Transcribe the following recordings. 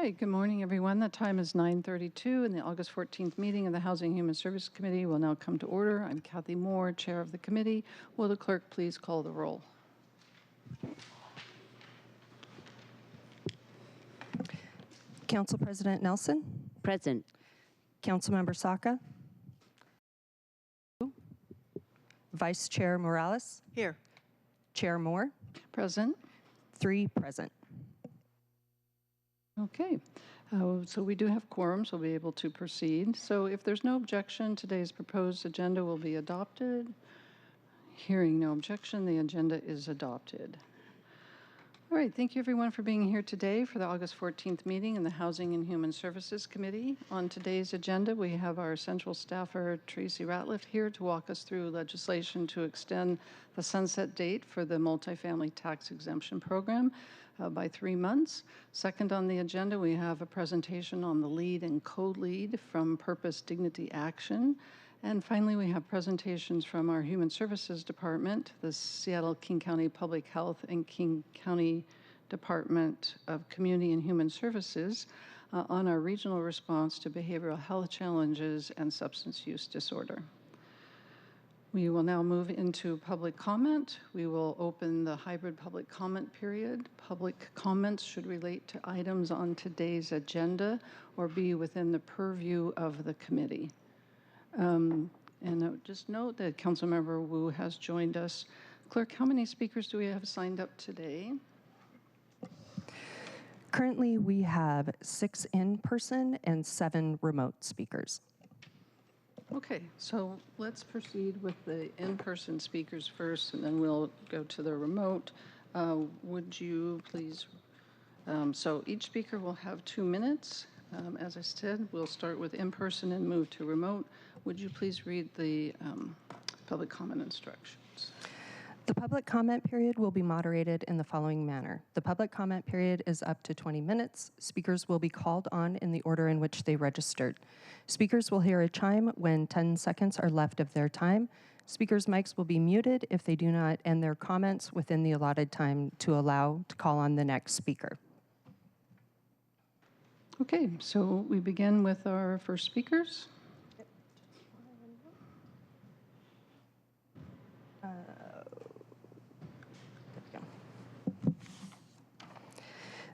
right, good morning, everyone. The time is 9:32, and the August 14th meeting of the Housing and Human Services Committee will now come to order. I'm Kathy Moore, Chair of the committee. Will the clerk please call the roll? Council President Nelson. Present. Councilmember Saka. Vice Chair Morales. Here. Chair Moore. Present. 3 present. Okay, so we do have quorum, so we'll be able to proceed. So if there's no objection, today's proposed agenda will be adopted. Hearing no objection, the agenda is adopted. All right, thank you everyone for being here today for the August 14th meeting in the Housing and Human Services Committee. On today's agenda, we have our central staffer, Tracy Ratliff, here to walk us through legislation to extend the sunset date for the multifamily tax exemption program by 3 months. Second on the agenda, we have a presentation on the lead and co-lead from Purpose Dignity Action. And finally, we have presentations from our Human Services Department, the Seattle King County Public Health and King County Department of Community and Human Services on our regional response to behavioral health challenges and substance use disorder. We will now move into public comment. We will open the hybrid public comment period. Public comments should relate to items on today's agenda or be within the purview of the committee. Just note that Councilmember Wu has joined us. Clerk, how many speakers do we have signed up today? Currently, we have 6 in-person and 7 remote speakers. Okay, so let's proceed with the in-person speakers first, and then we'll go to the remote. Would you please, so each speaker will have 2 minutes. As I said, we'll start with in-person and move to remote. Would you please read the public comment instructions? The public comment period will be moderated in the following manner. The public comment period is up to 20 minutes. Speakers will be called on in the order in which they registered. Speakers will hear a chime when 10 seconds are left of their time. Speakers' mics will be muted if they do not end their comments within the allotted time to allow to call on the next speaker. Okay, so we begin with our first speakers.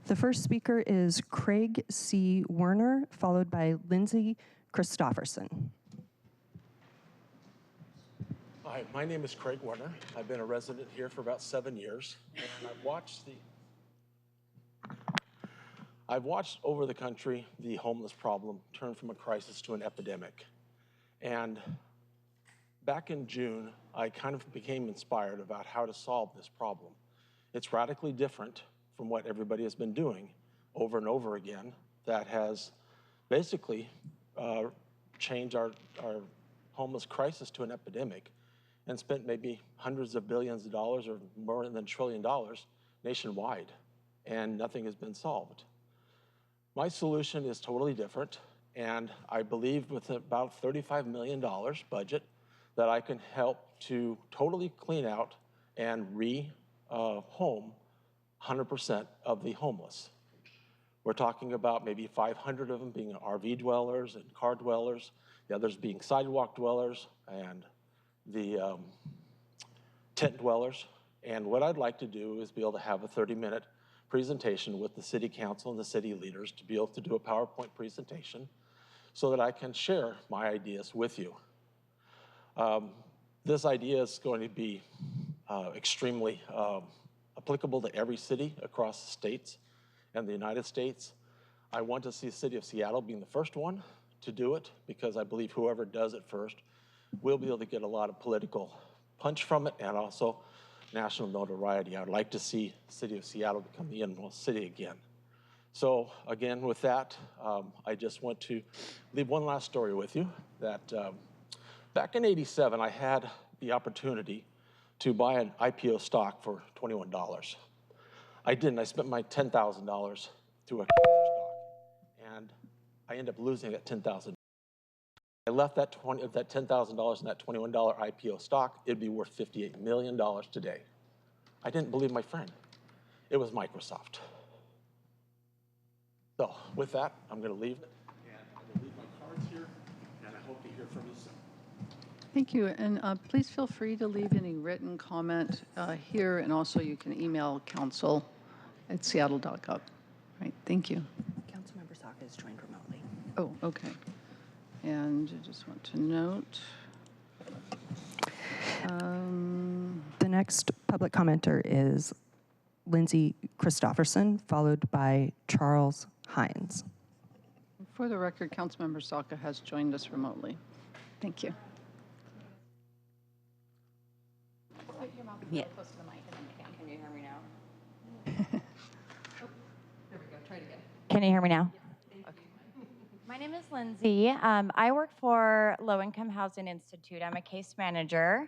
The first speaker is Craig C. Werner, followed by Lindsay Christofferson. Hi, my name is Craig Werner. I've been a resident here for about 7 years, and I've watched over the country the homeless problem turn from a crisis to an epidemic. And back in June, I kind of became inspired about how to solve this problem. It's radically different from what everybody has been doing over and over again that has basically changed our homeless crisis to an epidemic and spent maybe hundreds of billions of dollars or more than $1 trillion nationwide, and nothing has been solved. My solution is totally different, and I believe with about $35 million budget that I can help to totally clean out and home 100% of the homeless. We're talking about maybe 500 of them being RV dwellers and car dwellers, the others being sidewalk dwellers and the tent dwellers. And what I'd like to do is be able to have a 30-minute presentation with the city council and the city leaders to be able to do a PowerPoint presentation so that I can share my ideas with you. This idea is going to be extremely applicable to every city across the states and the United States. I want to see the city of Seattle being the first one to do it because I believe whoever does it first will be able to get a lot of political punch from it and also national notoriety. I'd like to see the city of Seattle become the innermost city again. So again, with that, I just want to leave one last story with you that back in '87, I had the opportunity to buy an IPO stock for $21. I didn't. I spent my $10,000 through a stock, and I ended up losing that $10,000. I left that $10,000 in that $21 IPO stock, it'd be worth $58 million today. I didn't believe my friend. It was Microsoft. So with that, I'm going to leave it, and I'm going to leave my cards here, and I hope to hear from you soon. Thank you, and please feel free to leave any written comment here, and also you can email council@seattle.gov. Right, thank you. Councilmember Saka is joined remotely. Oh, okay. And I just want to note. The next public commenter is Lindsay Christofferson, followed by Charles Hines. For the record, Councilmember Saka has joined us remotely. Thank you. Put your mouth really close to the mic and then can you hear me now? There we go. Try it again. Can you hear me now? Okay. My name is Lindsay. I work for Low Income Housing Institute. I'm a case manager.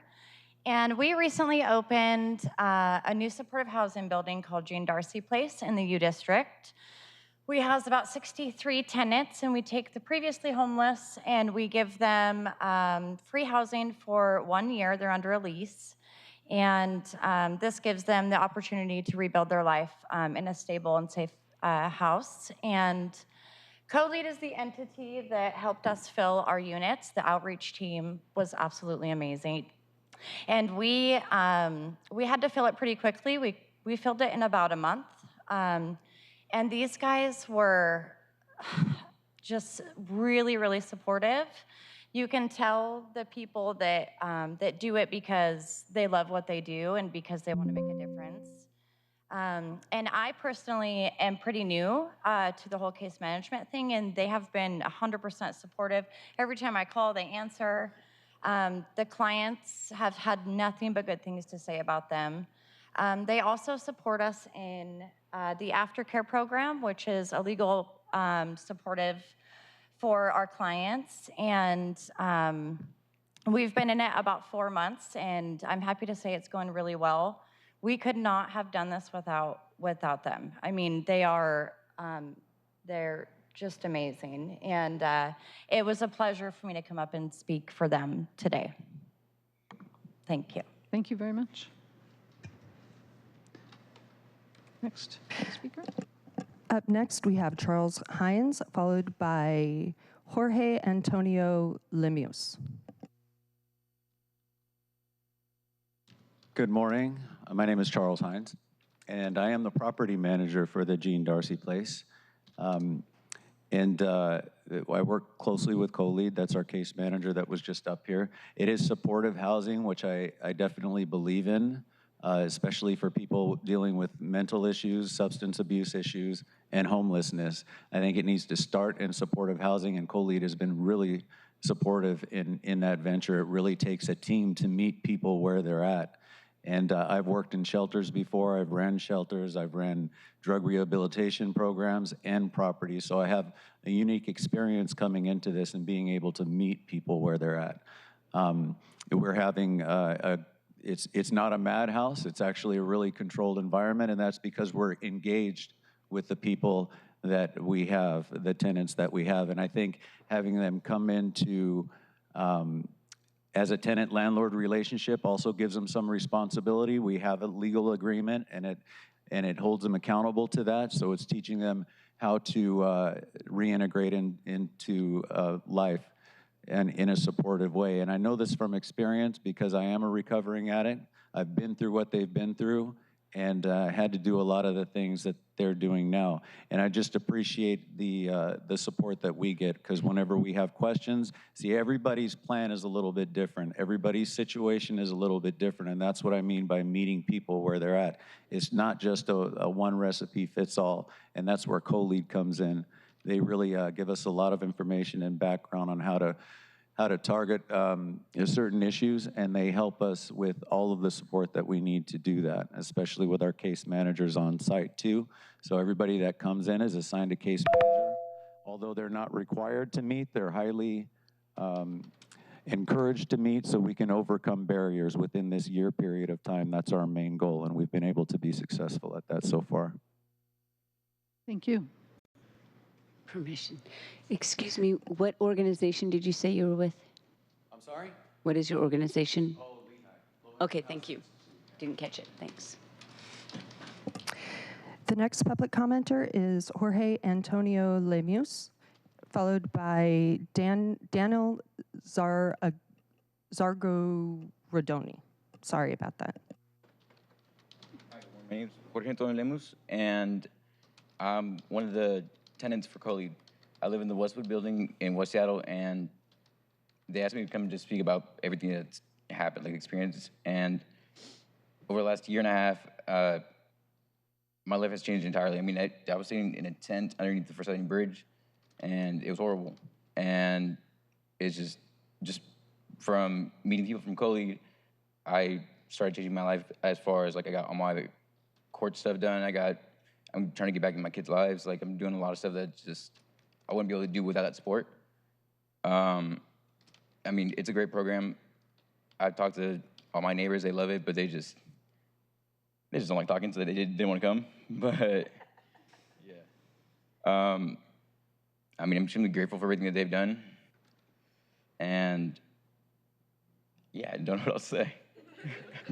And we recently opened a new supportive housing building called Jean Darcy Place in the U District. We house about 63 tenants, and we take the previously homeless and we give them free housing for 1 year. They're under a lease. And this gives them the opportunity to rebuild their life in a stable and safe house. And CoLead is the entity that helped us fill our units. The outreach team was absolutely amazing. And we had to fill it pretty quickly. We filled it in about a month. And these guys were just really, really supportive. You can tell the people that, that do it because they love what they do and because they want to make a difference. And I personally am pretty new to the whole case management thing, and they have been 100% supportive. Every time I call, they answer. The clients have had nothing but good things to say about them. They also support us in the aftercare program, which is a legal supportive for our clients. And we've been in it about 4 months, and I'm happy to say it's going really well. We could not have done this without them. I mean, they're just amazing. And it was a pleasure for me to come up and speak for them today. Thank you. Thank you very much. Next speaker. Up next, we have Charles Hines, followed by Jorge Antonio Lemius. Good morning. My name is Charles Hines, and I am the property manager for the Jean Darcy Place. I work closely with CoLead. That's our case manager that was just up here. It is supportive housing, which I definitely believe in, especially for people dealing with mental issues, substance abuse issues, and homelessness. I think it needs to start in supportive housing, and CoLead has been really supportive in that venture. It really takes a team to meet people where they're at. And I've worked in shelters before. I've ran shelters. I've ran drug rehabilitation programs and properties. So I have a unique experience coming into this and being able to meet people where they're at. We're having it's not a madhouse. It's actually a really controlled environment, and that's because we're engaged with the people that we have, the tenants that we have. And I think having them come into as a tenant-landlord relationship also gives them some responsibility. We have a legal agreement, and it holds them accountable to that. So it's teaching them how to reintegrate into life and in a supportive way. And I know this from experience because I am a recovering addict. I've been through what they've been through and had to do a lot of the things that they're doing now. And I just appreciate the support that we get, because whenever we have questions, see, everybody's plan is a little bit different. Everybody's situation is a little bit different, and that's what I mean by meeting people where they're at. It's not just a one recipe fits all, and that's where CoLead comes in. They really give us a lot of information and background on how to target certain issues, and they help us with all of the support that we need to do that, especially with our case managers on site too. So everybody that comes in is assigned a case manager. Although they're not required to meet, they're highly encouraged to meet so we can overcome barriers within this year period of time. That's our main goal, and we've been able to be successful at that so far. Thank you. Permission. Excuse me, what organization did you say you were with? I'm sorry? What is your organization? Oh, Okay, thank you. Didn't catch it, thanks. The next public commenter is Jorge Antonio Lemus, followed by Daniel Zargo-Rodoni. Sorry about that. Hi, my name is Jorge Antonio Lemus, and I'm one of the tenants for CoLead. I live in the Westwood building in West Seattle, and they asked me to come to speak about everything that's happened, like experience. And over the last year and a half, my life has changed entirely. I mean, I was sitting in a tent underneath the First Avenue Bridge, and it was horrible. And it's just from meeting people from CoLead, I started changing my life as far as like I got all my court stuff done. I'm trying to get back in my kids' lives. Like I'm doing a lot of stuff that just I wouldn't be able to do without that support. I mean, it's a great program. I've talked to all my neighbors; they love it, but they just don't like talking, so they didn't want to come. But yeah, I mean, I'm extremely grateful for everything that they've done, and yeah, I don't know what else to say.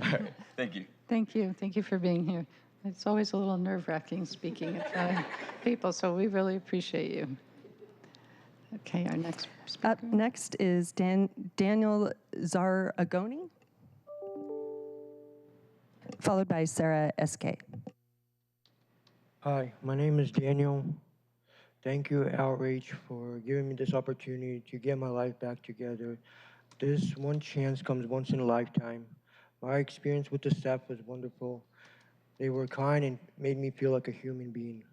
All right, thank you. Thank you. Thank you for being here. It's always a little nerve-wracking speaking in front of people, so we really appreciate you. Okay, our next speaker. Up next is Daniel Zaragoni, followed by Sarah S.K. Hi, my name is Daniel. Thank you, Outreach, for giving me this opportunity to get my life back together. This one chance comes once in a lifetime. My experience with the staff was wonderful. They were kind and made me feel like a human being.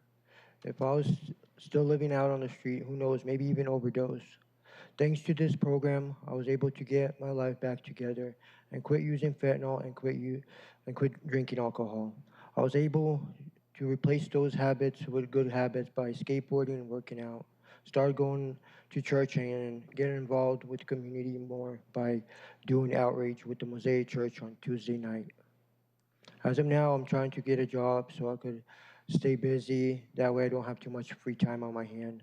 If I was still living out on the street, who knows, maybe even overdose. Thanks to this program, I was able to get my life back together and quit using fentanyl and quit drinking alcohol. I was able to replace those habits with good habits by skateboarding and working out. Started going to church and getting involved with the community more by doing outreach with the Mosaic Church on Tuesday night. As of now, I'm trying to get a job so I could stay busy. That way I don't have too much free time on my hand.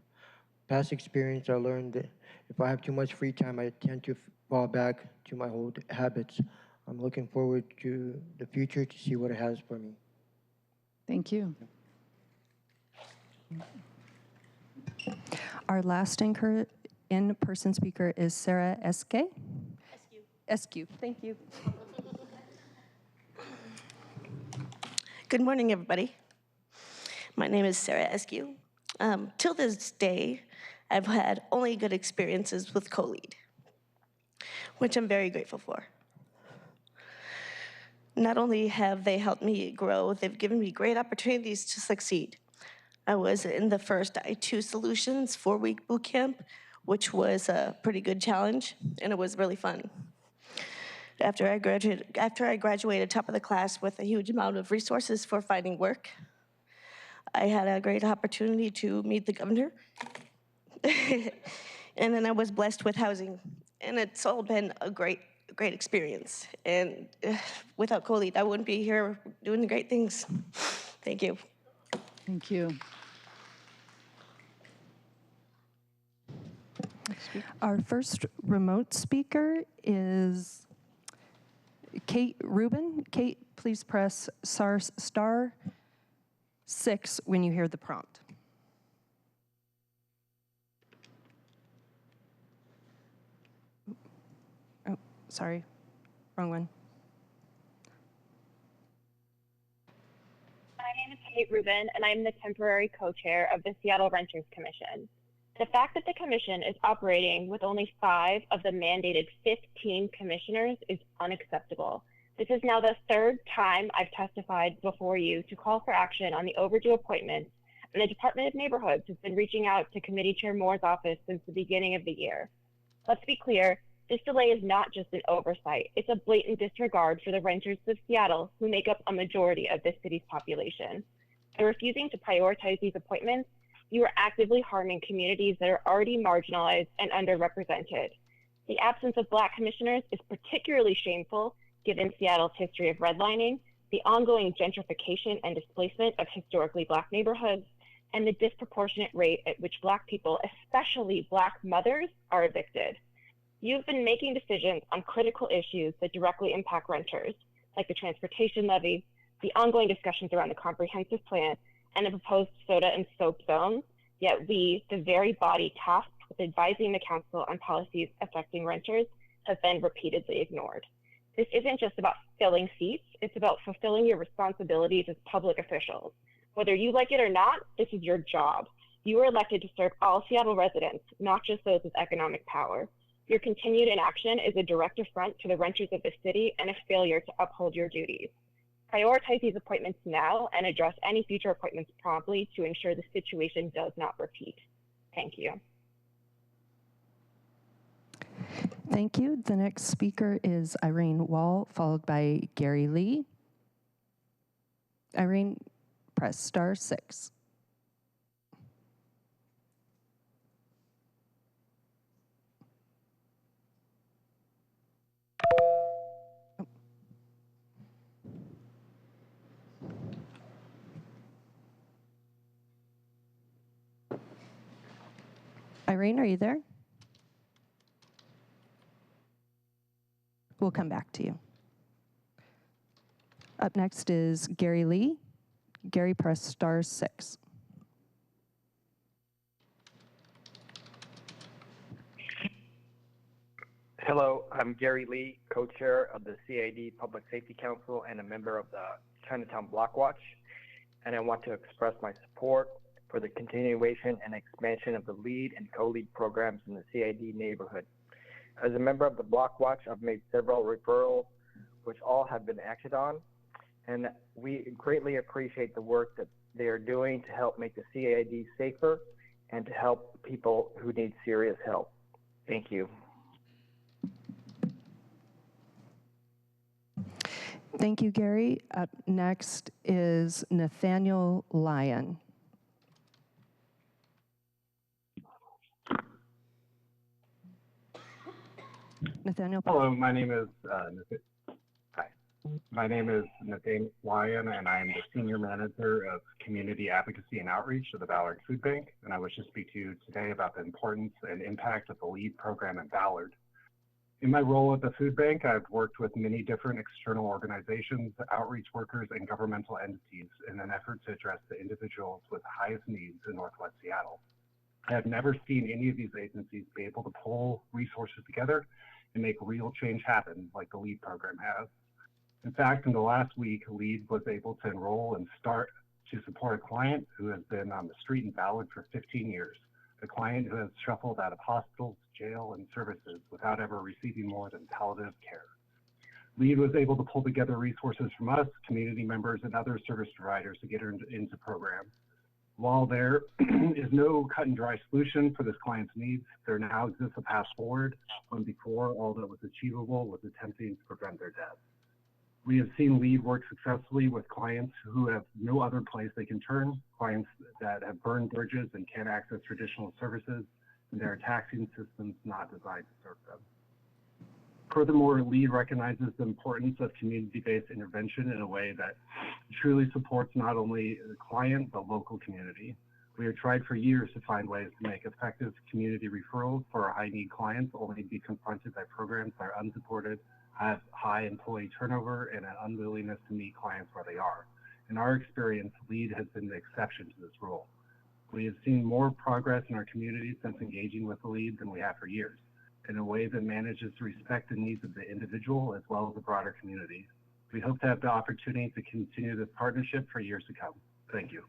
Past experience, I learned that if I have too much free time, I tend to fall back to my old habits. I'm looking forward to the future to see what it has for me. Thank you. Our last in-person speaker is Sarah S.K. Eskew. Thank you. Good morning, everybody. My name is Sarah Eskew. Till this day, I've had only good experiences with CoLead, which I'm very grateful for. Not only have they helped me grow, they've given me great opportunities to succeed. I was in the first I2 Solutions 4-week boot camp, which was a pretty good challenge, and it was really fun. After I graduated top of the class with a huge amount of resources for finding work, I had a great opportunity to meet the governor. And then I was blessed with housing. And it's all been a great experience. And without CoLead, I wouldn't be here doing the great things. Thank you. Thank you. Our first remote speaker is Kate Rubin. Kate, please press star 6 when you hear the prompt. Oh, sorry, wrong one. My name is Kate Rubin, and I'm the temporary co-chair of the Seattle Renters Commission. The fact that the commission is operating with only 5 of the mandated 15 commissioners is unacceptable. This is now the 3rd time I've testified before you to call for action on the overdue appointments, and the Department of Neighborhoods has been reaching out to Committee Chair Moore's office since the beginning of the year. Let's be clear, this delay is not just an oversight, it's a blatant disregard for the renters of Seattle who make up a majority of this city's population. By refusing to prioritize these appointments, you are actively harming communities that are already marginalized and underrepresented. The absence of Black commissioners is particularly shameful given Seattle's history of redlining, the ongoing gentrification and displacement of historically Black neighborhoods, and the disproportionate rate at which Black people, especially Black mothers, are evicted. You've been making decisions on critical issues that directly impact renters, like the transportation levy, the ongoing discussions around the comprehensive plan, and a proposed soda and soap zone, yet we, the very body tasked with advising the council on policies affecting renters, have been repeatedly ignored. This isn't just about filling seats, it's about fulfilling your responsibilities as public officials. Whether you like it or not, this is your job. You are elected to serve all Seattle residents, not just those with economic power. Your continued inaction is a direct affront to the renters of the city and a failure to uphold your duties. Prioritize these appointments now and address any future appointments promptly to ensure the situation does not repeat. Thank you. Thank you. The next speaker is Irene Wall, followed by Gary Lee. Irene, press star 6. Irene, are you there? We'll come back to you. Up next is Gary Lee. Gary, press star 6. Hello, I'm Gary Lee, co-chair of the CID Public Safety Council and a member of the Chinatown Block Watch, and I want to express my support for the continuation and expansion of the LEAD and co-lead programs in the CID neighborhood. As a member of the Block Watch, I've made several referrals, which all have been acted on, and we greatly appreciate the work that they are doing to help make the CID safer and to help people who need serious help. Thank you. Thank you, Gary. Up next is Nathaniel Lyon. Nathaniel. Hello, my name is Nathaniel Lyon, and I am the Senior Manager of Community Advocacy and Outreach of the Ballard Food Bank, and I wish to speak to you today about the importance and impact of the LEAD program in Ballard. In my role at the food bank, I've worked with many different external organizations, outreach workers, and governmental entities in an effort to address the individuals with the highest needs in Northwest Seattle. I have never seen any of these agencies be able to pull resources together and make real change happen like the LEAD program has. In fact, in the last week, LEAD was able to enroll and start to support a client who has been on the street in Ballard for 15 years, a client who has shuffled out of hospitals, jail, and services without ever receiving more than palliative care. LEAD was able to pull together resources from us, community members, and other service providers to get her into program. While there is no cut and dry solution for this client's needs, there now exists a path forward when before all that was achievable was attempting to prevent their death. We have seen LEAD work successfully with clients who have no other place they can turn, clients that have burned bridges and can't access traditional services, and there are taxing systems not designed to serve them. Furthermore, LEAD recognizes the importance of community-based intervention in a way that truly supports not only the client, but local community. We have tried for years to find ways to make effective community referrals for our high-need clients, only to be confronted by programs that are unsupported, have high employee turnover, and an unwillingness to meet clients where they are. In our experience, LEAD has been the exception to this rule. We have seen more progress in our community since engaging with the LEAD than we have for years, in a way that manages to respect the needs of the individual as well as the broader community. We hope to have the opportunity to continue this partnership for years to come. Thank you.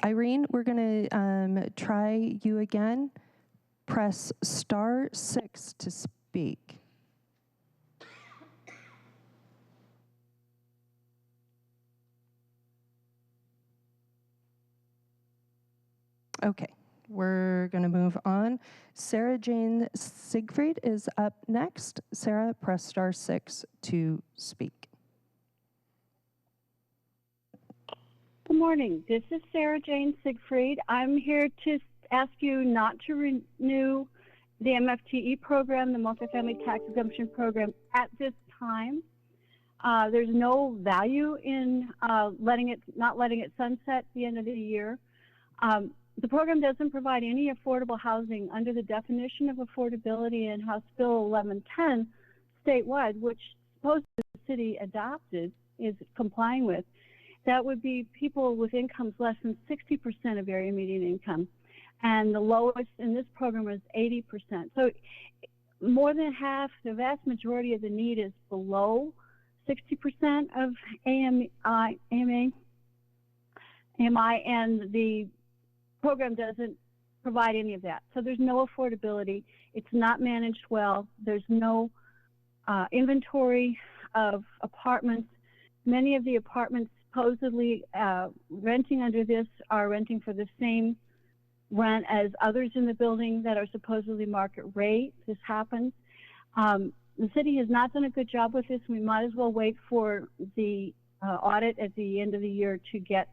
Irene, we're going to try you again. Press star 6 to speak. Okay, we're going to move on. Sarah Jane Siegfried is up next. Sarah, press star 6 to speak. Good morning. This is Sarah Jane Siegfried. I'm here to ask you not to renew the MFTE program, the Multifamily Tax Exemption program, at this time. There's no value in not letting it sunset at the end of the year. The program doesn't provide any affordable housing under the definition of affordability in House Bill 1110. statewide, which supposedly the city adopted, is complying with, that would be people with incomes less than 60% of area median income. And the lowest in this program is 80%. So more than half, the vast majority of the need is below 60% of AMI, and the program doesn't provide any of that. So there's no affordability. It's not managed well. There's no inventory of apartments. Many of the apartments supposedly renting under this are renting for the same rent as others in the building that are supposedly market rate. This happens. The city has not done a good job with this. We might as well wait for the audit at the end of the year to get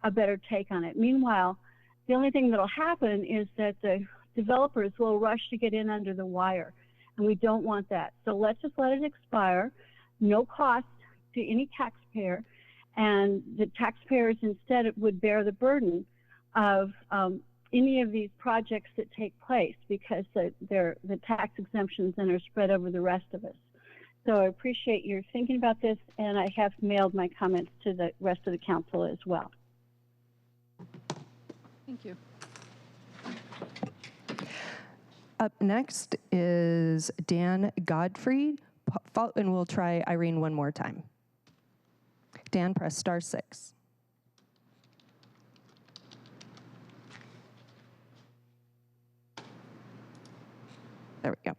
a better take on it. Meanwhile, the only thing that will happen is that the developers will rush to get in under the wire, and we don't want that. So let's just let it expire, no cost to any taxpayer, and the taxpayers instead would bear the burden of any of these projects that take place, because the tax exemptions then are spread over the rest of us. So I appreciate your thinking about this, and I have mailed my comments to the rest of the council as well. Thank you. Up next is Dan Godfrey, and we'll try Irene one more time. Dan, press *6. There we go.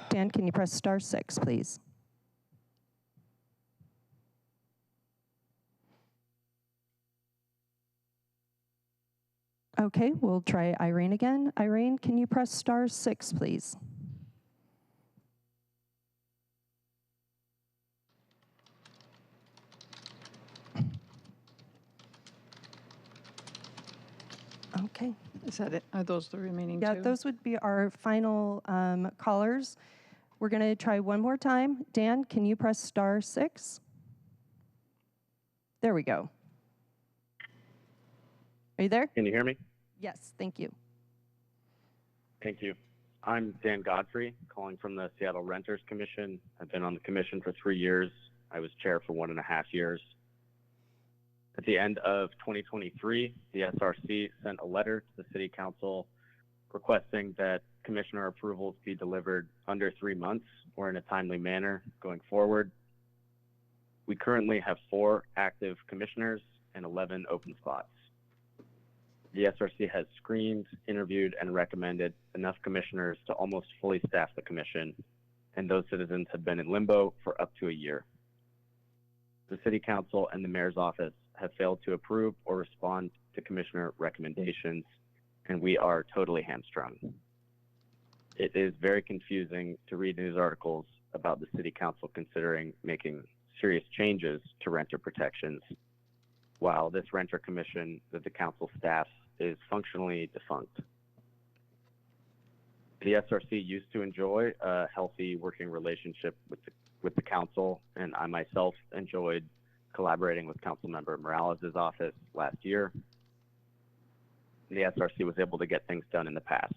Dan, can you press *6, please? Okay, we'll try Irene again. Irene, can you press *6, please? Okay. Is that it? Are those the remaining Yeah, two? those would be our final callers. We're going to try one more time. Dan, can you press *6? There we go. Are you there? Can you hear me? Yes, thank you. Thank you. I'm Dan Godfrey, calling from the Seattle Renters Commission. I've been on the commission for 3 years. I was chair for 1.5 years. At the end of 2023, the SRC sent a letter to the City Council requesting that commissioner approvals be delivered under 3 months or in a timely manner going forward. We currently have 4 active commissioners and 11 open spots. The SRC has screened, interviewed, and recommended enough commissioners to almost fully staff the commission, and those citizens have been in limbo for up to a year. The City Council and the Mayor's Office have failed to approve or respond to commissioner recommendations, and we are totally hamstrung. It is very confusing to read news articles about the City Council considering making serious changes to renter protections, while this renter commission that the council staffs is functionally defunct. The SRC used to enjoy a healthy working relationship with the council, and I myself enjoyed collaborating with Councilmember Morales' office last year. The SRC was able to get things done in the past.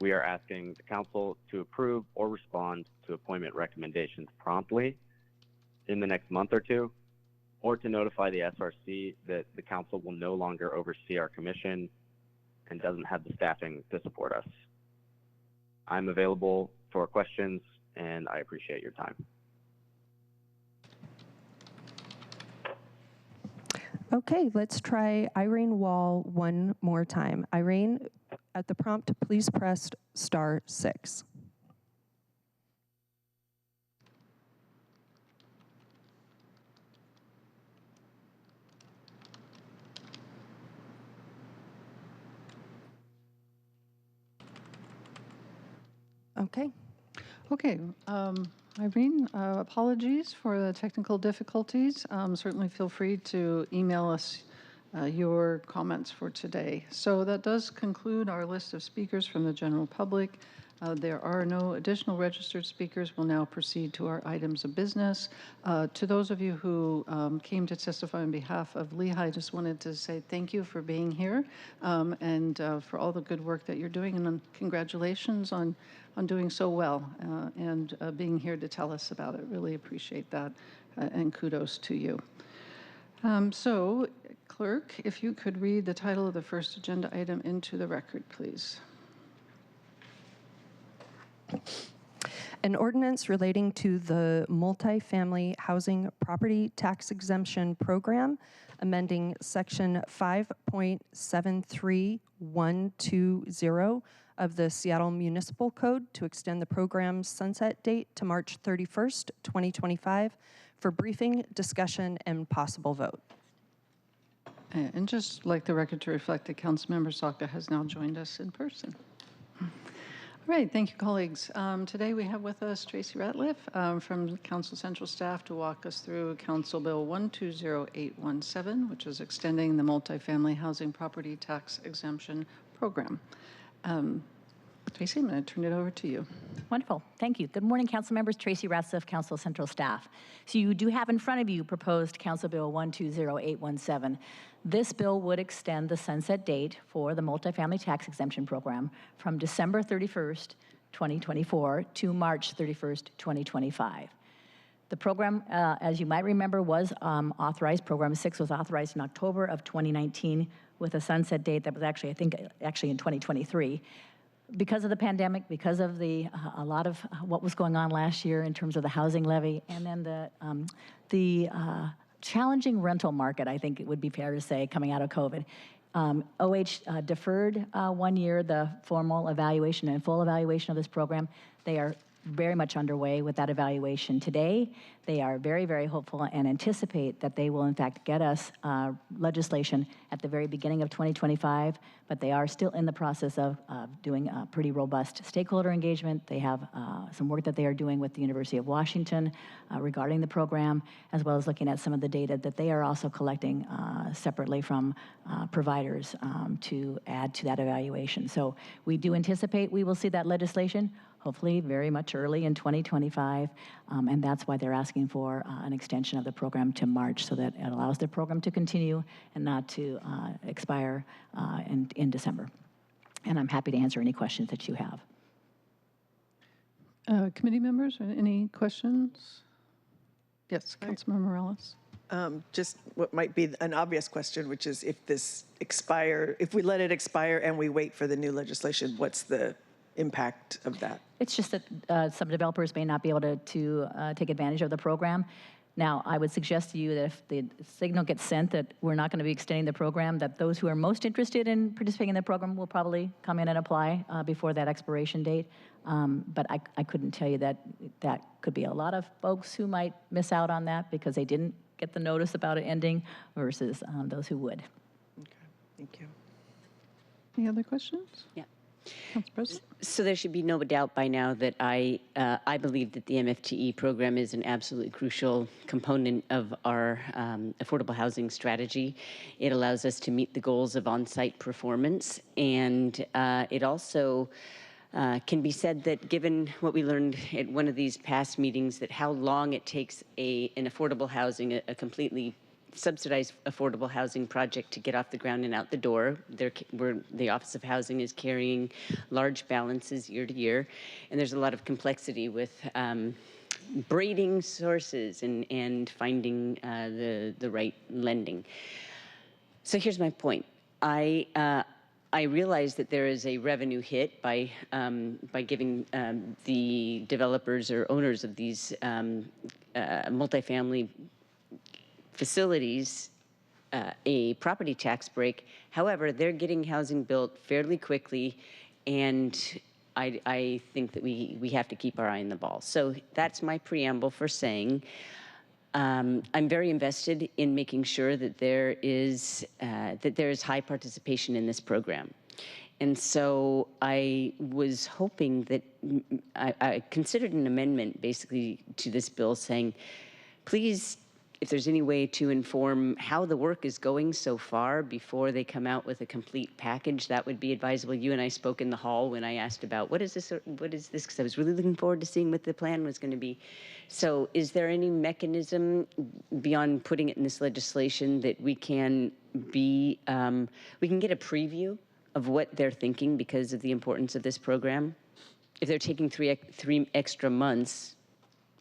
We are asking the council to approve or respond to appointment recommendations promptly in the next month or two, or to notify the SRC that the council will no longer oversee our commission and doesn't have the staffing to support us. I'm available for questions, and I appreciate your time. Okay, let's try Irene Wall one more time. Irene, at the prompt, please press *6. Okay. Okay, Irene, apologies for the technical difficulties. Certainly feel free to email us your comments for today. So that does conclude our list of speakers from the general public. There are no additional registered speakers. We'll now proceed to our items of business. To those of you who came to testify on behalf of Lehigh, I just wanted to say thank you for being here and for all the good work that you're doing, and congratulations on doing so well and being here to tell us about it. Really appreciate that, and kudos to you. So, Clerk, if you could read the title of the first agenda item into the record, please. An ordinance relating to the Multifamily Housing Property Tax Exemption Program, amending Section 5.73120 of the Seattle Municipal Code to extend the program's sunset date to March 31st, 2025, for briefing, discussion, and possible vote. And just like the record to reflect that Councilmember Saka has now joined us in person. All right, thank you, colleagues. Today we have with us Tracy Ratliff from Council Central Staff to walk us through Council Bill 120817, which is extending the Multifamily Housing Property Tax Exemption Program. Tracy, I'm going to turn it over to you. Wonderful. Thank you. Good morning, council members. Tracy Ratliff, Council Central Staff. So you do have in front of you proposed Council Bill 120817. This bill would extend the sunset date for the Multifamily Tax Exemption Program from December 31st, 2024 to March 31st, 2025. The program, as you might remember, was authorized. Program 6 was authorized in October of 2019 with a sunset date that was actually, I think, in 2023. Because of the pandemic, because of a lot of what was going on last year in terms of the housing levy, and then the challenging rental market, I think it would be fair to say, coming out of COVID. OH deferred 1 year the formal evaluation and full evaluation of this program. They are very much underway with that evaluation today. They are very, very hopeful and anticipate that they will in fact get us legislation at the very beginning of 2025, but they are still in the process of doing a pretty robust stakeholder engagement. They have some work that they are doing with the University of Washington regarding the program, as well as looking at some of the data that they are also collecting separately from providers to add to that evaluation. So we do anticipate we will see that legislation hopefully very much early in 2025, and that's why they're asking for an extension of the program to March so that it allows the program to continue and not to expire in December. And I'm happy to answer any questions that you have. Committee members, any questions? Yes, Councilmember Morales. Just what might be an obvious question, which is if we let it expire and we wait for the new legislation, what's the impact of that? It's just that some developers may not be able to take advantage of the program. Now, I would suggest to you that if the signal gets sent that we're not going to be extending the program, that those who are most interested in participating in the program will probably come in and apply before that expiration date. But I couldn't tell you that could be a lot of folks who might miss out on that because they didn't get the notice about it ending versus those who would. Okay, thank you. Any other questions? Yeah. Council President. So there should be no doubt by now that I believe that the MFTE program is an absolutely crucial component of our affordable housing strategy. It allows us to meet the goals of on-site performance, and it also can be said that given what we learned at one of these past meetings, that how long it takes an affordable housing, a completely subsidized affordable housing project to get off the ground and out the door. The Office of Housing is carrying large balances year to year, and there's a lot of complexity with braiding sources and finding the right lending. So here's my point. I realize that there is a revenue hit by giving the developers or owners of these multifamily facilities a property tax break. However, they're getting housing built fairly quickly, and I think that we have to keep our eye on the ball. So that's my preamble for saying I'm very invested in making sure that there is high participation in this program. And so I was hoping that I considered an amendment basically to this bill saying, please if there's any way to inform how the work is going so far before they come out with a complete package, that would be advisable. You and I spoke in the hall when I asked about what is this, because I was really looking forward to seeing what the plan was going to be. So is there any mechanism beyond putting it in this legislation that we can get a preview of what they're thinking because of the importance of this program? If they're taking three extra months,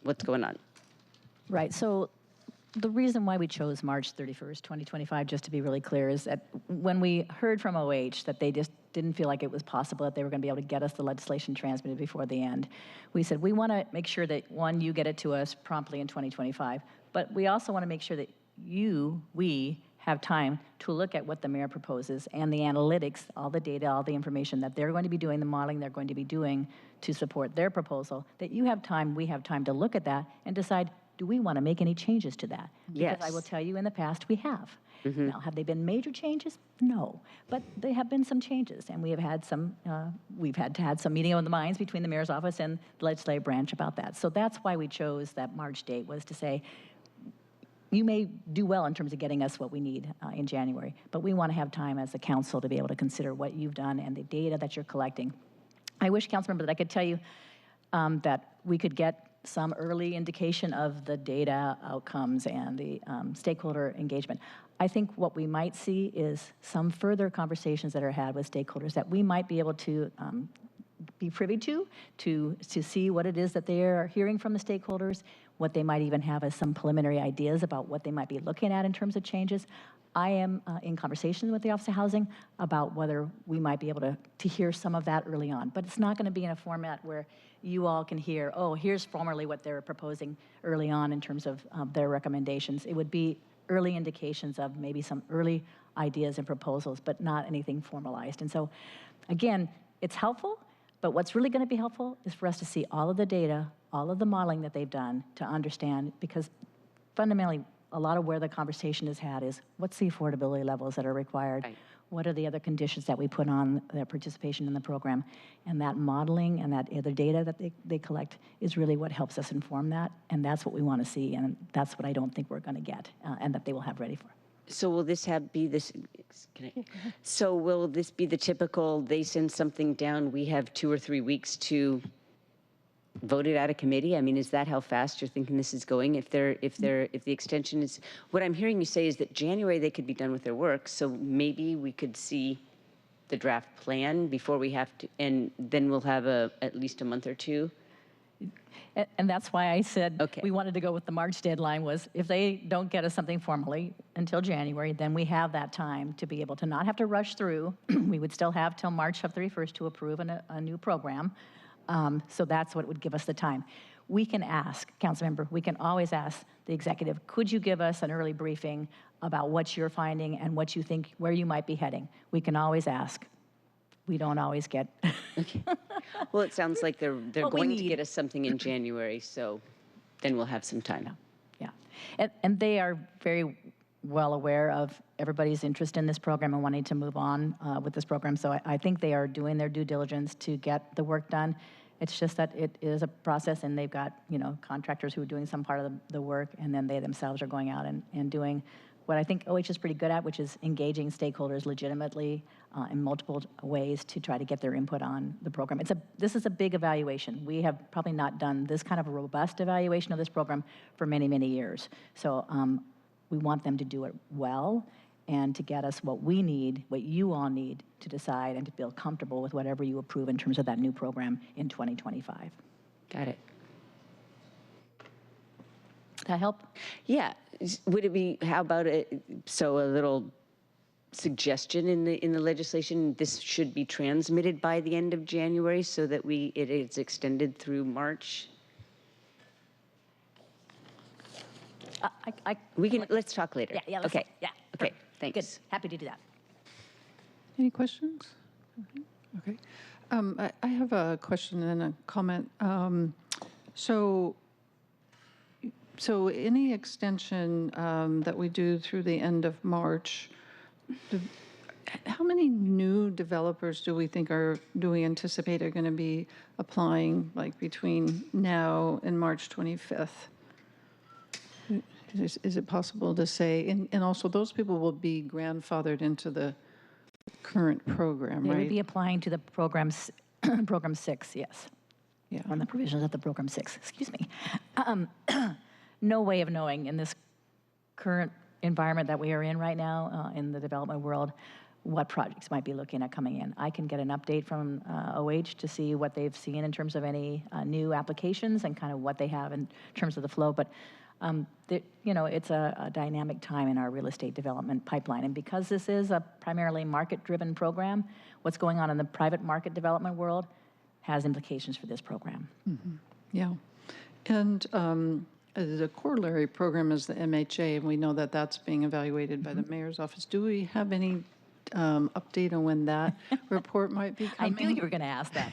what's going on? Right. So the reason why we chose March 31st, 2025, just to be really clear, is that when we heard from OH that they just didn't feel like it was possible that they were going to be able to get us the legislation transmitted before the end, we said we want to make sure that, one, you get it to us promptly in 2025, but we also want to make sure that we have time to look at what the mayor proposes and the analytics, all the data, all the information that they're going to be doing, the modeling they're going to be doing to support their proposal, that you have time, we have time to look at that and decide, do we want to make any changes to that? Yes. Because I will tell you, in the past, we have. Now, have they been major changes? No, but there have been some changes, and we have had some. We've had to have some meeting of the minds between the mayor's office and the legislative branch about that. So that's why we chose that March date, was to say, you may do well in terms of getting us what we need in January, but we want to have time as a council to be able to consider what you've done and the data that you're collecting. I wish, council member, that I could tell you that we could get some early indication of the data outcomes and the stakeholder engagement. I think what we might see is some further conversations that are had with stakeholders that we might be able to be privy to see what it is that they are hearing from the stakeholders, what they might even have as some preliminary ideas about what they might be looking at in terms of changes. I am in conversation with the Office of Housing about whether we might be able to hear some of that early on, but it's not going to be in a format where you all can hear, oh, here's formally what they're proposing early on in terms of their recommendations. It would be early indications of maybe some early ideas and proposals, but not anything formalized. And so, again, it's helpful, but what's really going to be helpful is for us to see all of the data, all of the modeling that they've done to understand, because fundamentally, a lot of where the conversation is had is, what's the affordability levels that are required? Right. What are the other conditions that we put on their participation in the program? And that modeling and that other data that they collect is really what helps us inform that. And that's what we want to see. And that's what I don't think we're going to get and that they will have ready for. So will this so will this be the typical, they send something down, we have 2 or 3 weeks to vote it out of committee? I mean, is that how fast you're thinking this is going? If the extension is, what I'm hearing you say is that January they could be done with their work, so maybe we could see the draft plan before we have to, and then we'll have at least a month or two. And that's why I said we wanted to go with the March deadline, was if they don't get us something formally until January, then we have that time to be able to not have to rush through. We would still have till March 31st to approve a new program. So that's what would give us the time. We can ask, council member, we can always ask the executive, could you give us an early briefing about what you're finding and what you think, where you might be heading? We can always ask. We don't always get. Okay. Well, it sounds like they're going to get us something in January, so then we'll have some time. Yeah. And they are very well aware of everybody's interest in this program and wanting to move on with this program. So I think they are doing their due diligence to get the work done. It's just that it is a process, and they've got, contractors who are doing some part of the work, and then they themselves are going out and doing what I think OH is pretty good at, which is engaging stakeholders legitimately in multiple ways to try to get their input on the program. This is a big evaluation. We have probably not done this kind of a robust evaluation of this program for many, many years. So we want them to do it well and to get us what we need, what you all need to decide and to feel comfortable with whatever you approve in terms of that new program in 2025. Got it. That help? Yeah. Would it be, how about a little suggestion in the legislation, this should be transmitted by the end of January so that it is extended through March? Let's talk later. Yeah. Okay. Yeah. Okay. Thanks. Good. Happy to do that. Any questions? Okay. I have a question and a comment. So any extension that we do through the end of March, how many new developers do we anticipate are going to be applying, like between now and March 25th? is it possible to say, and also those people will be grandfathered into the current program, They right? would be applying to the programs, program 6, yes. Yeah. On the provisions of the program 6, excuse me. No way of knowing in this current environment that we are in right now in the development world what projects might be looking at coming in. I can get an update from OH to see what they've seen in terms of any new applications and kind of what they have in terms of the flow. But it's a dynamic time in our real estate development pipeline. And because this is a primarily market-driven program, what's going on in the private market development world has implications for this program. Mm-hmm. Yeah. And the corollary program is the MHA, and we know that that's being evaluated by the mayor's office. Do we have any update on when that report might be I coming? knew you were going to ask that.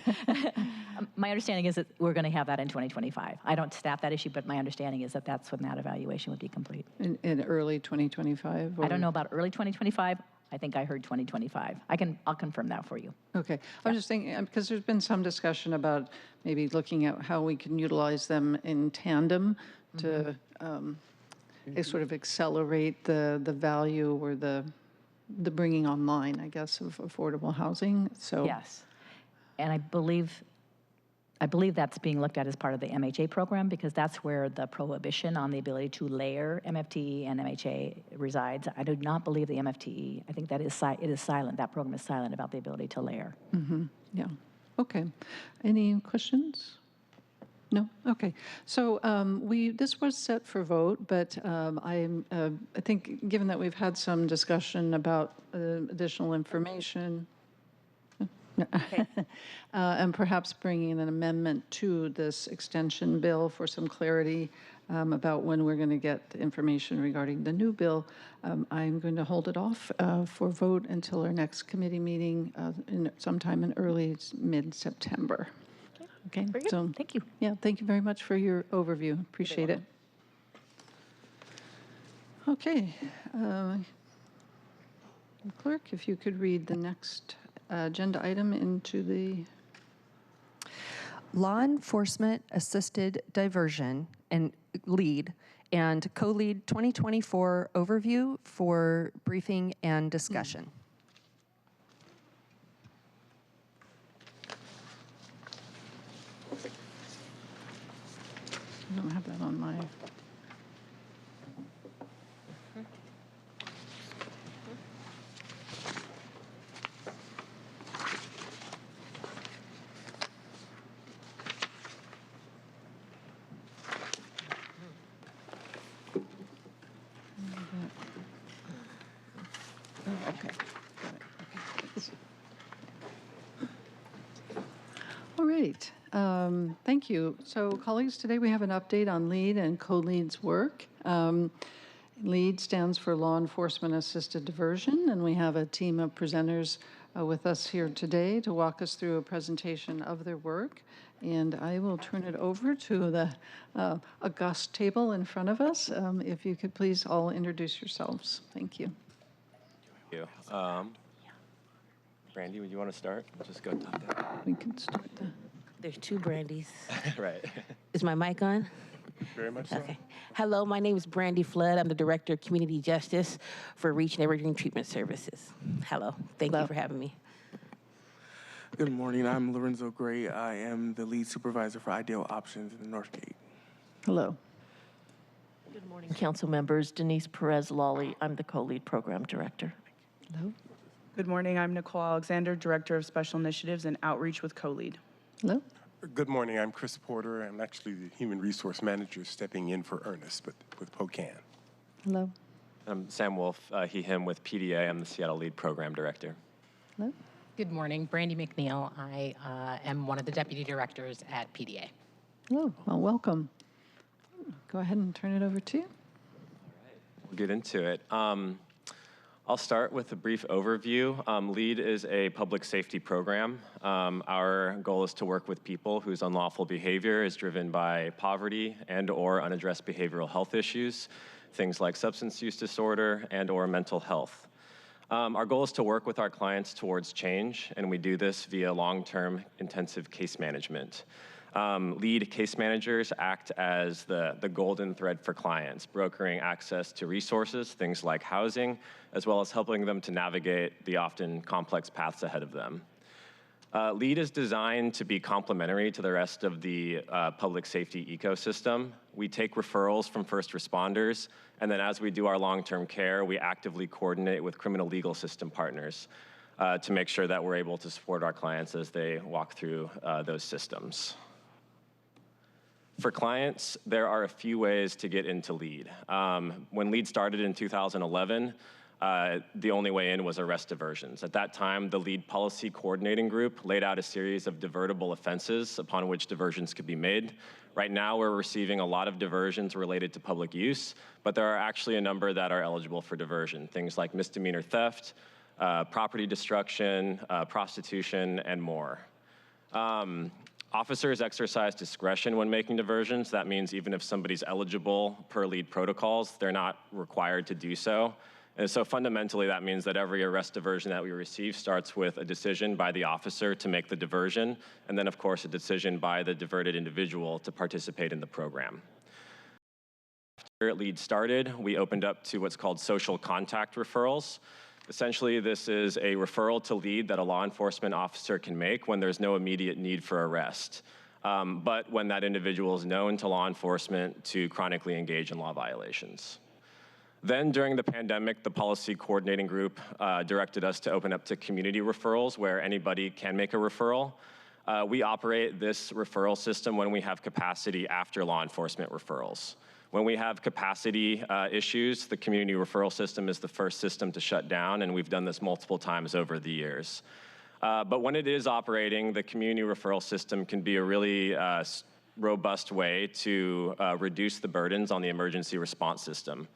My understanding is that we're going to have that in 2025. I don't staff that issue, but my understanding is that that's when that evaluation would be complete. In early 2025? I don't know about early 2025. I think I heard 2025. I'll confirm that for you. Okay. I was just thinking, because there's been some discussion about maybe looking at how we can utilize them in tandem to sort of accelerate the value or the bringing online, I guess, of affordable housing. So Yes. And I believe that's being looked at as part of the MHA program because that's where the prohibition on the ability to layer MFTE and MHA resides. I do not believe the MFTE. I think that it is silent. That program is silent about the ability to layer. Mm-hmm. Yeah. Okay. Any questions? No? Okay. So this was set for vote, but I think given that we've had some discussion about additional information, and perhaps bringing an amendment to this extension bill for some clarity about when we're going to get information regarding the new bill, I'm going to hold it off for vote until our next committee meeting sometime in early mid-September. Okay. Very good. So, thank you. Yeah, thank you very much for your overview. Appreciate it. Okay. Clerk, if you could read the next agenda item into the... Law enforcement assisted diversion and lead and co-lead 2024 overview for briefing and discussion. I don't have that on my... Okay. All right. Thank you. So, colleagues, today we have an update on LEAD and co-lead's work. LEAD stands for Law Enforcement Assisted Diversion, and we have a team of presenters with us here today to walk us through a presentation of their work. And I will turn it over to the august table in front of us. If you could please all introduce yourselves. Thank you. Thank you. Brandy, would you want to start? Just go top down. We can start the... There's two Brandys. Right. Is my mic on? Very much so. Okay. Hello, my name is Brandy Flood. I'm the Director of Community Justice for Reach and Evergreen Treatment Services. Hello. Thank you for having me. Good morning. I'm Lorenzo Gray. I am the lead supervisor for Ideal Options in the Northgate. Hello. Good morning, council members. Denise Perez Lawley. I'm the co-lead program director. Hello. Good morning. I'm Nicole Alexander, Director of Special Initiatives and Outreach with co-lead. Hello. Good morning. I'm Chris Porter. I'm actually the Human Resource Manager stepping in for Ernest, but with POCAN. Hello. I'm Sam Wolf, he, him with PDA. I'm the Seattle Lead Program Director. Hello. Good morning. Brandy McNeil. I am one of the Deputy Directors at PDA. Hello. Well, welcome. Go ahead and turn it over to you. We'll get into it. I'll start with a brief overview. LEAD is a public safety program. Our goal is to work with people whose unlawful behavior is driven by poverty and/or unaddressed behavioral health issues, things like substance use disorder and/or mental health. Our goal is to work with our clients towards change, and we do this via long-term intensive case management. Lead case managers act as the golden thread for clients, brokering access to resources, things like housing, as well as helping them to navigate the often complex paths ahead of them. LEAD is designed to be complementary to the rest of the public safety ecosystem. We take referrals from first responders, and then as we do our long-term care, we actively coordinate with criminal legal system partners to make sure that we're able to support our clients as they walk through those systems. For clients, there are a few ways to get into LEAD. When LEAD started in 2011, the only way in was arrest diversions. At that time, the LEAD policy coordinating group laid out a series of divertible offenses upon which diversions could be made. Right now, we're receiving a lot of diversions related to public use, but there are actually a number that are eligible for diversion, things like misdemeanor theft, property destruction, prostitution, and more. Officers exercise discretion when making diversions. That means even if somebody's eligible per LEAD protocols, they're not required to do so. And so fundamentally, that means that every arrest diversion that we receive starts with a decision by the officer to make the diversion, and then of course a decision by the diverted individual to participate in the program. After LEAD started, we opened up to what's called social contact referrals. Essentially, this is a referral to LEAD that a law enforcement officer can make when there's no immediate need for arrest, but when that individual is known to law enforcement to chronically engage in law violations. Then during the pandemic, the policy coordinating group directed us to open up to community referrals where anybody can make a referral. We operate this referral system when we have capacity after law enforcement referrals. When we have capacity issues, the community referral system is the first system to shut down, and we've done this multiple times over the years. But when it is operating, the community referral system can be a really robust way to reduce the burdens on the emergency response system.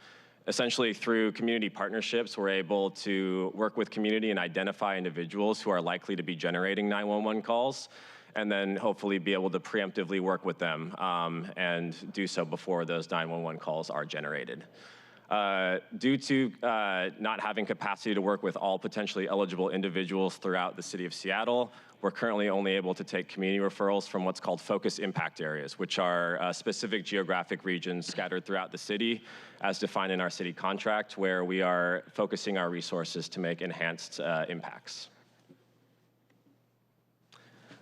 Essentially, through community partnerships, we're able to work with community and identify individuals who are likely to be generating 911 calls, and then hopefully be able to preemptively work with them and do so before those 911 calls are generated. Due to not having capacity to work with all potentially eligible individuals throughout the city of Seattle, we're currently only able to take community referrals from what's called focus impact areas, which are specific geographic regions scattered throughout the city as defined in our city contract, where we are focusing our resources to make enhanced impacts.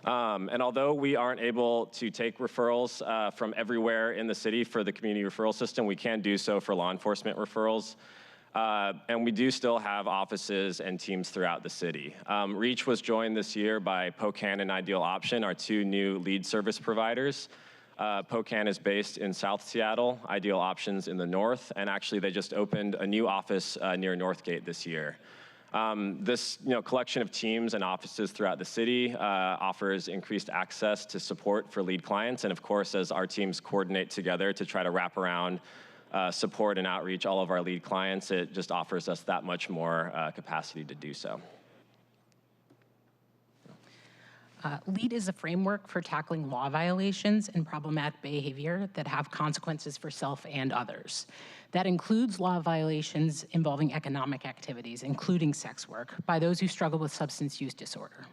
And although we aren't able to take referrals from everywhere in the city for the community referral system, we can do so for law enforcement referrals. And we do still have offices and teams throughout the city. REACH was joined this year by POCAN and Ideal Option, our two new lead service providers. POCAN is based in South Seattle, Ideal Options in the north, and actually they just opened a new office near Northgate this year. This collection of teams and offices throughout the city offers increased access to support for lead clients, and of course, as our teams coordinate together to try to wrap around support and outreach all of our lead clients, it just offers us that much more capacity to do so. LEAD is a framework for tackling law violations and problematic behavior that have consequences for self and others. That includes law violations involving economic activities, including sex work, by those who struggle with substance use disorder.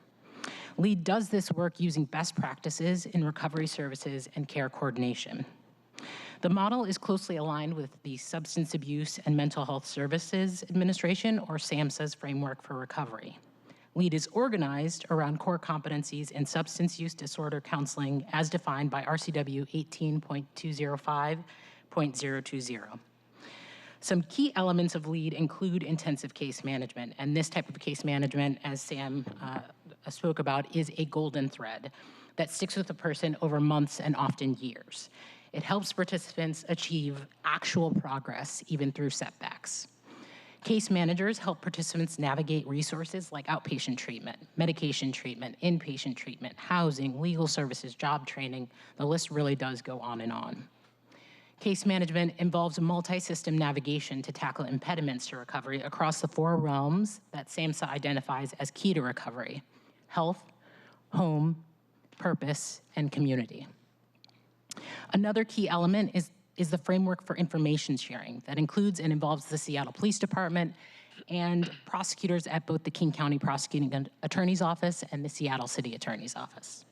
LEAD does this work using best practices in recovery services and care coordination. The model is closely aligned with the Substance Abuse and Mental Health Services Administration, or SAMHSA's framework for recovery. LEAD is organized around core competencies in substance use disorder counseling as defined by RCW 18.205.020. Some key elements of LEAD include intensive case management, and this type of case management, as Sam spoke about, is a golden thread that sticks with a person over months and often years. It helps participants achieve actual progress even through setbacks. Case managers help participants navigate resources like outpatient treatment, medication treatment, inpatient treatment, housing, legal services, job training. The list really does go on and on. Case management involves multi-system navigation to tackle impediments to recovery across the 4 realms that SAMHSA identifies as key to recovery: health, home, purpose, and community. Another key element is the framework for information sharing that includes and involves the Seattle Police Department and prosecutors at both the King County Prosecuting Attorney's Office and the Seattle City Attorney's Office.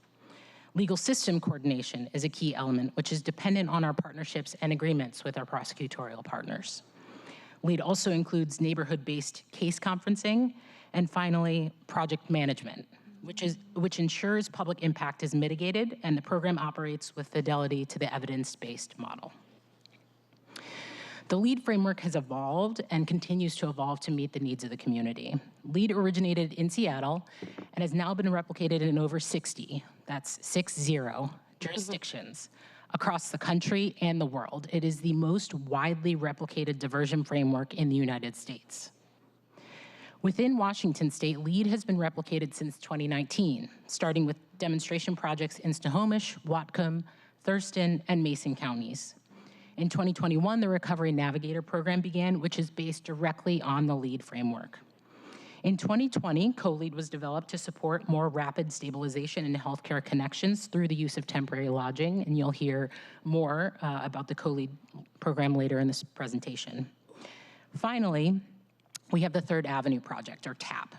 Legal system coordination is a key element, which is dependent on our partnerships and agreements with our prosecutorial partners. LEAD also includes neighborhood-based case conferencing, and finally, project management, which ensures public impact is mitigated and the program operates with fidelity to the evidence-based model. The LEAD framework has evolved and continues to evolve to meet the needs of the community. LEAD originated in Seattle and has now been replicated in over 60, that's 60, jurisdictions across the country and the world. It is the most widely replicated diversion framework in the United States. Within Washington State, LEAD has been replicated since 2019, starting with demonstration projects in Snohomish, Whatcom, Thurston, and Mason counties. In 2021, the Recovery Navigator program began, which is based directly on the LEAD framework. In 2020, CoLEAD was developed to support more rapid stabilization and healthcare connections through the use of temporary lodging, and you'll hear more about the CoLEAD program later in this presentation. Finally, we have the Third Avenue Project, or TAP.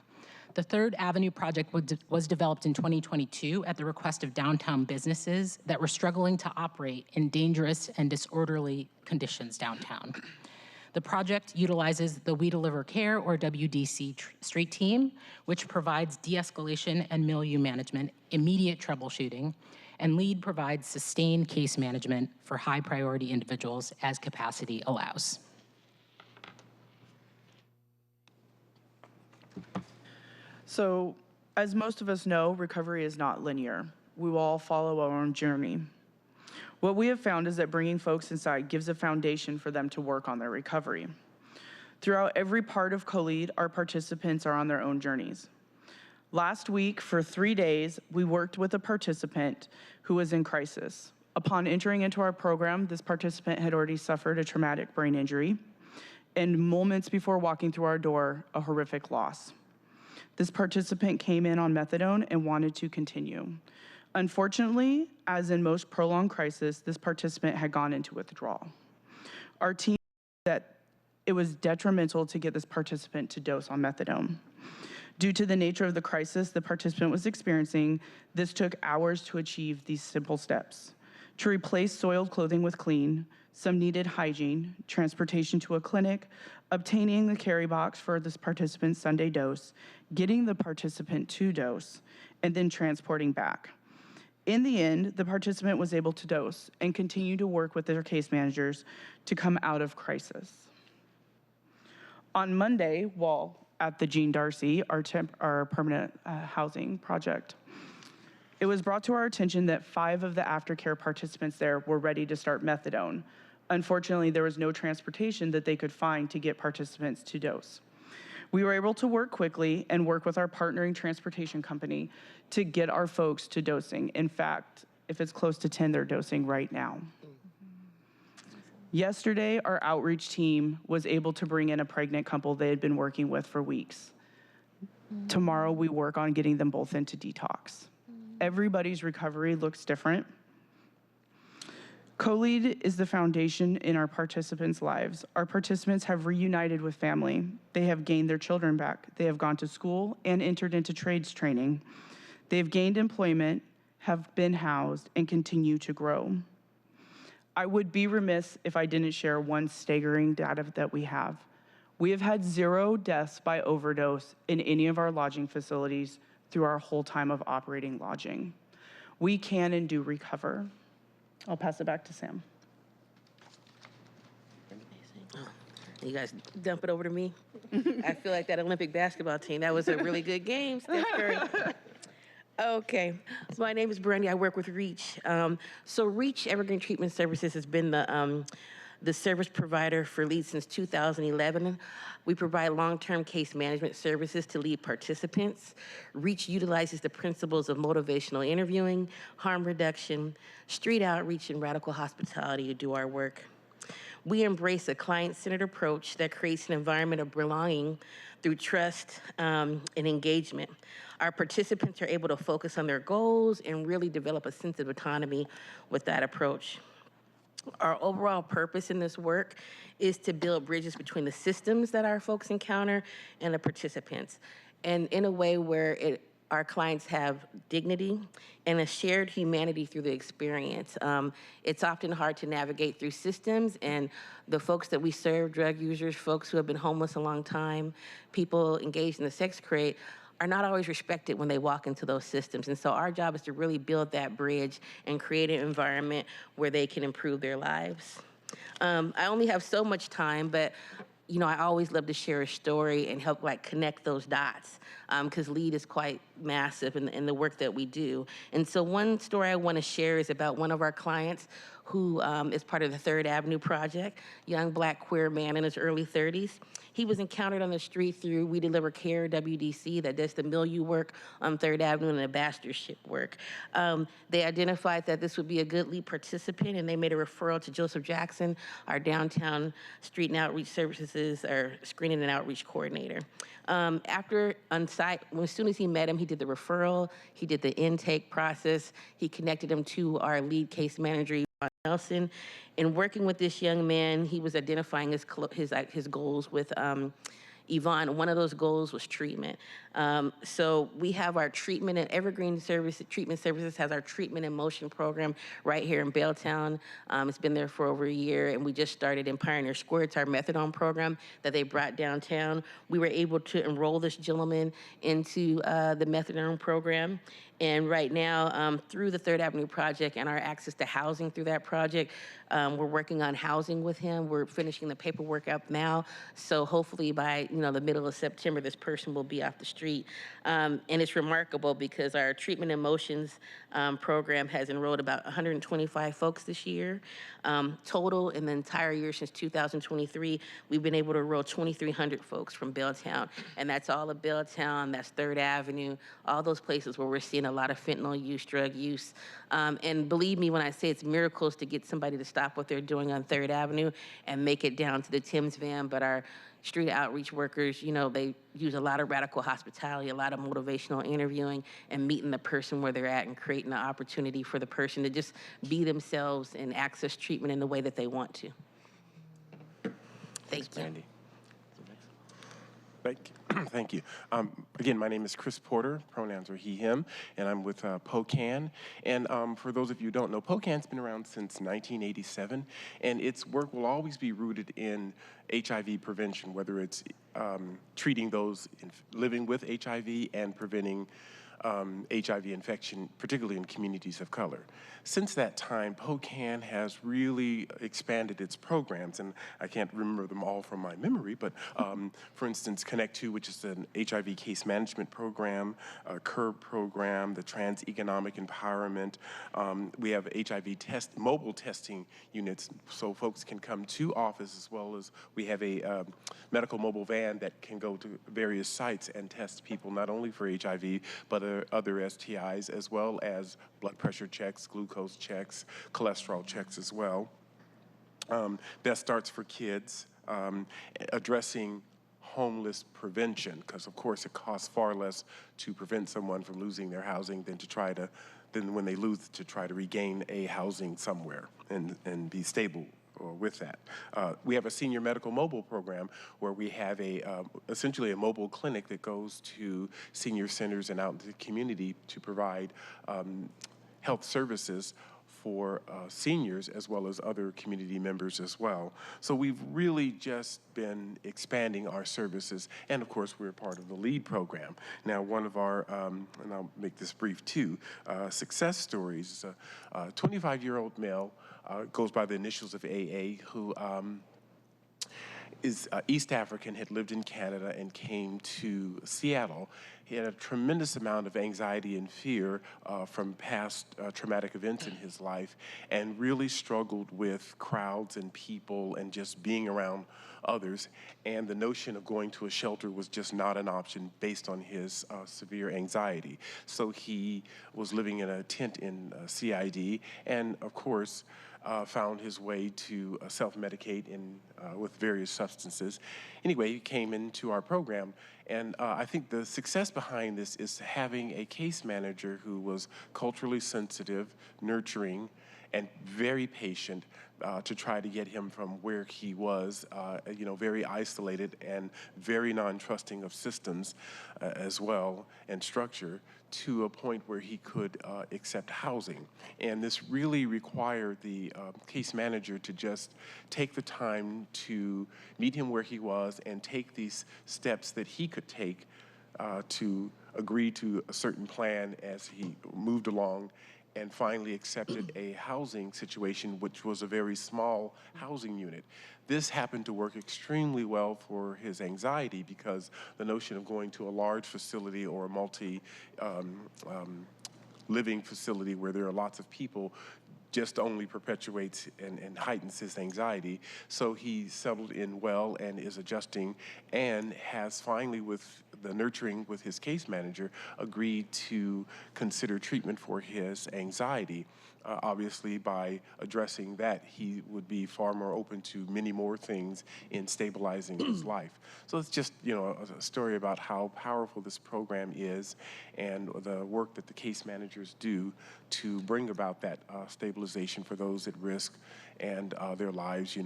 The Third Avenue Project was developed in 2022 at the request of downtown businesses that were struggling to operate in dangerous and disorderly conditions downtown. The project utilizes the We Deliver Care, or WDC, street team, which provides de-escalation and milieu management, immediate troubleshooting, and LEAD provides sustained case management for high-priority individuals as capacity allows. So, as most of us know, recovery is not linear. We will all follow our own journey. What we have found is that bringing folks inside gives a foundation for them to work on their recovery. Throughout every part of CoLEAD, our participants are on their own journeys. Last week, for 3 days, we worked with a participant who was in crisis. Upon entering into our program, this participant had already suffered a traumatic brain injury, and moments before walking through our door, a horrific loss. This participant came in on methadone and wanted to continue. Unfortunately, as in most prolonged crisis, this participant had gone into withdrawal. Our team said that it was detrimental to get this participant to dose on methadone. Due to the nature of the crisis the participant was experiencing, this took hours to achieve these simple steps: to replace soiled clothing with clean, some needed hygiene, transportation to a clinic, obtaining the carry box for this participant's Sunday dose, getting the participant to dose, and then transporting back. In the end, the participant was able to dose and continue to work with their case managers to come out of crisis. On Monday, while at the Gene Darcy, our permanent housing project, it was brought to our attention that 5 of the aftercare participants there were ready to start methadone. Unfortunately, there was no transportation that they could find to get participants to dose. We were able to work quickly and work with our partnering transportation company to get our folks to dosing. In fact, if it's close to 10, they're dosing right now. Yesterday, our outreach team was able to bring in a pregnant couple they had been working with for weeks. Tomorrow, we work on getting them both into detox. Everybody's recovery looks different. CoLEAD is the foundation in our participants' lives. Our participants have reunited with family. They have gained their children back. They have gone to school and entered into trades training. They have gained employment, have been housed, and continue to grow. I would be remiss if I didn't share one staggering data that we have. We have had 0 deaths by overdose in any of our lodging facilities through our whole time of operating lodging. We can and do recover. I'll pass it back to Sam. You guys dump it over to me. I feel like that Olympic basketball team. That was a really good game, Steph Curry. Okay, so my name is Brandy. I work with REACH. So REACH Evergreen Treatment Services has been the service provider for LEAD since 2011. We provide long-term case management services to LEAD participants. REACH utilizes the principles of motivational interviewing, harm reduction, street outreach, and radical hospitality to do our work. We embrace a client-centered approach that creates an environment of belonging through trust and engagement. Our participants are able to focus on their goals and really develop a sense of autonomy with that approach. Our overall purpose in this work is to build bridges between the systems that our folks encounter and the participants, and in a way where it our clients have dignity and a shared humanity through the experience. It's often hard to navigate through systems, and the folks that we serve, drug users, folks who have been homeless a long time, people engaged in the sex trade, are not always respected when they walk into those systems. And so our job is to really build that bridge and create an environment where they can improve their lives. I only have so much time, but you know, I always love to share a story and help like connect those dots because LEAD is quite massive in the work that we do. And so one story I want to share is about one of our clients who is part of the 3rd Avenue Project, young Black queer man in his early 30s. He was encountered on the street through We Deliver Care, WDC, that does the milieu work on 3rd Avenue and ambassadorship work. They identified that this would be a good LEAD participant, and they made a referral to Joseph Jackson, our downtown street and outreach services, or screening and outreach coordinator. After on site, as soon as he met him, he did the referral, he did the intake process, he connected him to our LEAD case manager, Nelson. In working with this young man, he was identifying his goals with Yvonne. One of those goals was treatment. So we have our treatment and Evergreen Treatment Services has our treatment in motion program right here in Belltown. It's been there for over a year, and we just started in Pioneer Square. It's our methadone program that they brought downtown. We were able to enroll this gentleman into the methadone program. And right now, through the 3rd Avenue Project and our access to housing through that project, we're working on housing with him. We're finishing the paperwork up now. So hopefully by the middle of September, this person will be off the street. And it's remarkable because our Treatment Emotions program has enrolled about 125 folks this year. Total in the entire year since 2023, we've been able to enroll 2,300 folks from Belltown. And that's all of Belltown, that's 3rd Avenue, all those places where we're seeing a lot of fentanyl use, drug use. And believe me when I say it's miracles to get somebody to stop what they're doing on 3rd Avenue and make it down to the Tim's van. But our street outreach workers, they use a lot of radical hospitality, a lot of motivational interviewing, and meeting the person where they're at and creating an opportunity for the person to just be themselves and access treatment in the way that they want to. Thank you. Brandy. Thank you. Again, my name is Chris Porter. Pronouns are he, him, and I'm with POCAN. And for those of you who don't know, POCAN's been around since 1987, and its work will always be rooted in HIV prevention, whether it's treating those living with HIV and preventing HIV infection, particularly in communities of color. Since that time, POCAN has really expanded its programs, and I can't remember them all from my memory, but for instance, Connect 2, which is an HIV case management program, a CURB program, the Trans Economic Empowerment. We have HIV mobile testing units, so folks can come to office, as well as we have a medical mobile van that can go to various sites and test people not only for HIV, but other STIs, as well as blood pressure checks, glucose checks, cholesterol checks as well. Best Starts for Kids, addressing homeless prevention, because of course it costs far less to prevent someone from losing their housing than when they lose to try to regain a housing somewhere and be stable with that. We have a senior medical mobile program where we have essentially a mobile clinic that goes to senior centers and out into the community to provide health services for seniors as well as other community members as well. So we've really just been expanding our services, and of course we're part of the LEAD program. Now one of our, and I'll make this brief too, success stories is a 25-year-old male, goes by the initials of AA, who is East African, had lived in Canada and came to Seattle. He had a tremendous amount of anxiety and fear from past traumatic events in his life, and really struggled with crowds and people and just being around others. And the notion of going to a shelter was just not an option based on his severe anxiety. So he was living in a tent in CID, and of course, found his way to self-medicate with various substances. Anyway, he came into our program, and I think the success behind this is having a case manager who was culturally sensitive, nurturing, and very patient to try to get him from where he was, very isolated and very non-trusting of systems as well and structure, to a point where he could accept housing. And this really required the case manager to just take the time to meet him where he was and take these steps that he could take to agree to a certain plan as he moved along, and finally accepted a housing situation, which was a very small housing unit. This happened to work extremely well for his anxiety, because the notion of going to a large facility or a living facility where there are lots of people just only perpetuates and heightens his anxiety. So he settled in well and is adjusting, and has finally, with the nurturing with his case manager, agreed to consider treatment for his anxiety. Obviously, by addressing that, he would be far more open to many more things in stabilizing his life. So it's just, a story about how powerful this program is, and the work that the case managers do to bring about that stabilization for those at risk, and their lives,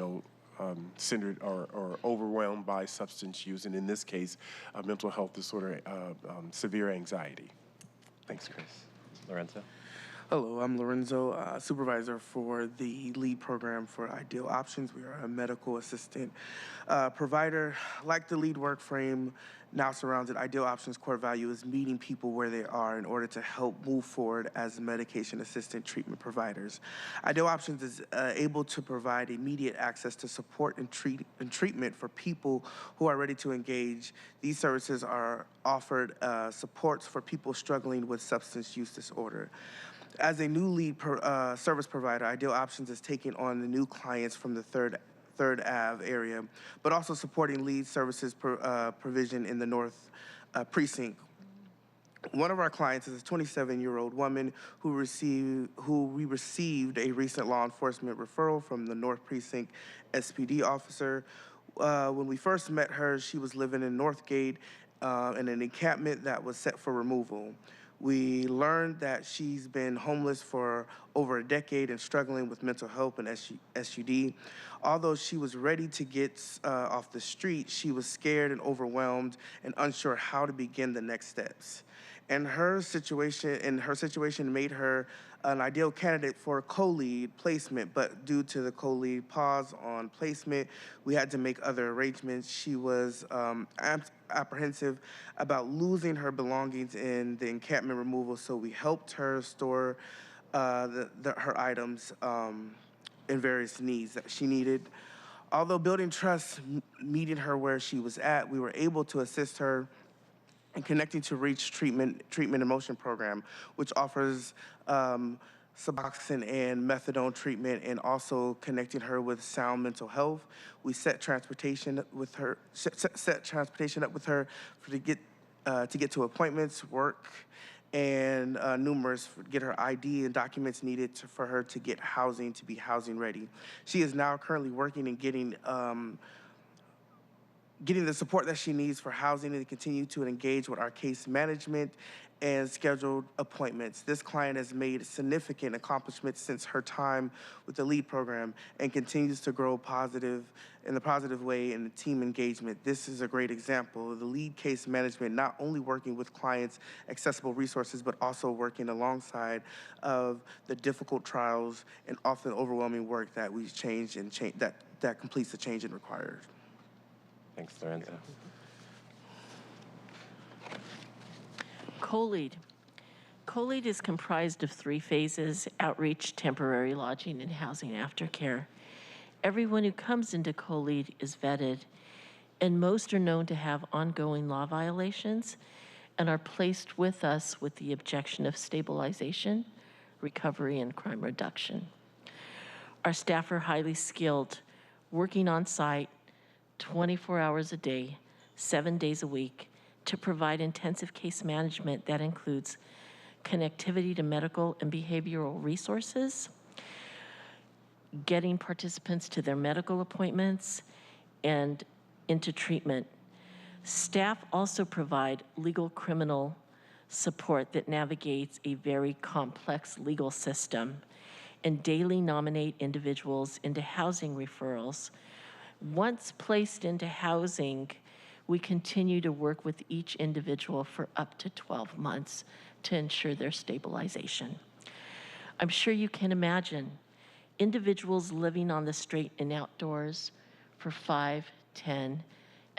centered or overwhelmed by substance use, and in this case, mental health disorder, severe anxiety. Thanks, Chris. Lorenzo? Hello, I'm Lorenzo, supervisor for the LEAD program for Ideal Options. We are a medical assistant provider. Like the LEAD work frame now surrounds it, Ideal Options' core value is meeting people where they are in order to help move forward as medication assistant treatment providers. Ideal Options is able to provide immediate access to support and treatment for people who are ready to engage. These services are offered supports for people struggling with substance use disorder. As a new lead service provider, Ideal Options is taking on the new clients from the Third Ave area, but also supporting lead services provision in the North Precinct. One of our clients is a 27-year-old woman who we received a recent law enforcement referral from the North Precinct SPD officer. When we first met her, she was living in Northgate in an encampment that was set for removal. We learned that she's been homeless for over a decade and struggling with mental health and SUD. Although she was ready to get off the street, she was scared and overwhelmed and unsure how to begin the next steps. And her situation made her an ideal candidate for co-lead placement, but due to the co-lead pause on placement, we had to make other arrangements. She was apprehensive about losing her belongings in the encampment removal, so we helped her store her items and various needs that she needed. Although building trust, meeting her where she was at, we were able to assist her in connecting to REACH treatment and motion program, which offers Suboxone and methadone treatment, and also connecting her with sound mental health. We set transportation up with her to get to appointments, work, and numerous, get her ID and documents needed for her to get housing, to be housing ready. She is now currently working and getting the support that she needs for housing, and to continue to engage with our case management and scheduled appointments. This client has made significant accomplishments since her time with the LEAD program and continues to grow in the positive way in the team engagement. This is a great example of the LEAD case management not only working with clients' accessible resources, but also working alongside of the difficult trials and often overwhelming work that we change and that completes the change it requires. Thanks, Lorenzo. Co-lead. Co-lead is comprised of 3 phases: outreach, temporary lodging, and housing aftercare. Everyone who comes into co-lead is vetted, and most are known to have ongoing law violations and are placed with us with the objection of stabilization, recovery, and crime reduction. Our staff are highly skilled, working on site 24 hours a day, 7 days a week, to provide intensive case management that includes connectivity to medical and behavioral resources, getting participants to their medical appointments, and into treatment. Staff also provide legal criminal support that navigates a very complex legal system and daily nominate individuals into housing referrals. Once placed into housing, we continue to work with each individual for up to 12 months to ensure their stabilization. I'm sure you can imagine individuals living on the street and outdoors for 5, 10,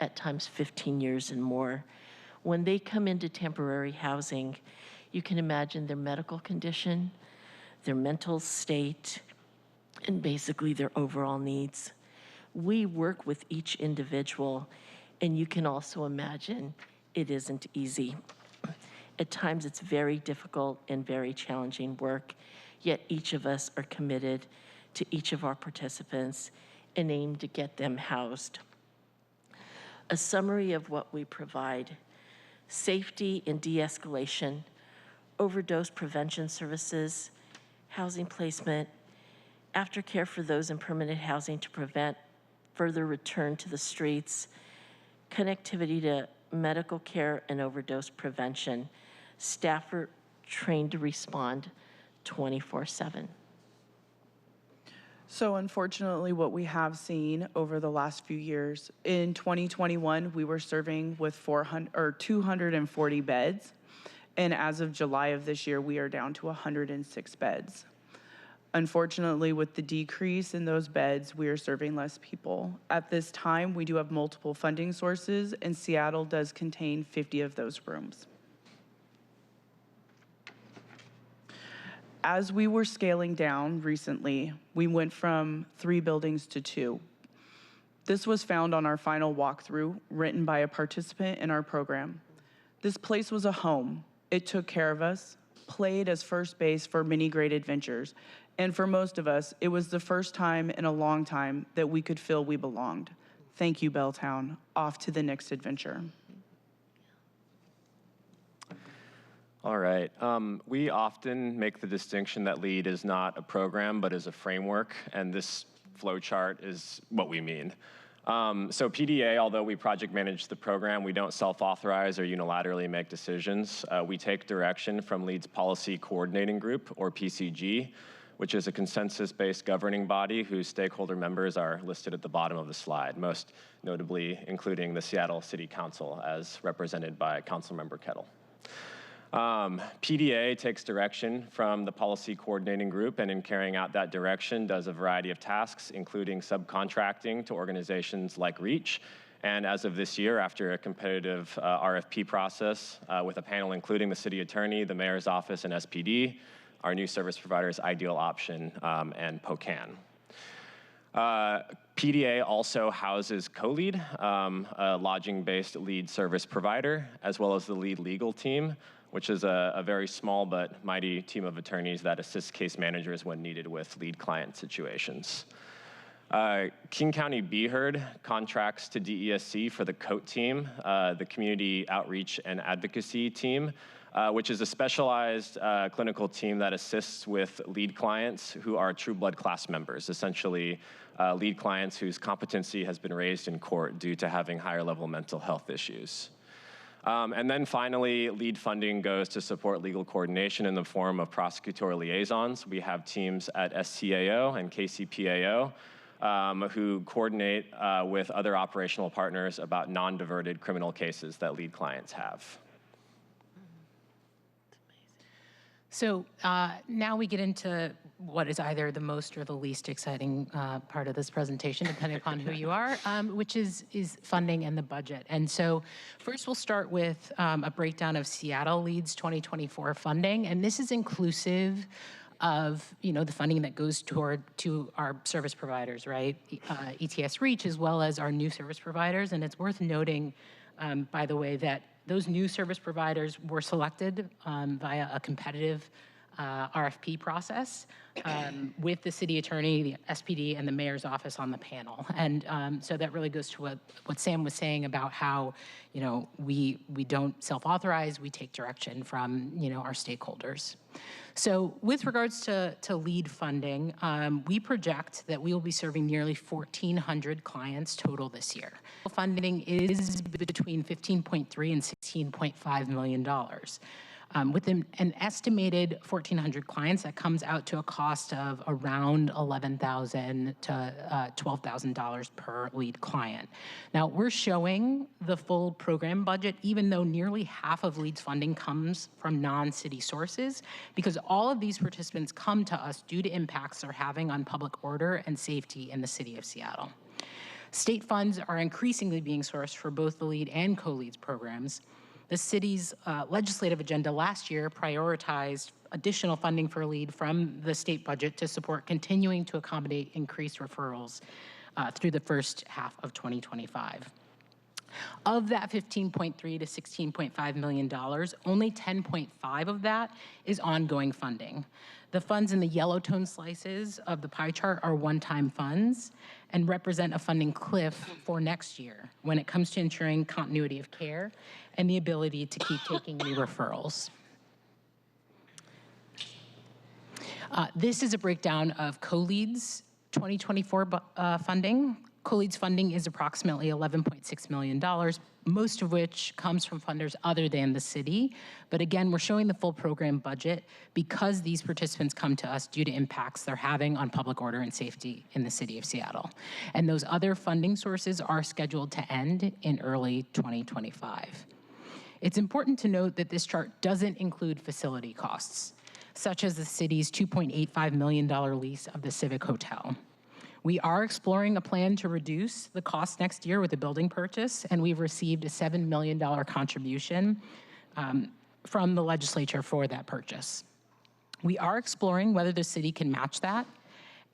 at times 15 years and more. When they come into temporary housing, you can imagine their medical condition, their mental state, and basically their overall needs. We work with each individual, and you can also imagine it isn't easy. At times it's very difficult and very challenging work, yet each of us are committed to each of our participants and aim to get them housed. A summary of what we provide: safety and de-escalation, overdose prevention services, housing placement, aftercare for those in permanent housing to prevent further return to the streets, connectivity to medical care and overdose prevention. Staff are trained to respond 24/7. So unfortunately, what we have seen over the last few years, in 2021, we were serving with 240 beds. And as of July of this year, we are down to 106 beds. Unfortunately, with the decrease in those beds, we are serving less people. At this time, we do have multiple funding sources, and Seattle does contain 50 of those rooms. As we were scaling down recently, we went from 3 buildings to 2. This was found on our final walkthrough, written by a participant in our program. This place was a home. It took care of us, played as first base for many great adventures, and for most of us, it was the first time in a long time that we could feel we belonged. Thank you, Belltown. Off to the next adventure. All right. We often make the distinction that LEAD is not a program, but is a framework, and this flow chart is what we mean. So PDA, although we project manage the program, we don't self-authorize or unilaterally make decisions. We take direction from LEAD's Policy Coordinating Group, or PCG, which is a consensus-based governing body whose stakeholder members are listed at the bottom of the slide, most notably including the Seattle City Council, as represented by Councilmember Kettle. PDA takes direction from the Policy Coordinating Group, and in carrying out that direction does a variety of tasks, including subcontracting to organizations like REACH. And as of this year, after a competitive RFP process with a panel including the city attorney, the mayor's office, and SPD, our new service providers, Ideal Option and POCAN. PDA also houses CoLead, a lodging-based lead service provider, as well as the lead legal team, which is a very small but mighty team of attorneys that assist case managers when needed with lead client situations. King County BHERD contracts to DESC for the COAT team, the Community Outreach and Advocacy team, which is a specialized clinical team that assists with lead clients who are True Blood class members, essentially lead clients whose competency has been raised in court due to having higher level mental health issues. And then finally, lead funding goes to support legal coordination in the form of prosecutorial liaisons. We have teams at SCAO and KCPAO who coordinate with other operational partners about non-diverted criminal cases that lead clients have. So now we get into what is either the most or the least exciting part of this presentation, depending upon who you are, which is funding and the budget. And so first we'll start with a breakdown of Seattle Lead's 2024 funding, and this is inclusive of the funding that goes to our service providers, right? ETS Reach, as well as our new service providers. And it's worth noting, by the way, that those new service providers were selected via a competitive RFP process with the city attorney, the SPD, and the mayor's office on the panel. And so that really goes to what Sam was saying about how we don't self-authorize, we take direction from our stakeholders. So with regards to LEAD funding, we project that we will be serving nearly 1,400 clients total this year. Funding is between $15.3 and $16.5 million. With an estimated 1,400 clients, that comes out to a cost of around $11,000 to $12,000 per lead client. Now, we're showing the full program budget, even though nearly half of LEAD's funding comes from non-city sources, because all of these participants come to us due to impacts they're having on public order and safety in the city of Seattle. State funds are increasingly being sourced for both the LEAD and co-LEADs programs. The city's legislative agenda last year prioritized additional funding for LEAD from the state budget to support continuing to accommodate increased referrals through the first half of 2025. Of that $15.3 to $16.5 million, only $10.5 of that is ongoing funding. The funds in the yellow tone slices of the pie chart are one-time funds and represent a funding cliff for next year when it comes to ensuring continuity of care and the ability to keep taking new referrals. This is a breakdown of co-LEAD's 2024 funding. Co-LEAD's funding is approximately $11.6 million, most of which comes from funders other than the city. But again, we're showing the full program budget because these participants come to us due to impacts they're having on public order and safety in the city of Seattle. And those other funding sources are scheduled to end in early 2025. It's important to note that this chart doesn't include facility costs, such as the city's $2.85 million lease of the Civic Hotel. We are exploring a plan to reduce the cost next year with a building purchase, and we've received a $7 million contribution from the legislature for that purchase. We are exploring whether the city can match that,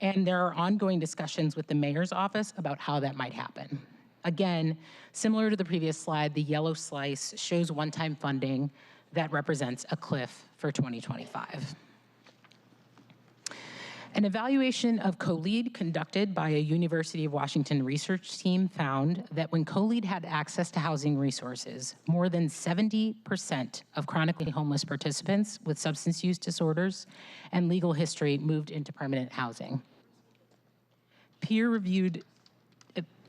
and there are ongoing discussions with the mayor's office about how that might happen. Again, similar to the previous slide, the yellow slice shows one-time funding that represents a cliff for 2025. An evaluation of co-LEAD conducted by a University of Washington research team found that when co-LEAD had access to housing resources, more than 70% of chronically homeless participants with substance use disorders and legal history moved into permanent housing. Peer-reviewed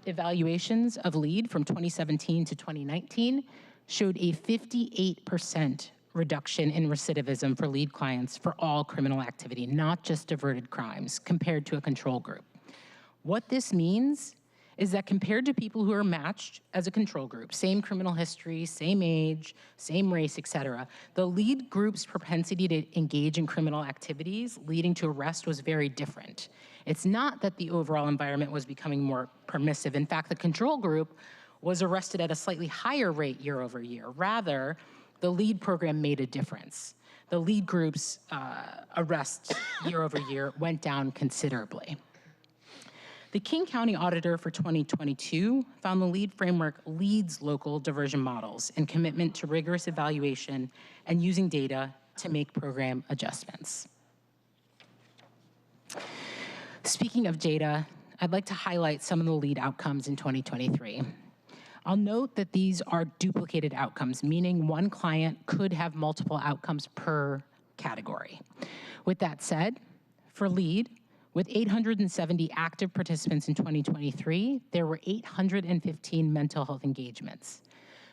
evaluations of LEAD from 2017 to 2019 showed a 58% reduction in recidivism for LEAD clients for all criminal activity, not just diverted crimes, compared to a control group. What this means is that compared to people who are matched as a control group, same criminal history, same age, same race, et cetera, the LEAD group's propensity to engage in criminal activities leading to arrest was very different. It's not that the overall environment was becoming more permissive. In fact, the control group was arrested at a slightly higher rate year over year. Rather, the LEAD program made a difference. The LEAD group's arrests year over year went down considerably. The King County Auditor for 2022 found the LEAD framework leads local diversion models in commitment to rigorous evaluation and using data to make program adjustments. Speaking of data, I'd like to highlight some of the LEAD outcomes in 2023. I'll note that these are duplicated outcomes, meaning one client could have multiple outcomes per category. With that said, for LEAD, with 870 active participants in 2023, there were 815 mental health engagements.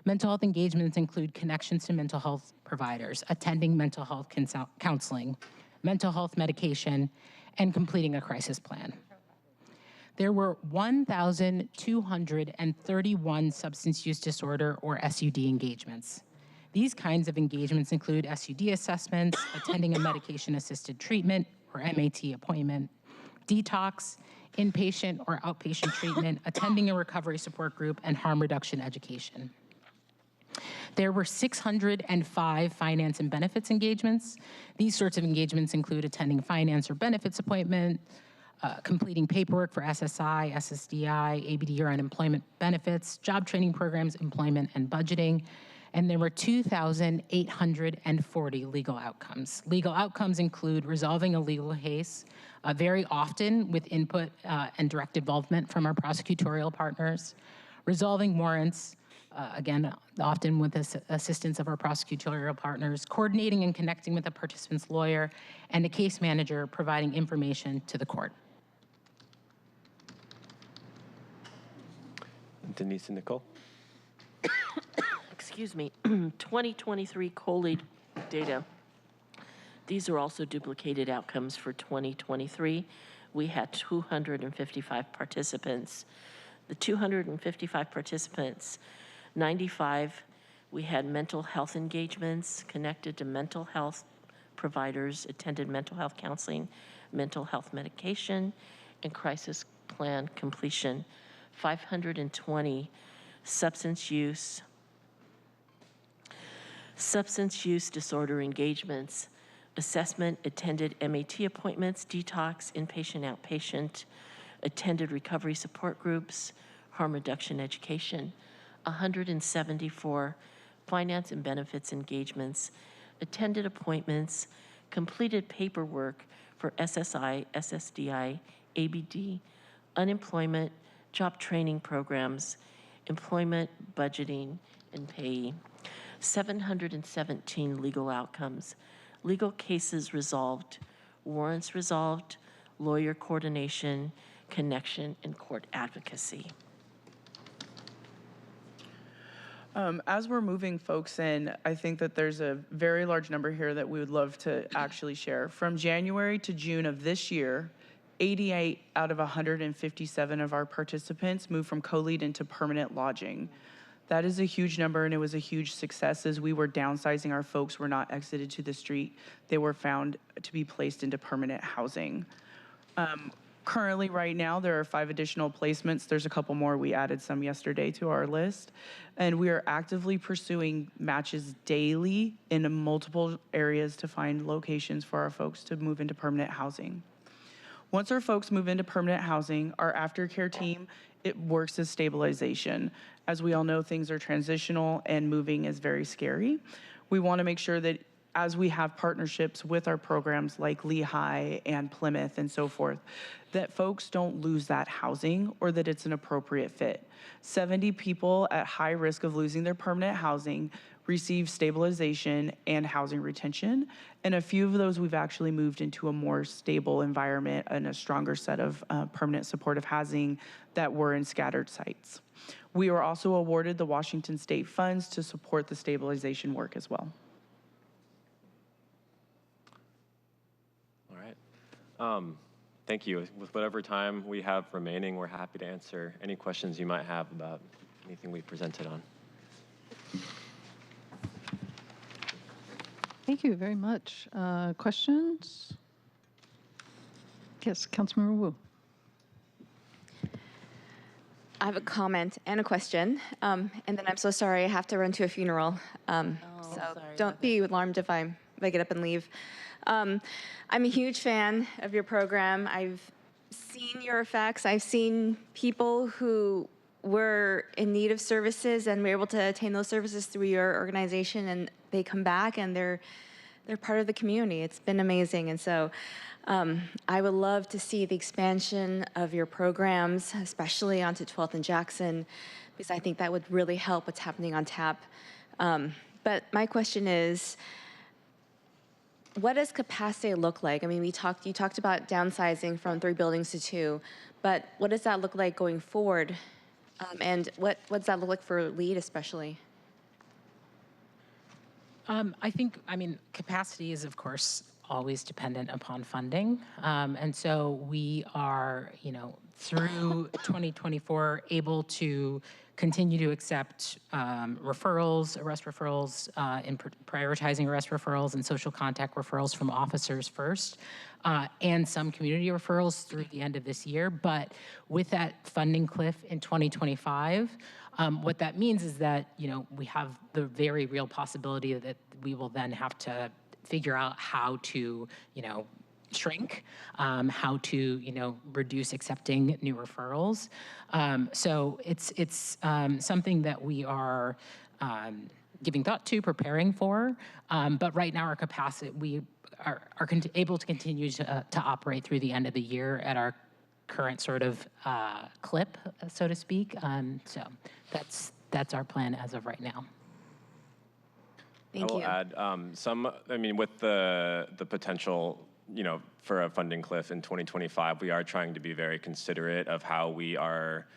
Mental health engagements include connections to mental health providers, attending mental health counseling, mental health medication, and completing a crisis plan. There were 1,231 substance use disorder or SUD engagements. These kinds of engagements include SUD assessments, attending a medication-assisted treatment or MAT appointment, detox, inpatient or outpatient treatment, attending a recovery support group, and harm reduction education. There were 605 finance and benefits engagements. These sorts of engagements include attending finance or benefits appointment, completing paperwork for SSI, SSDI, ABD or unemployment benefits, job training programs, employment and budgeting, and there were 2,840 legal outcomes. Legal outcomes include resolving a legal case, very often with input and direct involvement from our prosecutorial partners, resolving warrants, again, often with the assistance of our prosecutorial partners, coordinating and connecting with a participant's lawyer, and a case manager providing information to the court. Denise and Nicole. Excuse me, 2023 co-LEAD data. These are also duplicated outcomes for 2023. We had 255 participants. The 255 participants, 95, we had mental health engagements connected to mental health providers, attended mental health counseling, mental health medication, and crisis plan completion. 520 substance use disorder engagements, assessment, attended MAT appointments, detox, inpatient, outpatient, attended recovery support groups, harm reduction education, 174 finance and benefits engagements, attended appointments, completed paperwork for SSI, SSDI, ABD, unemployment, job training programs, employment, budgeting, and pay. 717 legal outcomes, legal cases resolved, warrants resolved, lawyer coordination, connection, and court advocacy. As we're moving folks in, I think that there's a very large number here that we would love to actually share. From January to June of this year, 88 out of 157 of our participants moved from co-lead into permanent lodging. That is a huge number, and it was a huge success. As we were downsizing, our folks were not exited to the street. They were found to be placed into permanent housing. Currently, right now, there are 5 additional placements. There's a couple more. We added some yesterday to our list. And we are actively pursuing matches daily in multiple areas to find locations for our folks to move into permanent housing. Once our folks move into permanent housing, our aftercare team, it works as stabilization. As we all know, things are transitional and moving is very scary. We want to make sure that as we have partnerships with our programs like Lehigh and Plymouth and so forth, that folks don't lose that housing or that it's an appropriate fit. 70 people at high risk of losing their permanent housing receive stabilization and housing retention, and a few of those we've actually moved into a more stable environment and a stronger set of permanent supportive housing that were in scattered sites. We were also awarded the Washington State funds to support the stabilization work as well. All right. Thank you. With whatever time we have remaining, we're happy to answer any questions you might have about anything we presented on. Thank you very much. Questions? Yes, Councilmember Wu. I have a comment and a question, and then I'm so sorry I have to run to a funeral. So don't be alarmed if I get up and leave. I'm a huge fan of your program. I've seen your effects. I've seen people who were in need of services and were able to attain those services through your organization, and they come back and they're part of the community. It's been amazing. And so I would love to see the expansion of your programs, especially onto 12th and Jackson, because I think that would really help what's happening on TAP. But my question is, what does capacity look like? I mean, you talked about downsizing from 3 buildings to 2, but what does that look like going forward? And what does that look like for LEAD especially? I think, capacity is, of course, always dependent upon funding. And so we are, through 2024, able to continue to accept referrals, arrest referrals, in prioritizing arrest referrals and social contact referrals from officers first, and some community referrals through the end of this year. But with that funding cliff in 2025, what that means is that, we have the very real possibility that we will then have to figure out how to, shrink, how to, reduce accepting new referrals. So it's something that we are giving thought to, preparing for. But right now, our capacity, we are able to continue to operate through the end of the year at our current sort of clip, so to speak. So that's our plan as of right now. Thank you. I will add with the potential, for a funding cliff in 2025, we are trying to be very considerate of how we are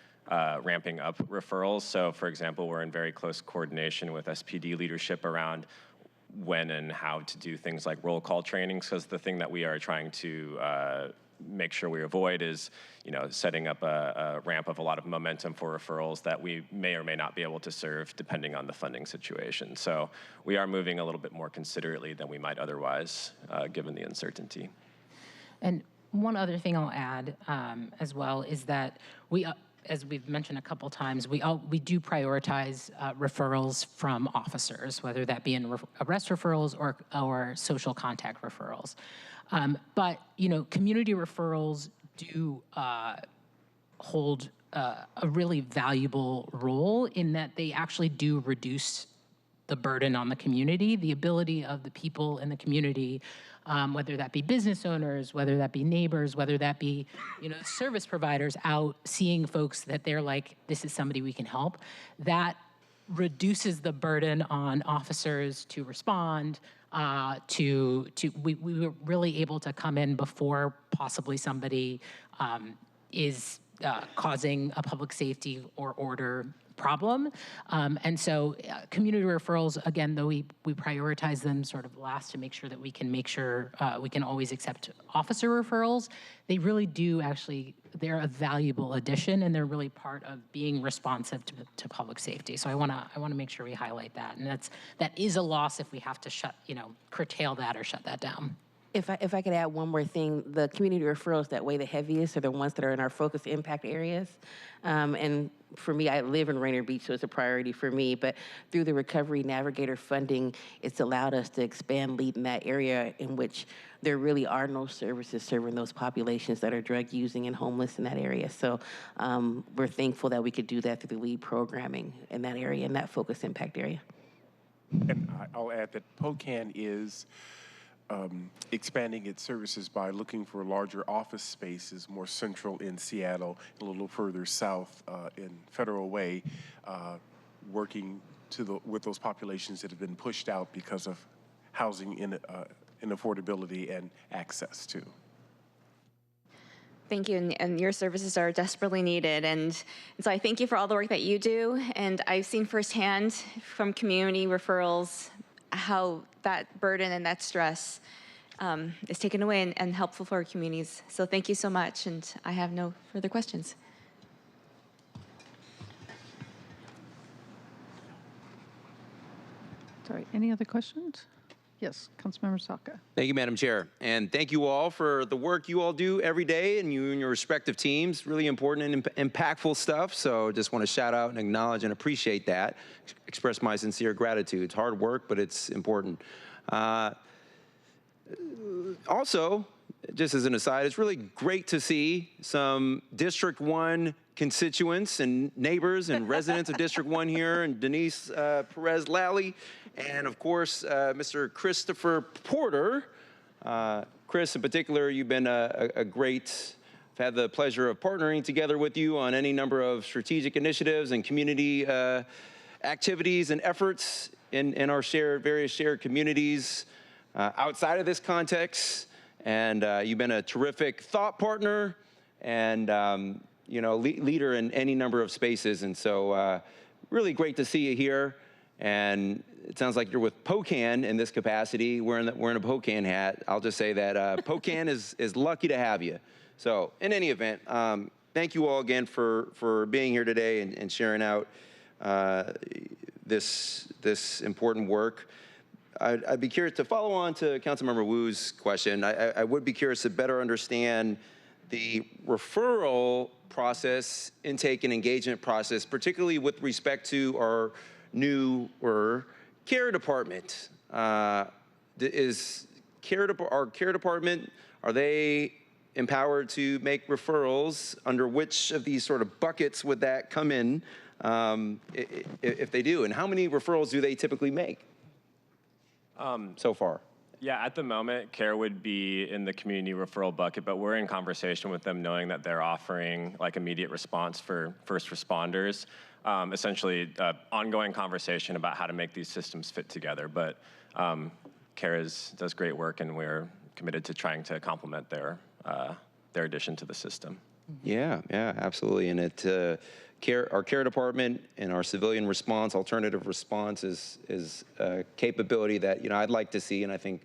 ramping up referrals. So, for example, we're in very close coordination with SPD leadership around when and how to do things like roll call trainings, because the thing that we are trying to make sure we avoid is, setting up a ramp of a lot of momentum for referrals that we may or may not be able to serve depending on the funding situation. So we are moving a little bit more considerately than we might otherwise, given the uncertainty. And one other thing I'll add as well is that we, as we've mentioned a couple times, we do prioritize referrals from officers, whether that be in arrest referrals or social contact referrals. But community referrals do hold a really valuable role in that they actually do reduce the burden on the community, the ability of the people in the community, whether that be business owners, whether that be neighbors, whether that be, service providers out seeing folks that they're like, this is somebody we can help, that reduces the burden on officers to respond, we were really able to come in before possibly somebody is causing a public safety or order problem. And so community referrals, again, though we prioritize them sort of last to make sure that we can always accept officer referrals, they really do actually, they're a valuable addition, and they're really part of being responsive to public safety. So I want to make sure we highlight that. And that is a loss if we have to curtail that or shut that down. If I could add one more thing, the community referrals that weigh the heaviest are the ones that are in our focus impact areas. And for me, I live in Rainier Beach, so it's a priority for me. But through the Recovery Navigator funding, it's allowed us to expand LEAD in that area in which there really are no services serving those populations that are drug using and homeless in that area. So we're thankful that we could do that through the LEAD programming in that area, in that focus impact area. And I'll add that POCAN is expanding its services by looking for larger office spaces more central in Seattle, a little further south in Federal Way, working with those populations that have been pushed out because of housing inaffordability and access to. Thank you, and your services are desperately needed. And so I thank you for all the work that you do. And I've seen firsthand from community referrals how that burden and that stress is taken away and helpful for our communities. So thank you so much, and I have no further questions. Sorry, any other questions? Yes, Councilmember Saka. Thank you, Madam Chair. And thank you all for the work you all do every day, and you and your respective teams. Really important and impactful stuff. So just want to shout out and acknowledge and appreciate that. Express my sincere gratitude. It's hard work, but it's important. Also, just as an aside, it's really great to see some District 1 constituents and neighbors and residents of District 1 here, and Denise Perez-Lally, and of course, Mr. Christopher Porter. Chris, in particular, you've been a great, I've had the pleasure of partnering together with you on any number of strategic initiatives and community activities and efforts in our various shared communities outside of this context. And you've been a terrific thought partner and leader in any number of spaces. And so really great to see you here. And it sounds like you're with POCAN in this capacity. Wearing a POCAN hat. I'll just say that POCAN is lucky to have you. So in any event, thank you all again for being here today and sharing out this important work. I'd be curious to follow on to Councilmember Wu's question. I would be curious to better understand the referral process, intake and engagement process, particularly with respect to our newer care department. Our care department, are they empowered to make referrals? Under which of these sort of buckets would that come in if they do? And how many referrals do they typically make? So far? Yeah, at the moment, CARE would be in the community referral bucket, but we're in conversation with them knowing that they're offering like immediate response for first responders. Essentially, ongoing conversation about how to make these systems fit together. But CARE does great work, and we're committed to trying to complement their addition to the system. Yeah, absolutely. And it our care department and our civilian response, alternative response is a capability that, I'd like to see, and I think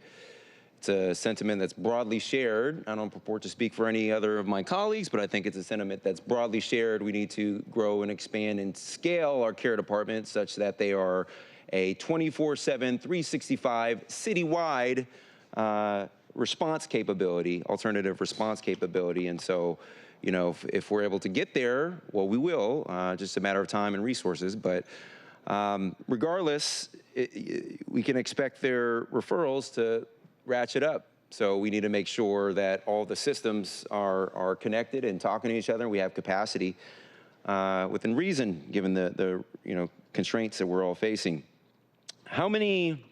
it's a sentiment that's broadly shared. I don't purport to speak for any other of my colleagues, but I think it's a sentiment that's broadly shared. We need to grow and expand and scale our care departments such that they are a 24/7, 365 citywide response capability, alternative response capability. And so, if we're able to get there, well, we will, just a matter of time and resources. But regardless, we can expect their referrals to ratchet up. So we need to make sure that all the systems are connected and talking to each other. We have capacity within reason, given the constraints that we're all facing. How many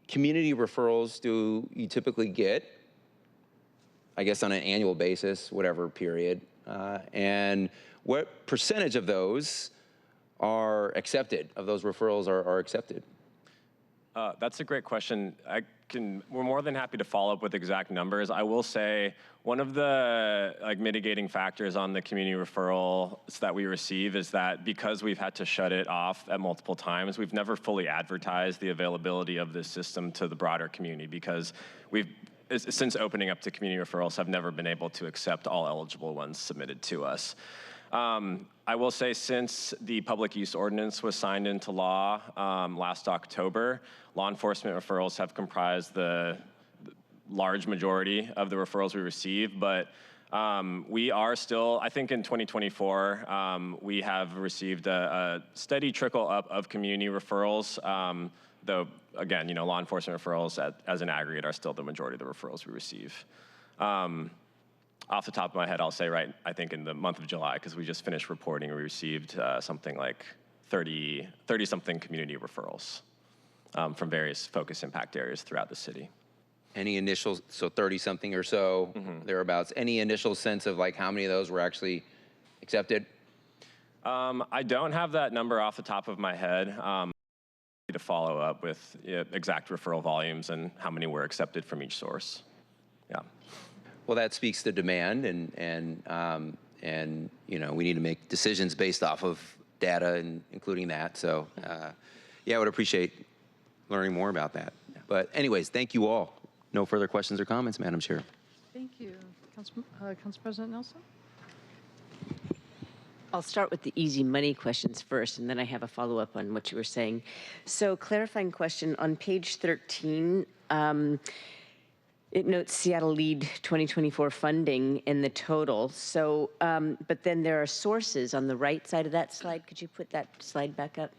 community referrals do you typically get? I guess on an annual basis, whatever period, and what percentage of those are accepted? Of those referrals are accepted? That's a great question. We're more than happy to follow up with exact numbers. I will say one of the mitigating factors on the community referrals that we receive is that because we've had to shut it off at multiple times, we've never fully advertised the availability of this system to the broader community, because since opening up to community referrals, have never been able to accept all eligible ones submitted to us. I will say, since the public use ordinance was signed into law last October, law enforcement referrals have comprised the large majority of the referrals we receive. But we are still, I think in 2024, we have received a steady trickle up of community referrals, though, again, law enforcement referrals as an aggregate are still the majority of the referrals we receive. Off the top of my head, I'll say I think in the month of July, because we just finished reporting, we received something like 30-something community referrals from various focus impact areas throughout the city. Any initial, so 30-something or so, thereabouts, any initial sense of how many of those were actually accepted? I don't have that number off the top of my head. To follow up with exact referral volumes and how many were accepted from each source. Yeah. Well, that speaks to demand, and we need to make decisions based off of data, and including that. So, I would appreciate learning more about that. But anyways, thank you all. No further questions or comments, Madam Chair. Thank you. Council President Nelson? I'll start with the easy money questions first, and then I have a follow-up on what you were saying. So, clarifying question, on page 13, it notes Seattle LEAD 2024 funding in the total. So, but then there are sources on the right side of that slide. Could you put that slide back up?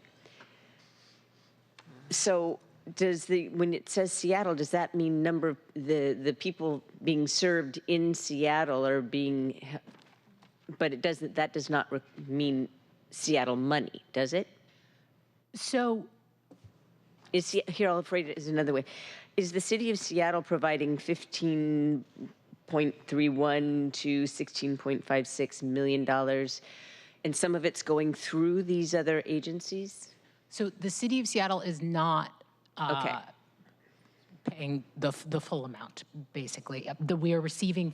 So, when it says Seattle, does that mean number of the people being served in Seattle are being? But that does not mean Seattle money, does it? So, here, I'll phrase it as another way. Is the city of Seattle providing $15.31 to $16.56 million, and some of it's going through these other agencies? So the city of Seattle is not paying the full amount, basically. We are receiving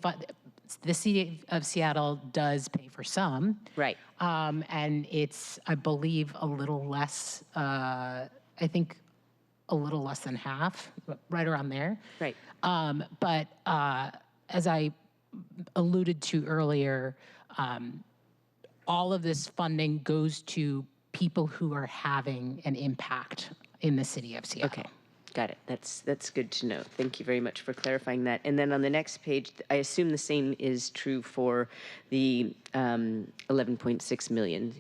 the city of Seattle does pay for some. Right. And it's, I believe, a little less, I think a little less than half, right around there. Right. But as I alluded to earlier, all of this funding goes to people who are having an impact in the city of Seattle. Okay. Got it. That's good to know. Thank you very much for clarifying that. And then on the next page, I assume the same is true for the 11.6 million.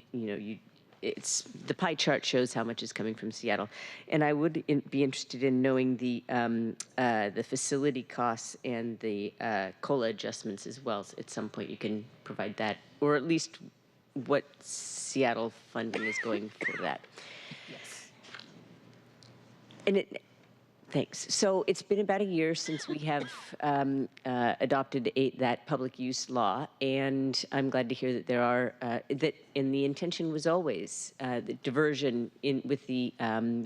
It's the pie chart shows how much is coming from Seattle, and I would be interested in knowing the facility costs and the COLA adjustments as well. So at some point, you can provide that, or at least what Seattle funding is going for that. Yes. And thanks. So it's been about a year since we have adopted that public use law, and I'm glad to hear that there are and the intention was always the diversion with the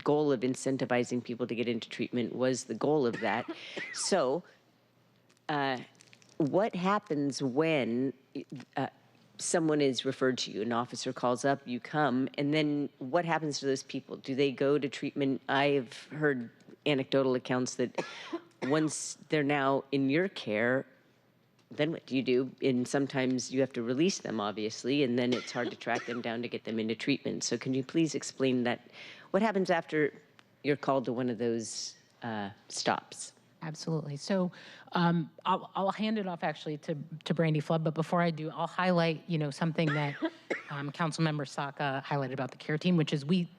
goal of incentivizing people to get into treatment was the goal of that. So, what happens when someone is referred to you, an officer calls up, you come, and then what happens to those people? Do they go to treatment? I've heard anecdotal accounts that once they're now in your care, then what do you do? And sometimes you have to release them, obviously, and then it's hard to track them down to get them into treatment. So can you please explain that? What happens after you're called to one of those stops? Absolutely. So I'll hand it off actually to Brandy Flood, but before I do, I'll highlight, something that Councilmember Saka highlighted about the care team, which is we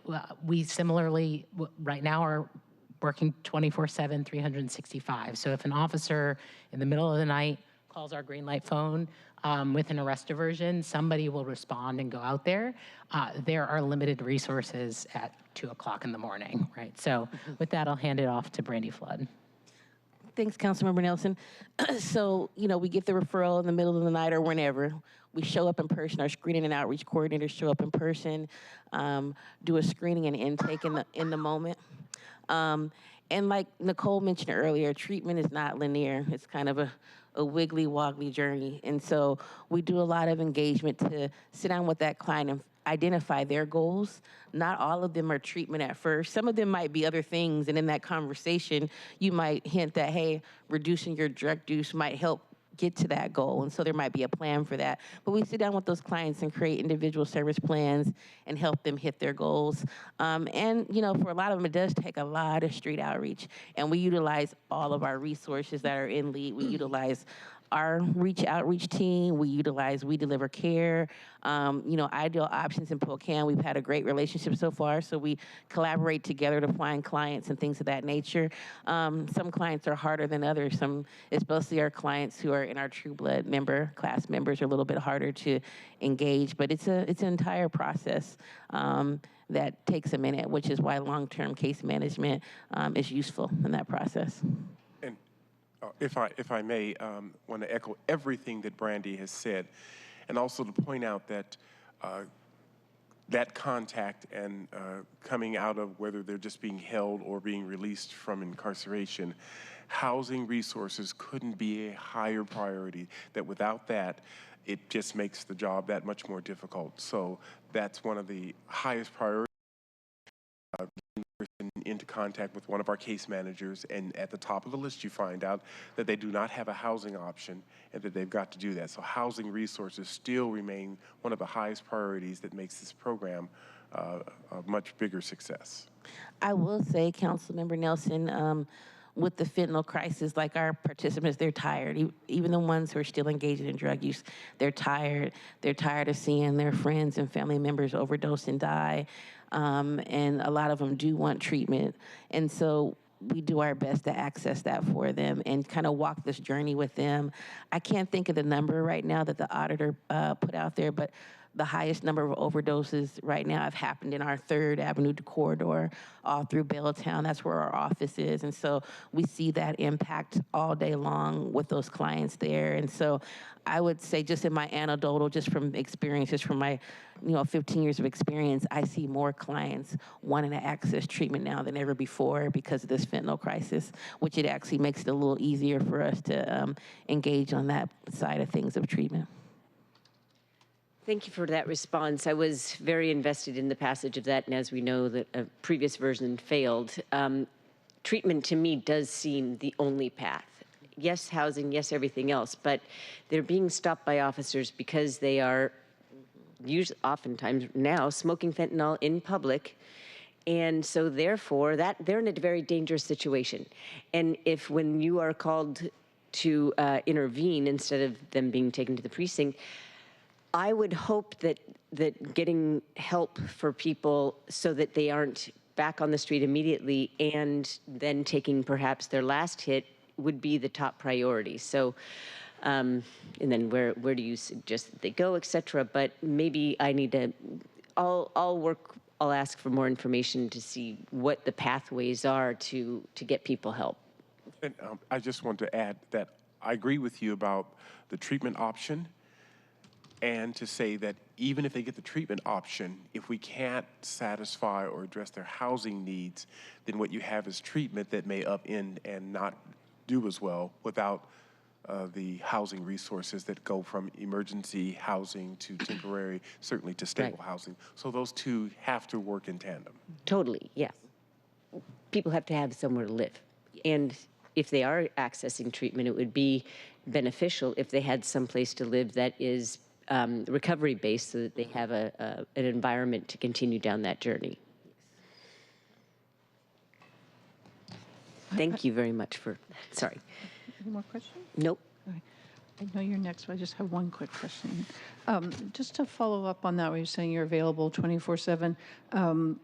similarly right now are working 24/7, 365. So if an officer in the middle of the night calls our green light phone with an arrest diversion, somebody will respond and go out there. There are limited resources at 2 o'clock in the morning, right? So with that, I'll hand it off to Brandy Flood. Thanks, Councilmember Nelson. So, we get the referral in the middle of the night or whenever. We show up in person. Our screening and outreach coordinators show up in person, do a screening and intake in the moment. And like Nicole mentioned earlier, treatment is not linear. It's kind of a wiggly woggly journey. And so we do a lot of engagement to sit down with that client and identify their goals. Not all of them are treatment at first. Some of them might be other things. And in that conversation, you might hint that, hey, reducing your drug use might help get to that goal. And so there might be a plan for that. But we sit down with those clients and create individual service plans and help them hit their goals. And, for a lot of them, it does take a lot of street outreach. And we utilize all of our resources that are in LEAD. We utilize our outreach team, we deliver care. Ideal Options in Spokane, we've had a great relationship so far, so we collaborate together to find clients and things of that nature. Some clients are harder than others. Especially our clients who are in our True Blood class members are a little bit harder to engage, but it's an entire process that takes a minute, which is why long-term case management is useful in that process. If I may, want to echo everything that Brandy has said, and also to point out that that contact and coming out of whether they're just being held or being released from incarceration, housing resources couldn't be a higher priority. That without that, it just makes the job that much more difficult. So that's one of the highest priorities. Into contact with one of our case managers, and at the top of the list you find out that they do not have a housing option and that they've got to do that. So housing resources still remain one of the highest priorities that makes this program a much bigger success. I will say, Councilmember Nelson, with the fentanyl crisis, like our participants, they're tired. Even the ones who are still engaged in drug use, they're tired. They're tired of seeing their friends and family members overdose and die. And a lot of them do want treatment. And so we do our best to access that for them and kind of walk this journey with them. I can't think of the number right now that the auditor put out there, but the highest number of overdoses right now have happened in our 3rd Avenue corridor, all through Belltown. That's where our office is. And so we see that impact all day long with those clients there. And so I would say, just in my anecdotal, just from experience, just from my 15 years of experience, I see more clients wanting to access treatment now than ever before because of this fentanyl crisis, which it actually makes it a little easier for us to engage on that side of things of treatment. Thank you for that response. I was very invested in the passage of that, and as we know that a previous version failed, treatment to me does seem the only path. Yes, housing, yes, everything else, but they're being stopped by officers because they are oftentimes now smoking fentanyl in public, and so therefore they're in a very dangerous situation. And if when you are called to intervene instead of them being taken to the precinct, I would hope that getting help for people so that they aren't back on the street immediately and then taking perhaps their last hit would be the top priority. So, and then where do you suggest that they go, et cetera. But maybe I need to, I'll ask for more information to see what the pathways are to get people help. And I just want to add that I agree with you about the treatment option, and to say that even if they get the treatment option, if we can't satisfy or address their housing needs, then what you have is treatment that may upend and not do as well without the housing resources that go from emergency housing to temporary, certainly to stable housing. So those two have to work in tandem. Totally, yes. People have to have somewhere to live. And if they are accessing treatment, it would be beneficial if they had some place to live that is recovery-based so that they have an environment to continue down that journey. Thank you very much for, sorry. Any more questions? Nope. I know you're next, but I just have one quick question. Just to follow up on that, where you're saying you're available 24/7.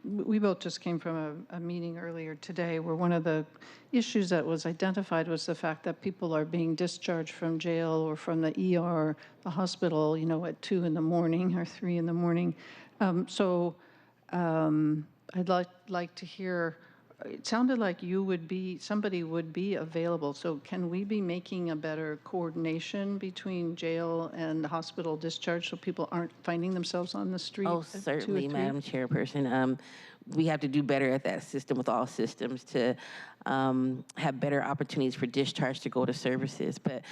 We both just came from a meeting earlier today where one of the issues that was identified was the fact that people are being discharged from jail or from the ER, the hospital, at 2 in the morning or 3 in the morning. I'd like to hear. It sounded like somebody would be available. So can we be making a better coordination between jail and hospital discharge so people aren't finding themselves on the street? Oh, at 2 or certainly, 3? Madam Chairperson. We have to do better at that system with all systems to have better opportunities for discharge to go to services. But,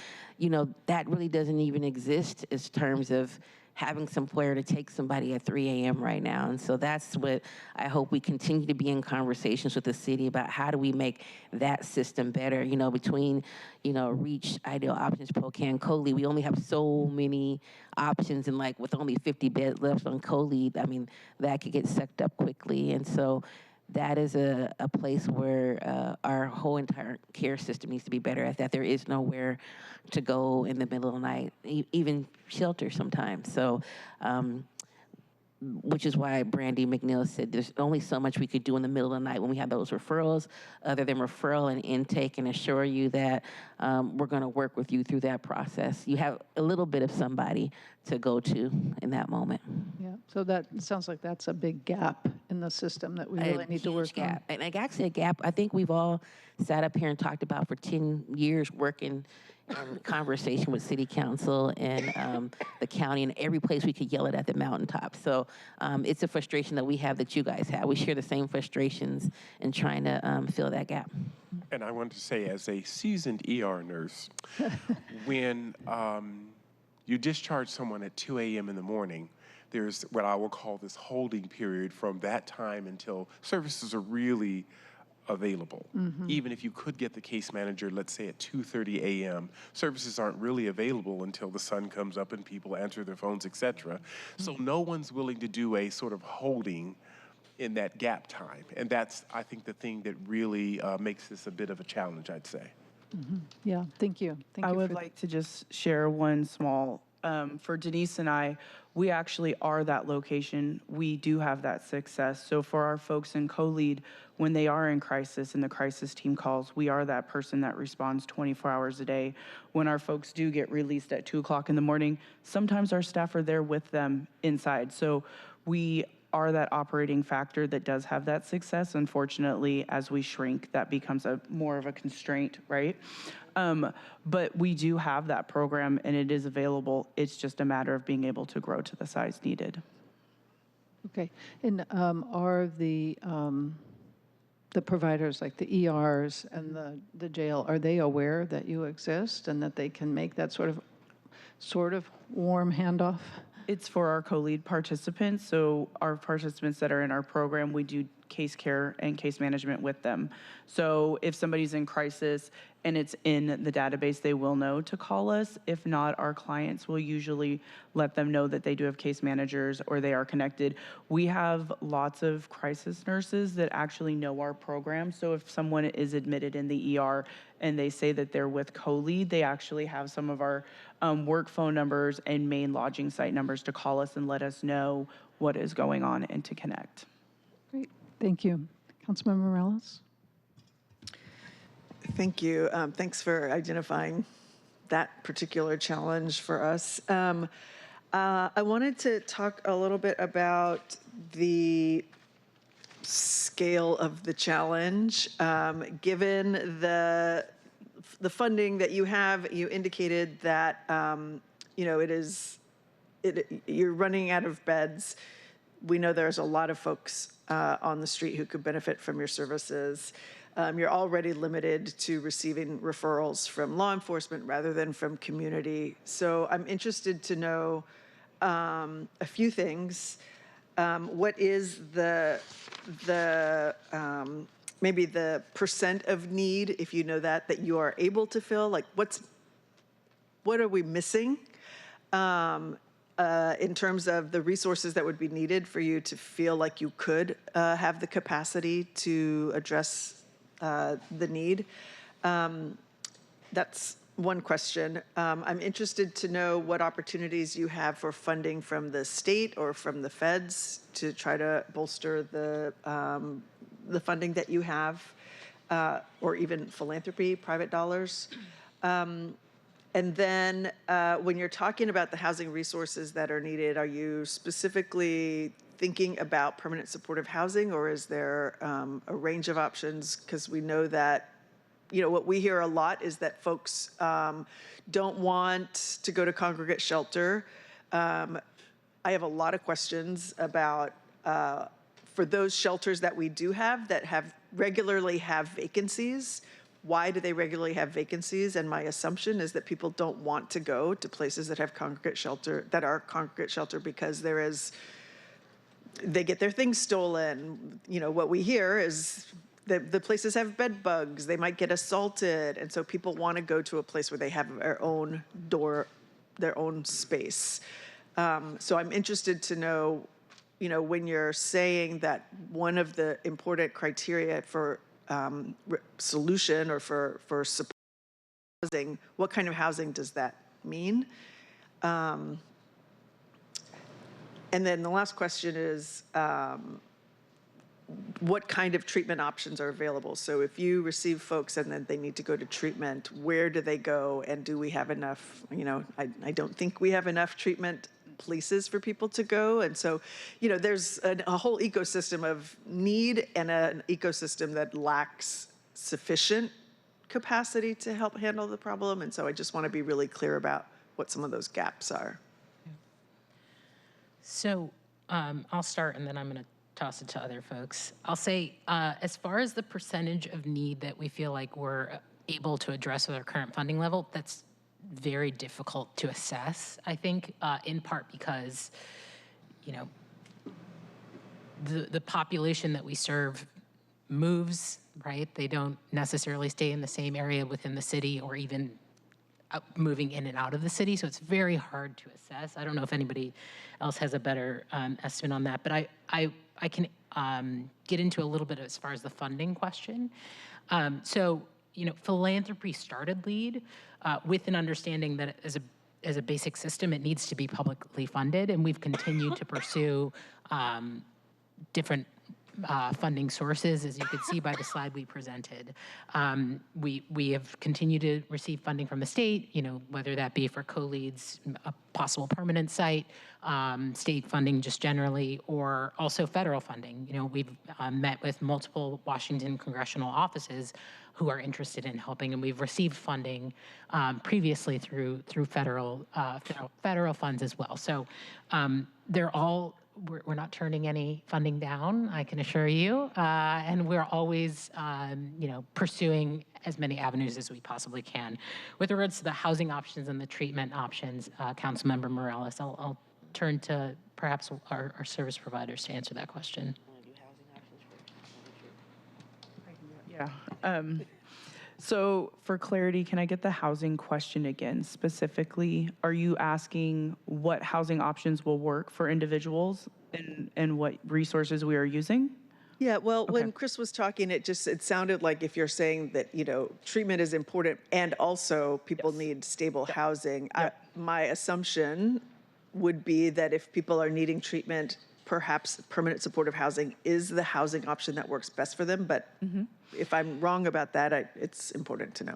that really doesn't even exist in terms of having somewhere to take somebody at 3 a.m. right now. And so that's what I hope we continue to be in conversations with the city about. How do we make that system better? Between, Reach, Ideal Options, Spokane, CoLead, we only have so many options, and with only 50 beds left on CoLead, that could get sucked up quickly. And so that is a place where our whole entire care system needs to be better at that. There is nowhere to go in the middle of the night, even shelter sometimes. So, which is why Brandy McNeil said there's only so much we could do in the middle of the night when we have those referrals, other than referral and intake, and assure you that we're going to work with you through that process. You have a little bit of somebody to go to in that moment. Yeah, so that sounds like that's a big gap in the system that we really need to work on. And actually a gap I think we've all sat up here and talked about for 10 years, working in conversation with city council and the county, and every place we could yell it at the mountaintop. So it's a frustration that we have that you guys have. We share the same frustrations in trying to fill that gap. And I wanted to say, as a seasoned ER nurse, when you discharge someone at 2 a.m. in the morning, there's what I will call this holding period from that time until services are really available. Even if you could get the case manager, let's say at 2:30 a.m., services aren't really available until the sun comes up and people answer their phones, etc. So no one's willing to do a sort of holding in that gap time. And that's, I think, the thing that really makes this a bit of a challenge, I'd say. Yeah, thank you. Thank I you would for like to just share one small, for Denise and I, we actually are that location. We do have that success. So for our folks in CoLead, when they are in crisis and the crisis team calls, we are that person that responds 24 hours a day. When our folks do get released at 2 o'clock in the morning, sometimes our staff are there with them inside. So we are that operating factor that does have that success. Unfortunately, as we shrink, that becomes more of a constraint, right? But we do have that program and it is available. It's just a matter of being able to grow to the size needed. Okay, and are the providers, like the ERs and the jail, are they aware that you exist and that they can make that sort of warm handoff? It's for our CoLead participants. So our participants that are in our program, we do case care and case management with them. So if somebody's in crisis and it's in the database, they will know to call us. If not, our clients will usually let them know that they do have case managers or they are connected. We have lots of crisis nurses that actually know our program. So if someone is admitted in the ER and they say that they're with CoLead, they actually have some of our work phone numbers and main lodging site numbers to call us and let us know what is going on and to connect. Great, thank you. Councilmember Morales? Thank you. Thanks for identifying that particular challenge for us. I wanted to talk a little bit about the scale of the challenge. Given the funding that you have, you indicated that you're running out of beds. We know there's a lot of folks on the street who could benefit from your services. You're already limited to receiving referrals from law enforcement rather than from community. So I'm interested to know a few things. What is maybe the percent of need, if you know that you are able to fill? Like what are we missing in terms of the resources that would be needed for you to feel like you could have the capacity to address the need? That's one question. I'm interested to know what opportunities you have for funding from the state or from the feds to try to bolster the funding that you have, or even philanthropy, private dollars. And then when you're talking about the housing resources that are needed, are you specifically thinking about permanent supportive housing, or is there a range of options? Because we know that, what we hear a lot is that folks don't want to go to congregate shelter. I have a lot of questions about, for those shelters that we do have that regularly have vacancies, why do they regularly have vacancies? And my assumption is that people don't want to go to places that have congregate shelter, because they get their things stolen. What we hear is the places have bed bugs, they might get assaulted, and so people want to go to a place where they have their own door, their own space. So I'm interested to know, when you're saying that one of the important criteria for solution or for support housing, what kind of housing does that mean? And then the last question is, what kind of treatment options are available? So if you receive folks and then they need to go to treatment, where do they go? And do we have enough, I don't think we have enough treatment places for people to go. And so, there's a whole ecosystem of need and an ecosystem that lacks sufficient capacity to help handle the problem. And so I just want to be really clear about what some of those gaps are. So I'll start, and then I'm going to toss it to other folks. I'll say, as far as the percentage of need that we feel like we're able to address with our current funding level, that's very difficult to assess, I think, in part because, the population that we serve moves, right? They don't necessarily stay in the same area within the city or even moving in and out of the city, so it's very hard to assess. I don't know if anybody else has a better estimate on that, but I can get into a little bit as far as the funding question. So, philanthropy started LEAD with an understanding that as a basic system, it needs to be publicly funded, and we've continued to pursue different funding sources, as you could see by the slide we presented. We have continued to receive funding from the state, whether that be for co-leads, a possible permanent site, state funding just generally, or also federal funding. We've met with multiple Washington congressional offices who are interested in helping, and we've received funding previously through federal funds as well. So they're all. We're not turning any funding down, I can assure you, and we're always, pursuing as many avenues as we possibly can. With regards to the housing options and the treatment options, Councilmember Morales, I'll turn to perhaps our service providers to answer that question. Yeah. So for clarity, can I get the housing question again? Specifically, are you asking what housing options will work for individuals and what resources we are using? Yeah, well, when Chris was talking, it sounded like if you're saying that, treatment is important and also people need stable housing. My assumption would be that if people are needing treatment, perhaps permanent supportive housing is the housing option that works best for them. But if I'm wrong about that, it's important to know.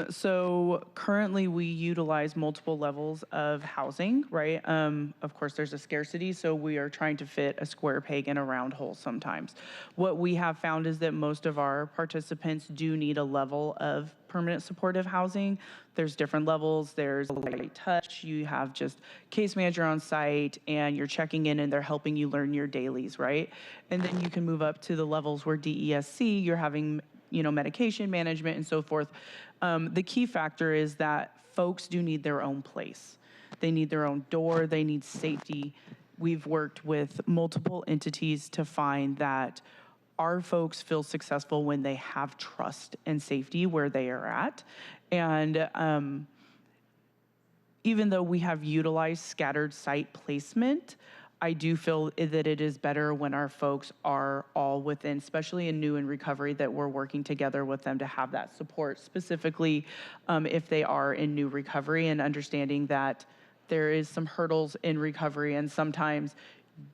So currently we utilize multiple levels of housing, right? Of course, there's a scarcity, so we are trying to fit a square peg in a round hole sometimes. What we have found is that most of our participants do need a level of permanent supportive housing. There's different levels. There's light touch. You have just case manager on site, and you're checking in, and they're helping you learn your dailies, right? And then you can move up to the levels where DESC, you're having medication management and so forth. The key factor is that folks do need their own place. They need their own door. They need safety. We've worked with multiple entities to find that our folks feel successful when they have trust and safety where they are at. And even though we have utilized scattered site placement, I do feel that it is better when our folks are all within, especially in new and recovery, that we're working together with them to have that support, specifically if they are in new recovery, and understanding that there is some hurdles in recovery, and sometimes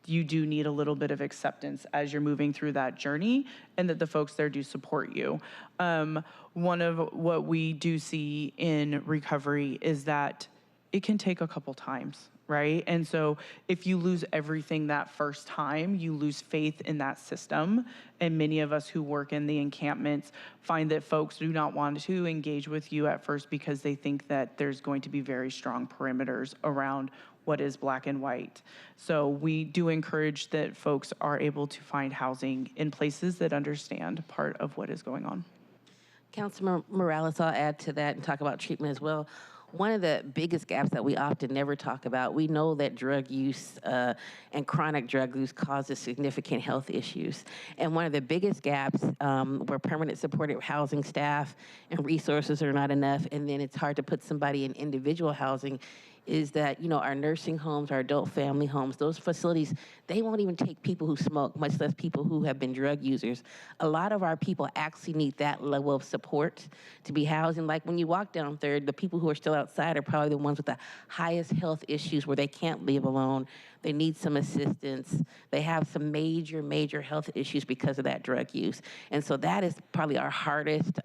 you do need a little bit of acceptance as you're moving through that journey, and that the folks there do support you. One of what we do see in recovery is that it can take a couple times, right? And so if you lose everything that first time, you lose faith in that system. And many of us who work in the encampments find that folks do not want to engage with you at first because they think that there's going to be very strong perimeters around what is black and white. So we do encourage that folks are able to find housing in places that understand part of what is going on. Councilman Morales, I'll add to that and talk about treatment as well. One of the biggest gaps that we often never talk about, we know that drug use and chronic drug use causes significant health issues. And one of the biggest gaps where permanent supportive housing staff and resources are not enough, and then it's hard to put somebody in individual housing, is that, our nursing homes, our adult family homes, those facilities, they won't even take people who smoke, much less people who have been drug users. A lot of our people actually need that level of support to be housed. And like when you walk down Third, the people who are still outside are probably the ones with the highest health issues where they can't live alone. They need some assistance. They have some major, major health issues because of that drug use. And so that is probably our hardest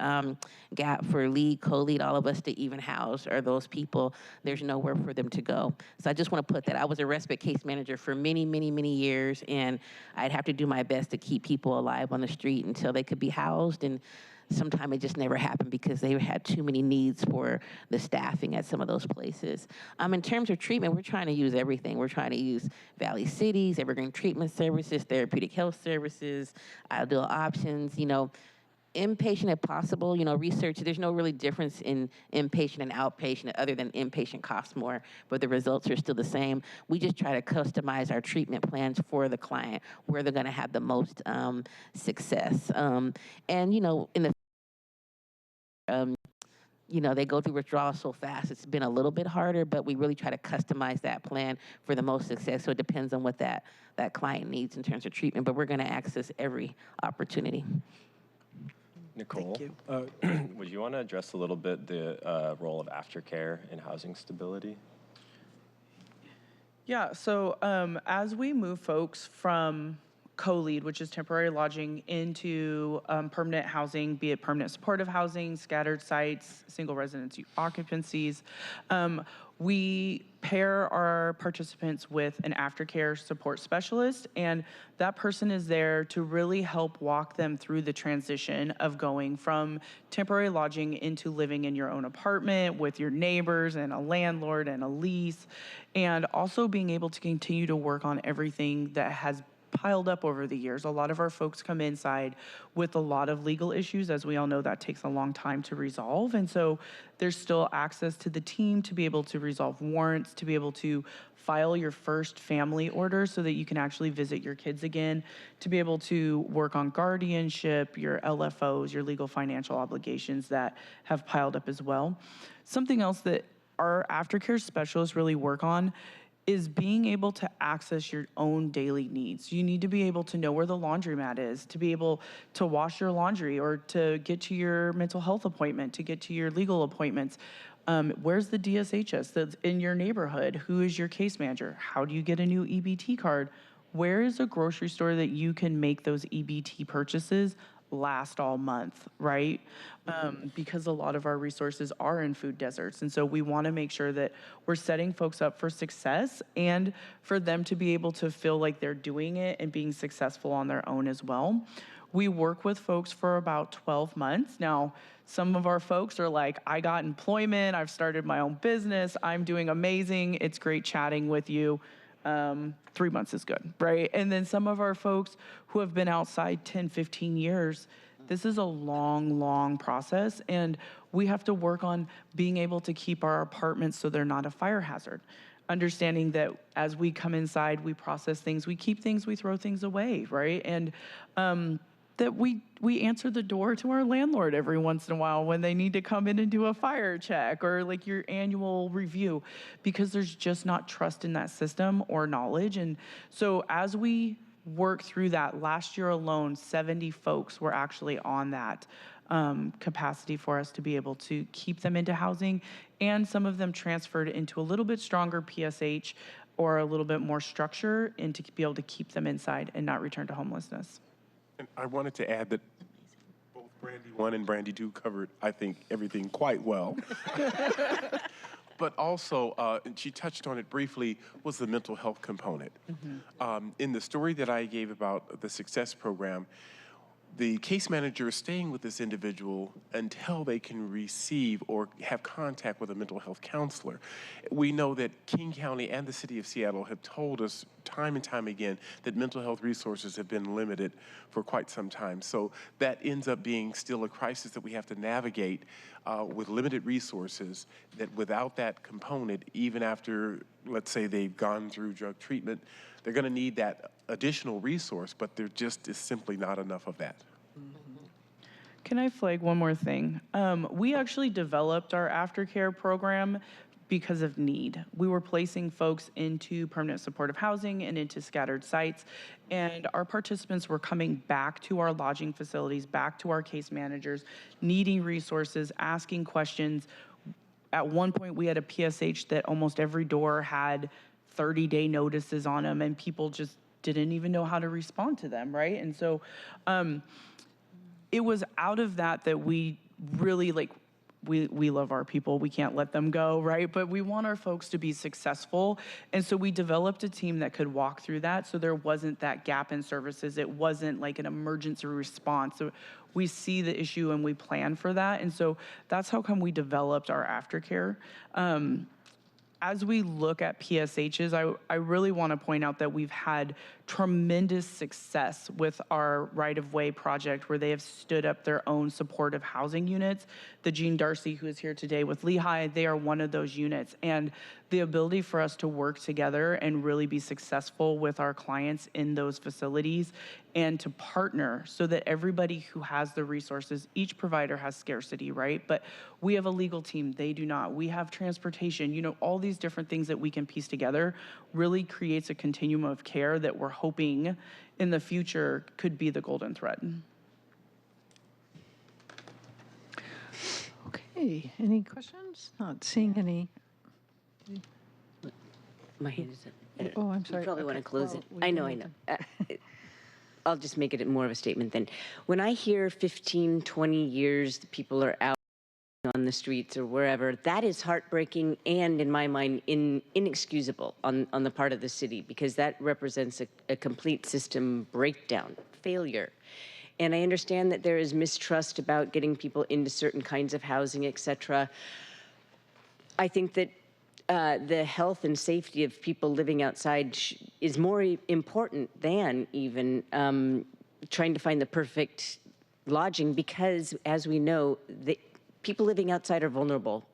gap for lead, co-lead, all of us to even house are those people. There's nowhere for them to go. So I just want to put that. I was a respite case manager for many, many, many years, and I'd have to do my best to keep people alive on the street until they could be housed. And sometimes it just never happened because they had too many needs for the staffing at some of those places. In terms of treatment, we're trying to use everything. We're trying to use Valley Cities, Evergreen Treatment Services, Therapeutic Health Services, Ideal Options, inpatient if possible. Research, there's no really difference in inpatient and outpatient other than inpatient costs more, but the results are still the same. We just try to customize our treatment plans for the client where they're gonna have the most success. And, in the they go through withdrawal so fast. It's been a little bit harder, but we really try to customize that plan for the most success. So it depends on what that client needs in terms of treatment, but we're gonna access every opportunity. Nicole, would you want to address a little bit the role of aftercare in housing stability? Yeah, so as we move folks from co-lead, which is temporary lodging, into permanent housing, be it permanent supportive housing, scattered sites, single residence occupancies, we pair our participants with an aftercare support specialist, and that person is there to really help walk them through the transition of going from temporary lodging into living in your own apartment with your neighbors and a landlord and a lease, and also being able to continue to work on everything that has piled up over the years. A lot of our folks come inside with a lot of legal issues. As we all know, that takes a long time to resolve. And so there's still access to the team to be able to resolve warrants, to be able to file your first family order so that you can actually visit your kids again, to be able to work on guardianship, your LFOs, your legal financial obligations that have piled up as well. Something else that our aftercare specialists really work on is being able to access your own daily needs. You need to be able to know where the laundromat is, to be able to wash your laundry, or to get to your mental health appointment, to get to your legal appointments. Where's the DSHS that's in your neighborhood? Who is your case manager? How do you get a new EBT card? Where is a grocery store that you can make those EBT purchases last all month, right? Because a lot of our resources are in food deserts. And so we want to make sure that we're setting folks up for success and for them to be able to feel like they're doing it and being successful on their own as well. We work with folks for about 12 months. Now, some of our folks are like, I got employment, I've started my own business, I'm doing amazing, it's great chatting with you. 3 months is good, right? And then some of our folks who have been outside 10, 15 years, this is a long, long process, and we have to work on being able to keep our apartments so they're not a fire hazard. Understanding that as we come inside, we process things, we keep things, we throw things away, right? And that we answer the door to our landlord every once in a while when they need to come in and do a fire check or like your annual review, because there's just not trust in that system or knowledge. And so as we work through that, last year alone, 70 folks were actually on that capacity for us to be able to keep them into housing, and some of them transferred into a little bit stronger PSH or a little bit more structure, and to be able to keep them inside and not return to homelessness. And I wanted to add that both Brandy 1 and Brandy 2 covered, I think, everything quite well. But also, and she touched on it briefly, was the mental health component. In the story that I gave about the Success Program, the case manager is staying with this individual until they can receive or have contact with a mental health counselor. We know that King County and the city of Seattle have told us time and time again that mental health resources have been limited for quite some time. So that ends up being still a crisis that we have to navigate with limited resources, that without that component, even after, let's say, they've gone through drug treatment, they're going to need that additional resource, but there just is simply not enough of that. Can I flag one more thing? We actually developed our aftercare program because of need. We were placing folks into permanent supportive housing and into scattered sites, and our participants were coming back to our lodging facilities, back to our case managers, needing resources, asking questions. At one point, we had a PSH that almost every door had 30-day notices on them, and people just didn't even know how to respond to them, right? And so it was out of that we really, like, we love our people, we can't let them go, right? But we want our folks to be successful. And so we developed a team that could walk through that, so there wasn't that gap in services. It wasn't like an emergency response. So we see the issue and we plan for that. And so that's how come we developed our aftercare. As we look at PSHs, I really want to point out that we've had tremendous success with our right-of-way project, where they have stood up their own supportive housing units. The Jean Darcy, who is here today with Lehigh, they are one of those units. And the ability for us to work together and really be successful with our clients in those facilities and to partner so that everybody who has the resources, each provider has scarcity, right? But we have a legal team, they do not. We have transportation, you know, all these different things that we can piece together really creates a continuum of care that we're hoping in the future could be the golden thread. Okay, any questions? Not seeing any. My hand is up. Oh, I'm sorry. You probably want to close Well, it. I know. I'll just make it more of a statement then. When I hear 15, 20 years, the people are out on the streets or wherever, that is heartbreaking and, in my mind, inexcusable on the part of the city, because that represents a complete system breakdown, failure. And I understand that there is mistrust about getting people into certain kinds of housing, et cetera. I think that the health and safety of people living outside is more important than even trying to find the perfect lodging, because, as we know, the people living outside are vulnerable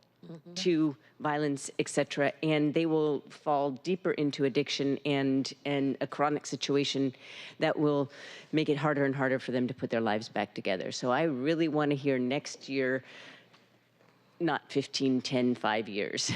to violence, et cetera, and they will fall deeper into addiction and a chronic situation that will make it harder and harder for them to put their lives back together. So I really want to hear next year, not 15, 10, 5 years.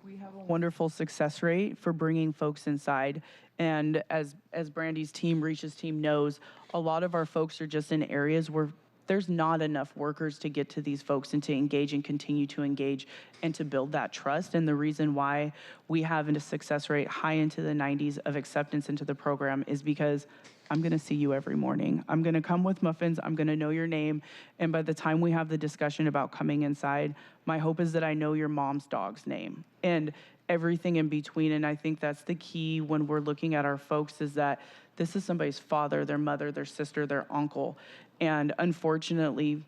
We have a wonderful success rate for bringing folks inside. And as Brandy's team, Reach's team knows, a lot of our folks are just in areas where there's not enough workers to get to these folks and to engage and continue to engage and to build that trust. And the reason why we have a success rate high into the 90s of acceptance into the program is because I'm going to see you every morning. I'm going to come with muffins. I'm going to know your name. And by the time we have the discussion about coming inside, my hope is that I know your mom's dog's name and everything in between. And I think that's the key when we're looking at our folks, is that this is somebody's father, their mother, their sister, their uncle. And unfortunately,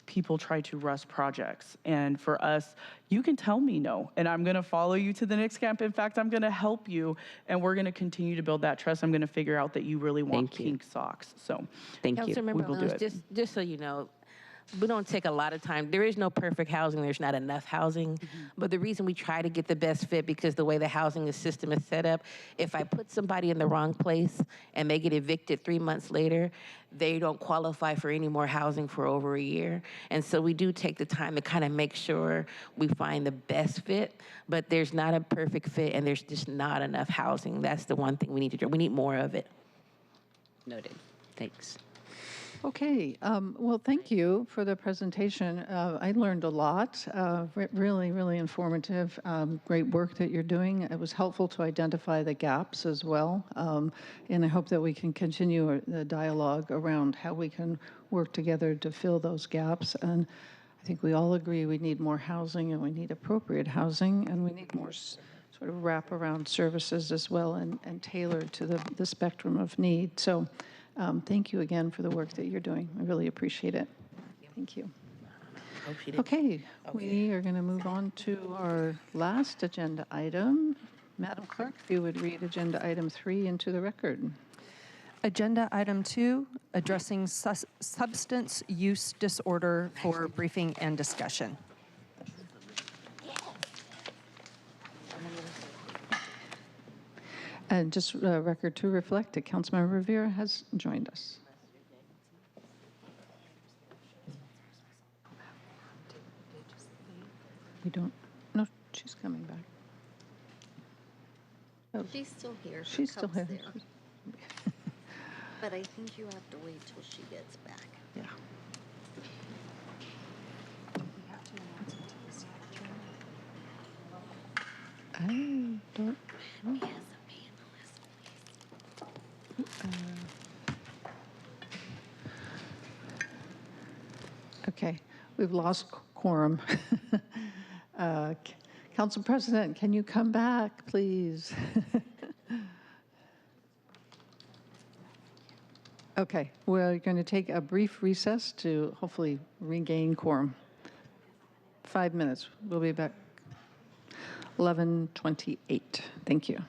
people try to rush projects. And for us, you can tell me no, and I'm going to follow you to the next camp. In fact, I'm going to help you, and we're going to continue to build that trust. I'm going to figure out that you really want pink socks. So we will do it. Just so you know, we don't take a lot of time. There is no perfect housing. There's not enough housing. But the reason we try to get the best fit, because the way the housing system is set up, if I put somebody in the wrong place and they get evicted 3 months later, they don't qualify for any more housing for over a year. And so we do take the time to kind of make sure we find the best fit, but there's not a perfect fit and there's just not enough housing. That's the one thing we need to do. We need more of it. Noted. Thanks. Okay, well, thank you for the presentation. I learned a lot, really, really informative. Great work that you're doing. It was helpful to identify the gaps as well. And I hope that we can continue the dialogue around how we can work together to fill those gaps. And I think we all agree we need more housing, and we need appropriate housing, and we need more sort of wraparound services as well, and tailored to the spectrum of need. So thank you again for the work that you're doing. I really appreciate it. Thank you. Okay, we are going to move on to our last agenda item. Madam Clerk, if you would read agenda item 3 into the record. Agenda item 2, addressing substance use disorder for briefing and discussion. And just record to reflect that Councilmember Rivera has joined us. We don't, no, she's coming back. Oh, She's still here. She's still here. But I think you have to wait till she gets back. Yeah. I don't know. Okay, we've lost quorum. Council President, can you come back, please? Okay, we're going to take a brief recess to hopefully regain quorum. 5 minutes. We'll be back 11:28. Thank you.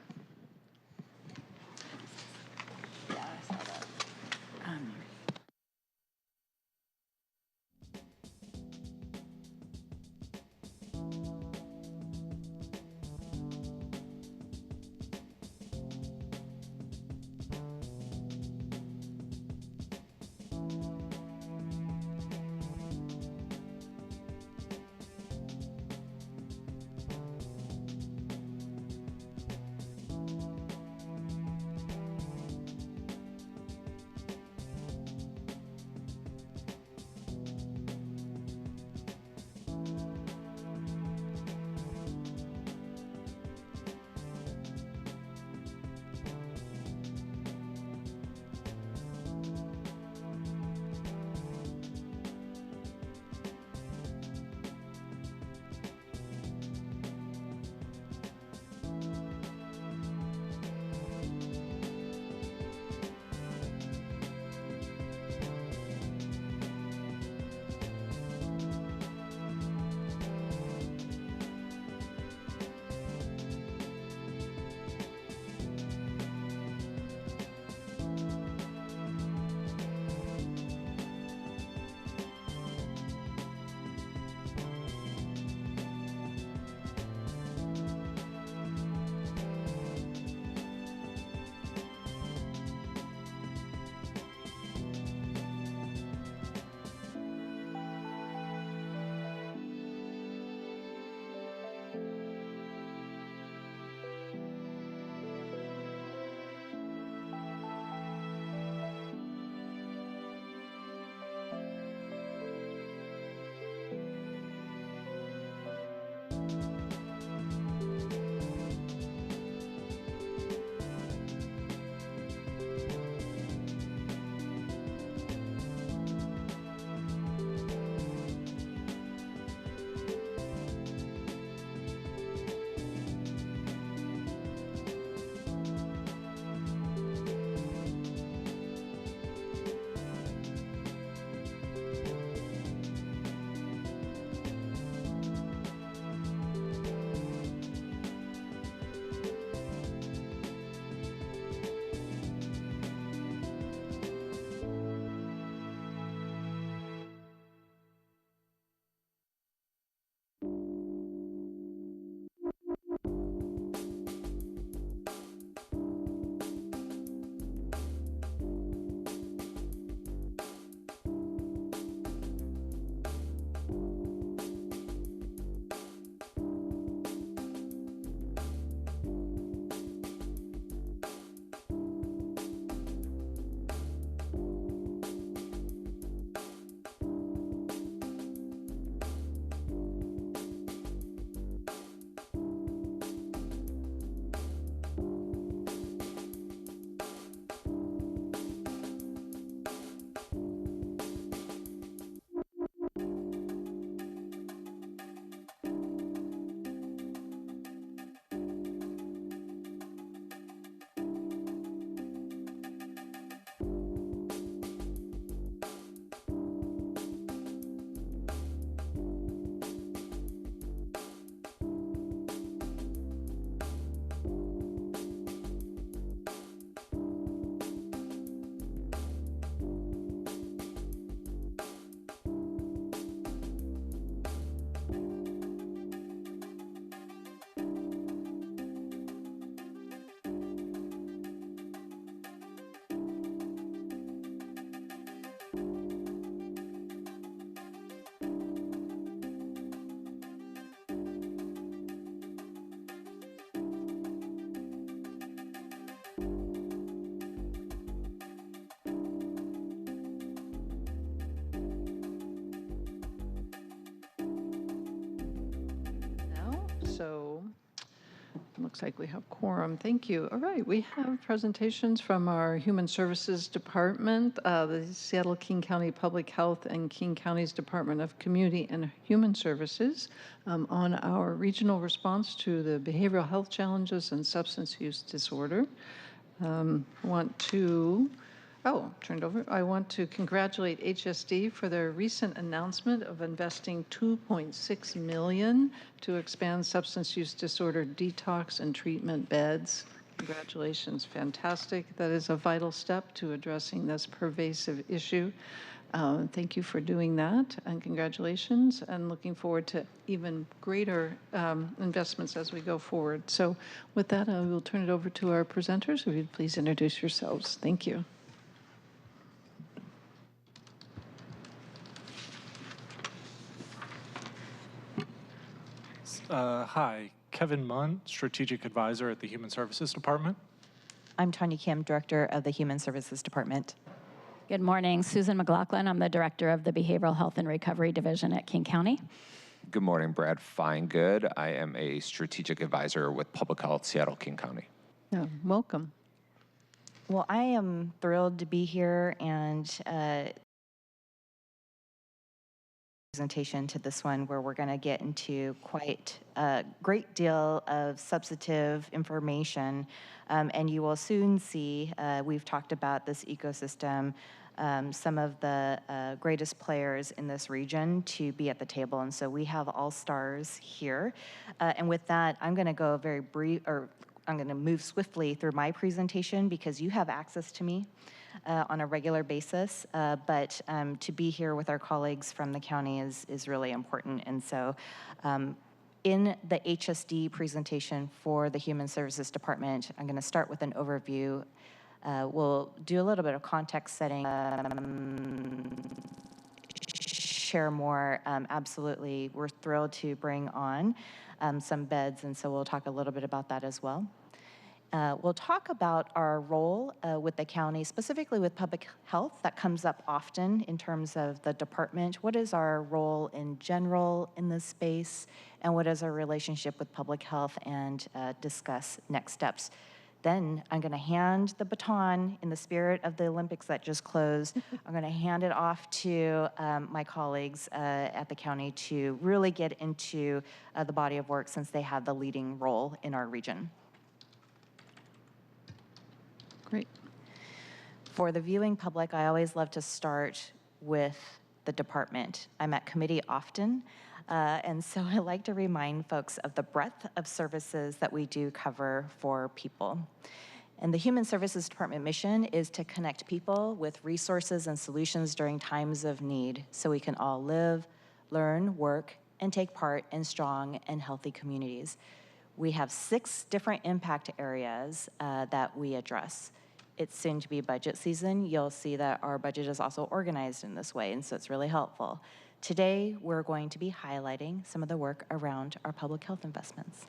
looks like we have quorum. Thank you. All right, we have presentations from our Human Services Department, the Seattle King County Public Health and King County's Department of Community and Human Services on our regional response to the behavioral health challenges and substance use disorder. I want to congratulate HSD for their recent announcement of investing $2.6 million to expand substance use disorder detox and treatment beds. Congratulations, fantastic. That is a vital step to addressing this pervasive issue. Thank you for doing that, and congratulations, and looking forward to even greater investments as we go forward. So with that, I will turn it over to our presenters. If you'd please introduce yourselves. Thank you. Hi, Kevin Munn, Strategic Advisor at the Human Services Department. I'm Tanya Kim, Director of the Human Services Department. Good morning, Susan McLaughlin. I'm the Director of the Behavioral Health and Recovery Division at King County. Good morning, Brad Finegood. I am a Strategic Advisor with Public Health, Seattle, King County. Yeah, welcome. Well, I am thrilled to be here and presentation to this one where we're going to get into quite a great deal of substantive information, and you will soon see, we've talked about this ecosystem, some of the greatest players in this region to be at the table, and so we have all stars here. And with that, I'm going to go very brief, or I'm going to move swiftly through my presentation because you have access to me on a regular basis, but to be here with our colleagues from the county is really important. And so in the HSD presentation for the Human Services Department, I'm going to start with an overview. We'll do a little bit of context setting, share more. Absolutely, we're thrilled to bring on some beds, and so we'll talk a little bit about that as well. We'll talk about our role with the county, specifically with public health. That comes up often in terms of the department. What is our role in general in this space, and what is our relationship with public health, and discuss next steps. Then I'm going to hand the baton in the spirit of the Olympics that just closed. I'm going to hand it off to my colleagues at the county to really get into the body of work since they have the leading role in our region. Great. For the viewing public, I always love to start with the department. I'm at committee often, and so I like to remind folks of the breadth of services that we do cover for people. And the Human Services Department mission is to connect people with resources and solutions during times of need so we can all live, learn, work, and take part in strong and healthy communities. We have 6 different impact areas that we address. It's soon to be budget season. You'll see that our budget is also organized in this way, and so it's really helpful. Today, we're going to be highlighting some of the work around our public health investments.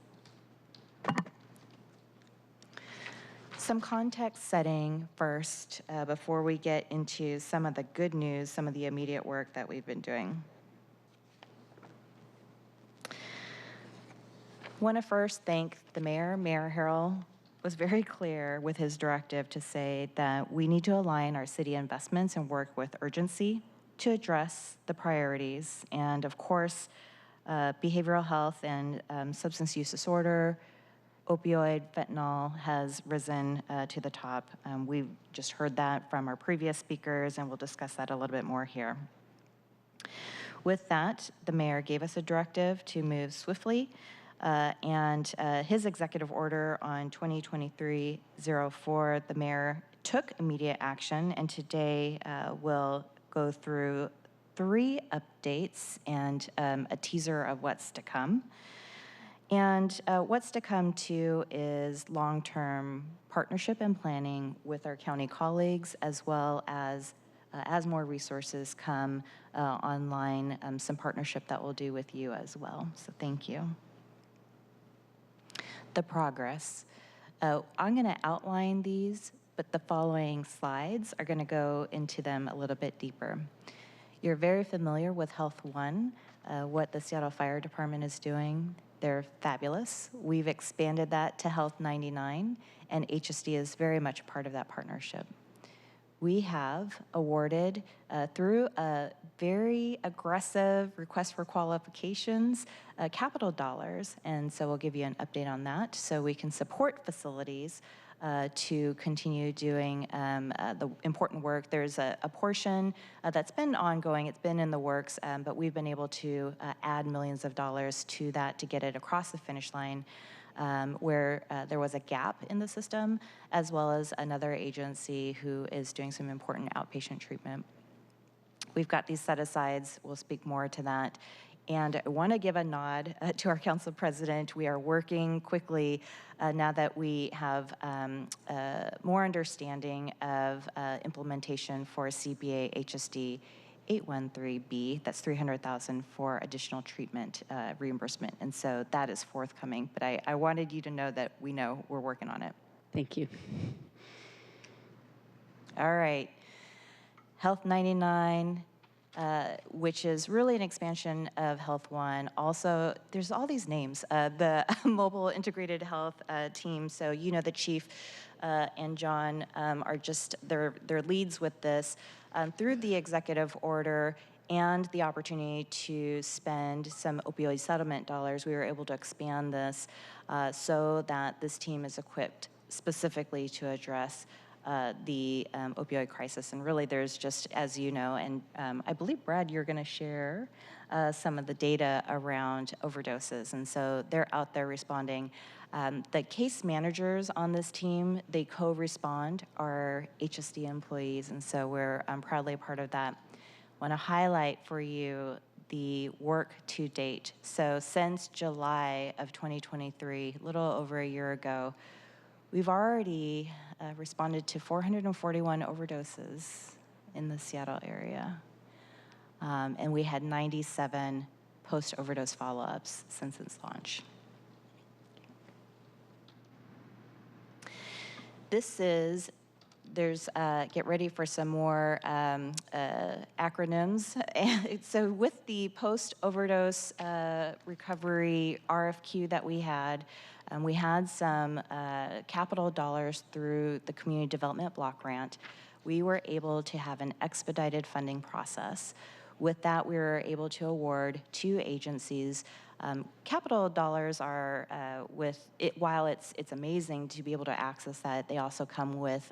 Some context setting first before we get into some of the good news, some of the immediate work that we've been doing. I want to first thank the mayor. Mayor Harrell was very clear with his directive to say that we need to align our city investments and work with urgency to address the priorities. And of course, behavioral health and substance use disorder, opioid, fentanyl has risen to the top. We've just heard that from our previous speakers, and we'll discuss that a little bit more here. With that, the mayor gave us a directive to move swiftly, and his executive order on 2023-04, the mayor took immediate action, and today we'll go through 3 updates and a teaser of what's to come. And what's to come too is long-term partnership and planning with our county colleagues, as well as more resources come online, some partnership that we'll do with you as well. So thank you. The progress. I'm going to outline these, but the following slides are going to go into them a little bit deeper. You're very familiar with Health One, what the Seattle Fire Department is doing. They're fabulous. We've expanded that to Health 99, and HSD is very much a part of that partnership. We have awarded, through a very aggressive request for qualifications, capital dollars, and so we'll give you an update on that so we can support facilities to continue doing the important work. There's a portion that's been ongoing, it's been in the works, but we've been able to add millions of dollars to that to get it across the finish line. Where there was a gap in the system, as well as another agency who is doing some important outpatient treatment. We've got these set-asides. We'll speak more to that. And I want to give a nod to our council president. We are working quickly now that we have more understanding of implementation for CBA HSD 813B, that's $300,000 for additional treatment reimbursement. And so that is forthcoming. But I wanted you to know that we know we're working on it. Thank you. All right. Health 99, which is really an expansion of Health 1. Also, there's all these names. The Mobile Integrated Health team, so you know the chief and John are just, they're leads with this. Through the executive order and the opportunity to spend some opioid settlement dollars, we were able to expand this so that this team is equipped specifically to address the opioid crisis. And really there's just, as you know, and I believe, Brad, you're going to share some of the data around overdoses. And so they're out there responding. The case managers on this team, they co-respond, are HSD employees, and so we're proudly a part of that. I want to highlight for you the work to date. So since July of 2023, a little over a year ago, we've already responded to 441 overdoses in the Seattle area. And we had 97 post-overdose follow-ups since its launch. This is, get ready for some more acronyms. So with the post-overdose recovery RFQ that we had some capital dollars through the Community Development Block Grant. We were able to have an expedited funding process. With that, we were able to award 2 agencies. Capital dollars are with it, while it's amazing to be able to access that, they also come with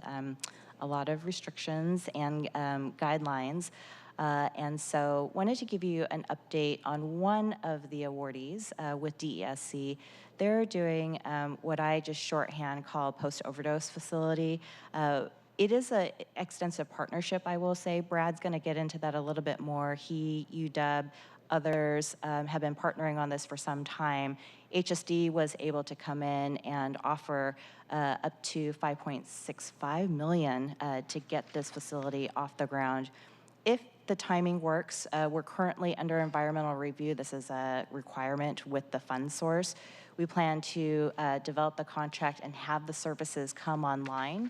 a lot of restrictions and guidelines. And so wanted to give you an update on one of the awardees with DESC. They're doing what I just shorthand call post-overdose facility. It is an extensive partnership, I will say. Brad's going to get into that a little bit more. He, UW, others have been partnering on this for some time. HSD was able to come in and offer up to $5.65 million to get this facility off the ground. If the timing works, we're currently under environmental review. This is a requirement with the fund source. We plan to develop the contract and have the services come online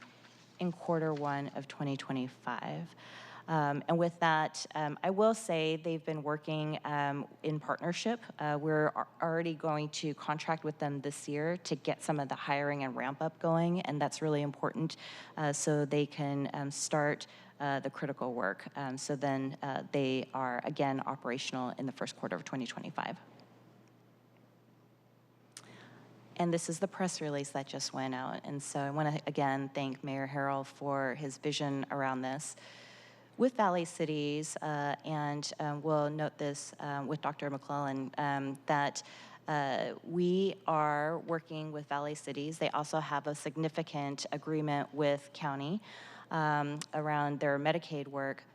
in Q1 of 2025. And with that, I will say they've been working in partnership. We're already going to contract with them this year to get some of the hiring and ramp up going, and that's really important so they can start the critical work. So then they are, again, operational in the Q1 of 2025. And this is the press release that just went out. And so I want to, again, thank Mayor Harrell for his vision around this. With Valley Cities, and we'll note this with Dr. McClellan, that we are working with Valley Cities. They also have a significant agreement with county around their Medicaid work.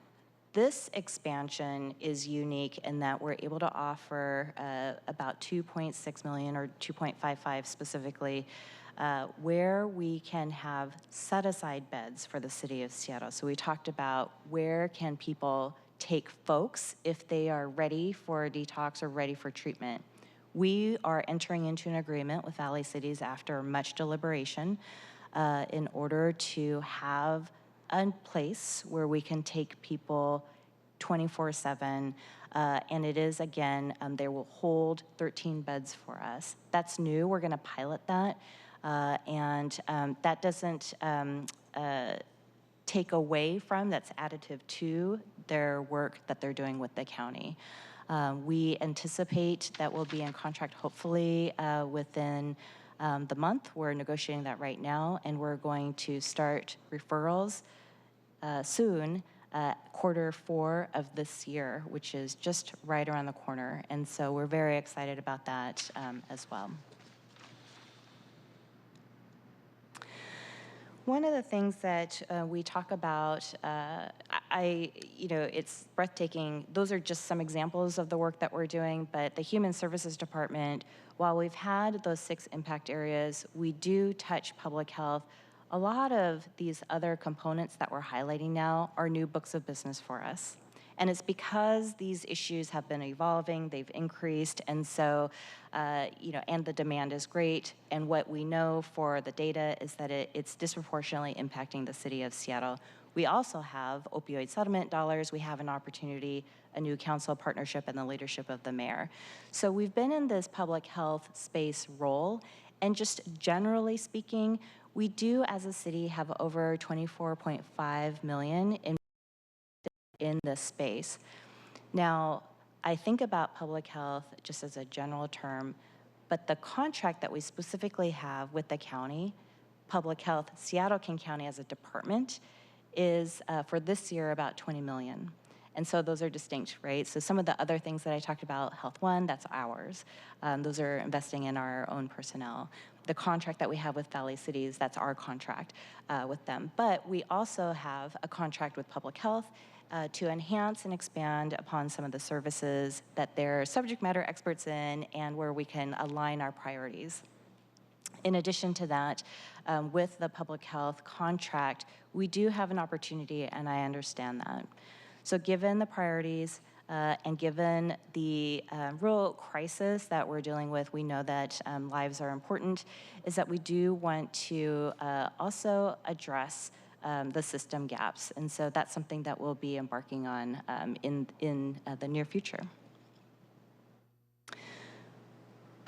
This expansion is unique in that we're able to offer about $2.6 million or $2.55 specifically, where we can have set-aside beds for the city of Seattle. So we talked about where can people take folks if they are ready for a detox or ready for treatment. We are entering into an agreement with Valley Cities after much deliberation in order to have a place where we can take people 24/7. And it is, again, they will hold 13 beds for us. That's new. We're going to pilot that. And that doesn't take away from, that's additive to their work that they're doing with the county. We anticipate that we'll be in contract hopefully within the month. We're negotiating that right now, and we're going to start referrals soon, Q4 of this year, which is just right around the corner. And so we're very excited about that as well. One of the things that we talk about, it's breathtaking. Those are just some examples of the work that we're doing, but the Human Services Department, while we've had those 6 impact areas, we do touch public health. A lot of these other components that we're highlighting now are new books of business for us. And it's because these issues have been evolving, they've increased, and so, and the demand is great. And what we know for the data is that it's disproportionately impacting the city of Seattle. We also have opioid settlement dollars. We have an opportunity, a new council partnership, and the leadership of the mayor. So we've been in this public health space role, and just generally speaking, we do as a city have over 24.5 million in this space. Now, I think about public health just as a general term, but the contract that we specifically have with the county, public health, Seattle King County as a department, is for this year about 20 million. And so those are distinct, right? So some of the other things that I talked about, Health One, that's ours. Those are investing in our own personnel. The contract that we have with Valley Cities, that's our contract with them. But we also have a contract with public health to enhance and expand upon some of the services that they're subject matter experts in and where we can align our priorities. In addition to that, with the public health contract, we do have an opportunity, and I understand that. So given the priorities and given the real crisis that we're dealing with, we know that lives are important, is that we do want to also address the system gaps. And so that's something that we'll be embarking on in the near future.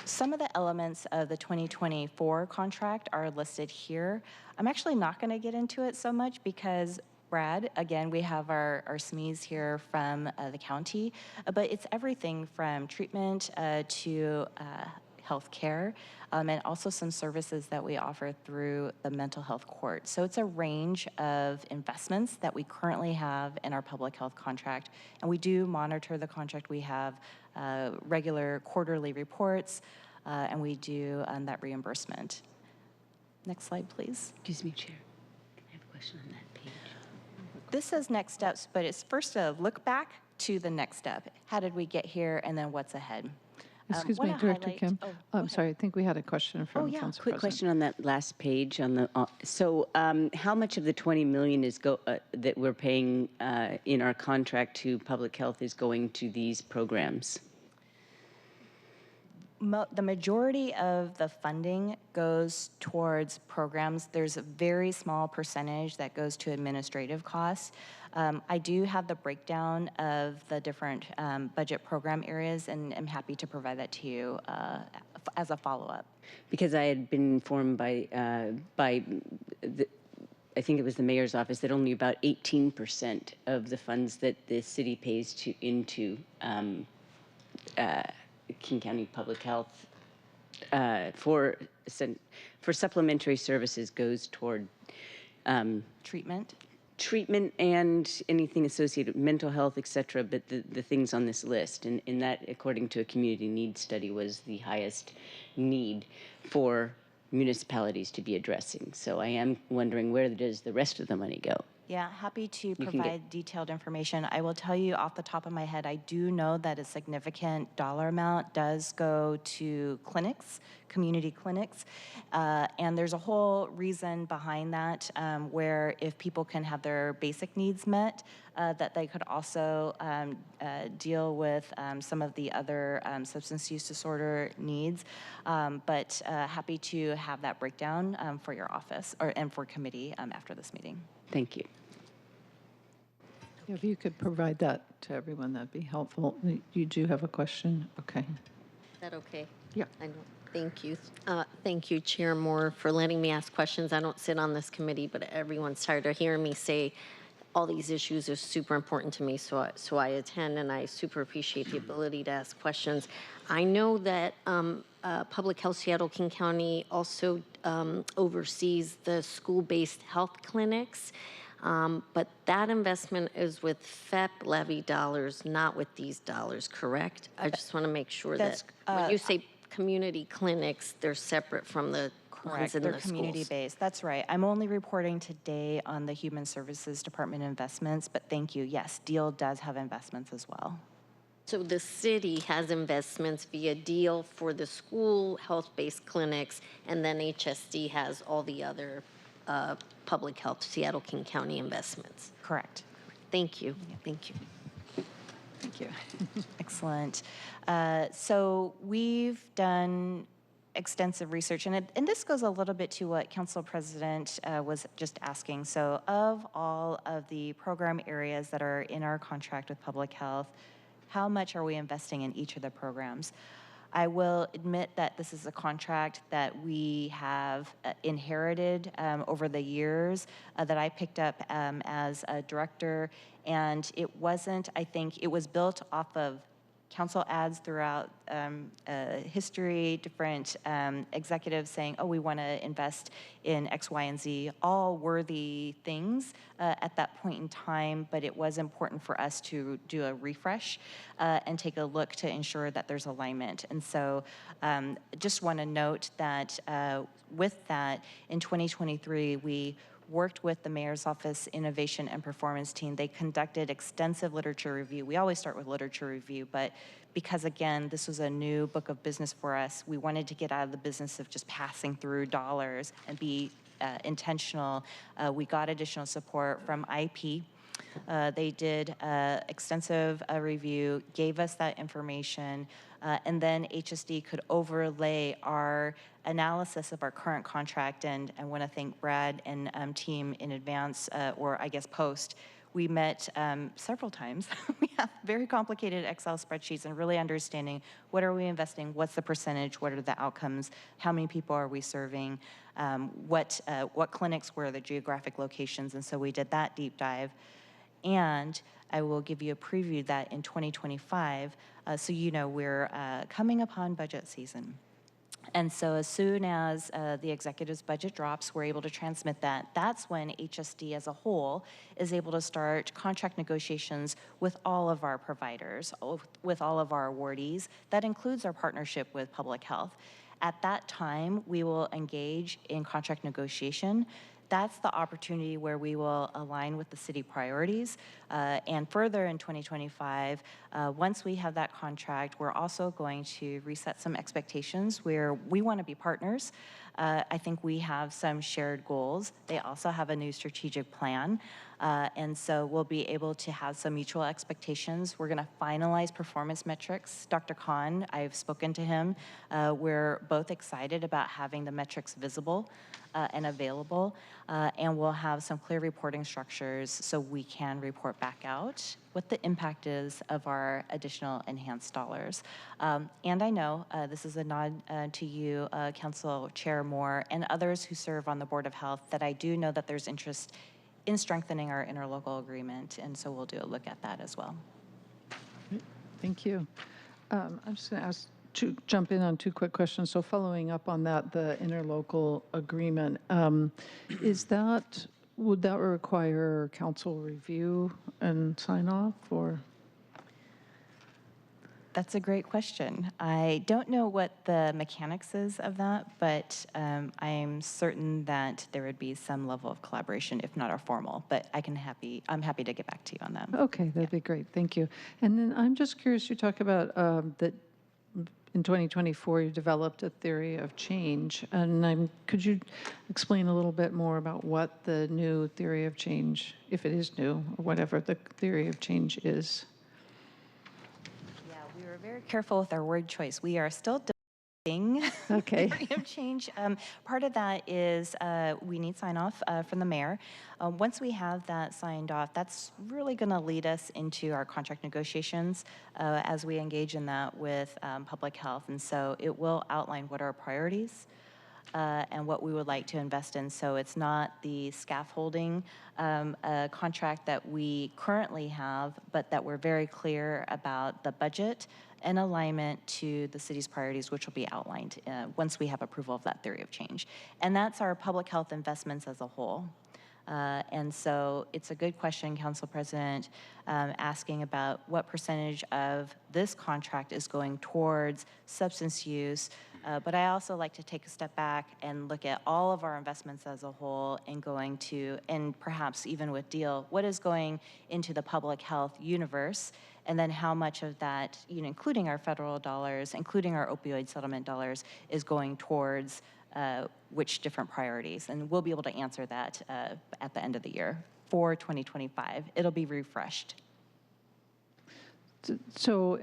Some of the elements of the 2024 contract are listed here. I'm actually not going to get into it so much because Brad, again, we have our SMEs here from the county, but it's everything from treatment to health care, and also some services that we offer through the mental health court. So it's a range of investments that we currently have in our public health contract, and we do monitor the contract. We have regular quarterly reports, and we do that reimbursement. Next slide, please. Excuse me, Chair. Can I have a question on that page? This says next steps, but it's first a look back to the next step. How did we get here, and then what's ahead? Excuse me, Director Kim. I'm sorry, I think we had a question from Council Quick President. question on that last page on the. How much of the 20 million is that we're paying in our contract to public health is going to these programs? The majority of the funding goes towards programs. There's a very small percentage that goes to administrative costs. I do have the breakdown of the different budget program areas, and I'm happy to provide that to you as a follow-up. Because I had been informed by I think it was the mayor's office, that only about 18% of the funds that the city pays into King County Public Health for supplementary services goes toward treatment and anything associated with mental health, et cetera, but the things on this list, and that, according to a community needs study, was the highest need for municipalities to be addressing. So I am wondering, where does the rest of the money go? Yeah, happy to provide detailed information. I will tell you off the top of my head, I do know that a significant dollar amount does go to clinics, community clinics, and there's a whole reason behind that, where if people can have their basic needs met, that they could also deal with some of the other substance use disorder needs. But happy to have that breakdown for your office and for committee after this meeting. Thank you. If you could provide that to everyone, that'd be helpful. You do have a question? Okay. Is that okay? Yeah. I know. Thank you. Thank you, Chair Moore, for letting me ask questions. I don't sit on this committee, but everyone's tired of hearing me say all these issues are super important to me, so I attend, and I super appreciate the ability to ask questions. I know that Public Health Seattle-King County also oversees the school-based health clinics, but that investment is with FEP levy dollars, not with these dollars, correct? I just want to make sure that when you say community clinics, they're separate from the ones in They're the schools. community-based. That's right. I'm only reporting today on the Human Services Department investments, but thank you. Yes, DEAL does have investments as well. So the city has investments via DEAL for the school health-based clinics, and then HSD has all the other public health Seattle-King County investments. Correct. Thank you. Thank you. Thank you. Excellent. So we've done extensive research, and this goes a little bit to what Council President was just asking. So of all of the program areas that are in our contract with public health, how much are we investing in each of the programs? I will admit that this is a contract that we have inherited over the years that I picked up as a director, and it wasn't, I think, it was built off of council ads throughout history, different executives saying, oh, we want to invest in X, Y, and Z, all worthy things at that point in time, but it was important for us to do a refresh and take a look to ensure that there's alignment. And so just want to note that with that, in 2023, we worked with the Mayor's Office Innovation and Performance team. They conducted extensive literature review. We always start with literature review, but because again, this was a new book of business for us, we wanted to get out of the business of just passing through dollars and be intentional. We got additional support from IP. They did extensive review, gave us that information, and then HSD could overlay our analysis of our current contract. And I want to thank Brad and team in advance, or I guess post. We met several times. We have very complicated Excel spreadsheets and really understanding what are we investing, what's the percentage, what are the outcomes, how many people are we serving, what clinics, where are the geographic locations, and so we did that deep dive. And I will give you a preview that in 2025, so you know we're coming upon budget season. And so as soon as the executive's budget drops, we're able to transmit that. That's when HSD as a whole is able to start contract negotiations with all of our providers, with all of our awardees. That includes our partnership with public health. At that time, we will engage in contract negotiation. That's the opportunity where we will align with the city priorities. And further in 2025, once we have that contract, we're also going to reset some expectations where we want to be partners. I think we have some shared goals. They also have a new strategic plan. And so we'll be able to have some mutual expectations. We're going to finalize performance metrics. Dr. Khan, I've spoken to him. We're both excited about having the metrics visible and available. And we'll have some clear reporting structures so we can report back out what the impact is of our additional enhanced dollars. And I know this is a nod to you, Council Chair Moore, and others who serve on the Board of Health, that I do know that there's interest in strengthening our interlocal agreement, and so we'll do a look at that as well. Thank you. I'm just going to jump in on two quick questions. So following up on that, the interlocal agreement, would that require council review and sign off, or? That's a great question. I don't know what the mechanics is of that, but I'm certain that there would be some level of collaboration, if not a formal, but I'm happy to get back to you on that. Okay, that'd be great. Thank you. And then I'm just curious, you talk about that in 2024 you developed a theory of change, and could you explain a little bit more about what the new theory of change, if it is new, or whatever the theory of change is? Yeah, we were very careful with our word choice. We are still Okay. Theory of change. Part of that is we need sign off from the mayor. Once we have that signed off, that's really going to lead us into our contract negotiations as we engage in that with public health. And so it will outline what our priorities and what we would like to invest in. So it's not the scaffolding contract that we currently have, but that we're very clear about the budget and alignment to the city's priorities, which will be outlined once we have approval of that theory of change. And that's our public health investments as a whole. And so it's a good question, Council President, asking about what percentage of this contract is going towards substance use. But I also like to take a step back and look at all of our investments as a whole and going to, and perhaps even with Deal, what is going into the public health universe, and then how much of that, including our federal dollars, including our opioid settlement dollars, is going towards which different priorities. And we'll be able to answer that at the end of the year for 2025. It'll be refreshed. So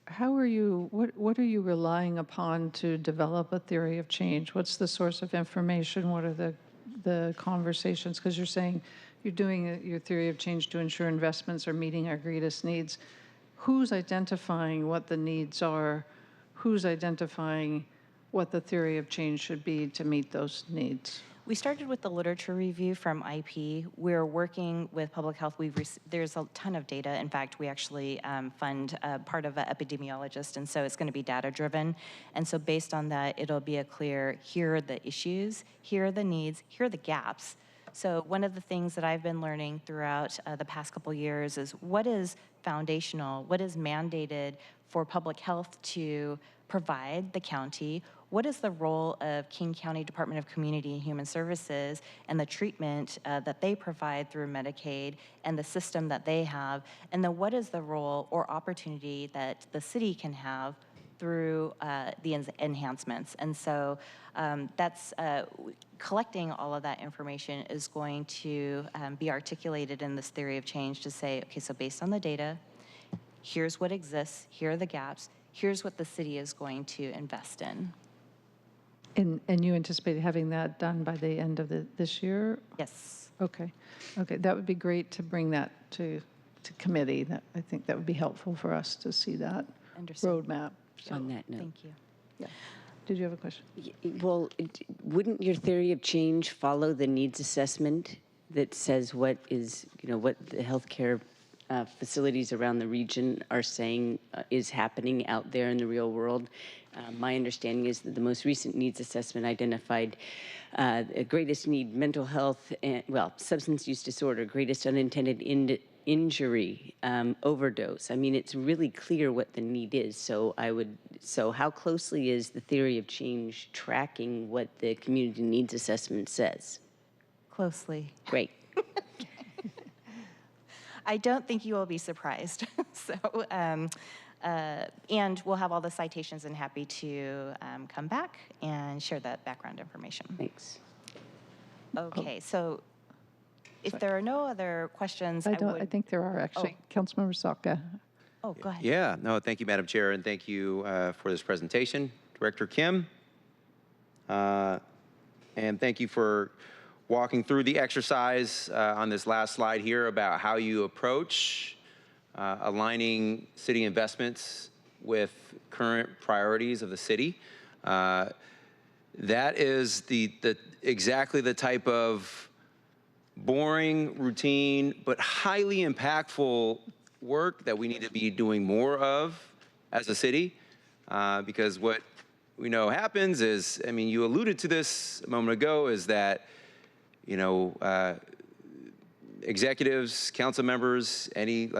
how are you, what are you relying upon to develop a theory of change? What's the source of information? What are the conversations? Because you're saying you're doing your theory of change to ensure investments are meeting our greatest needs. Who's identifying what the needs are? Who's identifying what the theory of change should be to meet those needs? We started with the literature review from IP. We're working with public health. There's a ton of data. In fact, we actually fund part of an epidemiologist, and so it's going to be data-driven. And so based on that, it'll be a clear, here are the issues, here are the needs, here are the gaps. So one of the things that I've been learning throughout the past couple years is what is foundational, what is mandated for public health to provide the county. What is the role of King County Department of Community and Human Services and the treatment that they provide through Medicaid and the system that they have? And then what is the role or opportunity that the city can have through the enhancements? And so that's collecting all of that information is going to be articulated in this theory of change to say, okay, so based on the data, here's what exists, here are the gaps, here's what the city is going to invest in. And you anticipate having that done by the end of this year? Yes. Okay. Okay, that would be great to bring that to committee. I think that would be helpful for us to see that roadmap. So, on that note. Thank you. Yeah. Did you have a question? Well, wouldn't your theory of change follow the needs assessment that says what is, what the healthcare facilities around the region are saying is happening out there in the real world? My understanding is that the most recent needs assessment identified the greatest need, mental health, and, substance use disorder, greatest unintended injury, overdose. I mean, it's really clear what the need is. So how closely is the theory of change tracking what the community needs assessment says? Closely. Great. I don't think you will be surprised. And we'll have all the citations and happy to come back and share that background information. Thanks. Okay, so if there are no other questions, I think there are actually. Councilmember Salka. Oh, go ahead. Yeah, no, thank you, Madam Chair, and thank you for this presentation, Director Kim. And thank you for walking through the exercise on this last slide here about how you approach aligning city investments with current priorities of the city. That is exactly the type of boring, routine, but highly impactful work that we need to be doing more of as a city, because what we know happens is, I mean, you alluded to this a moment ago, is that, executives, council members, any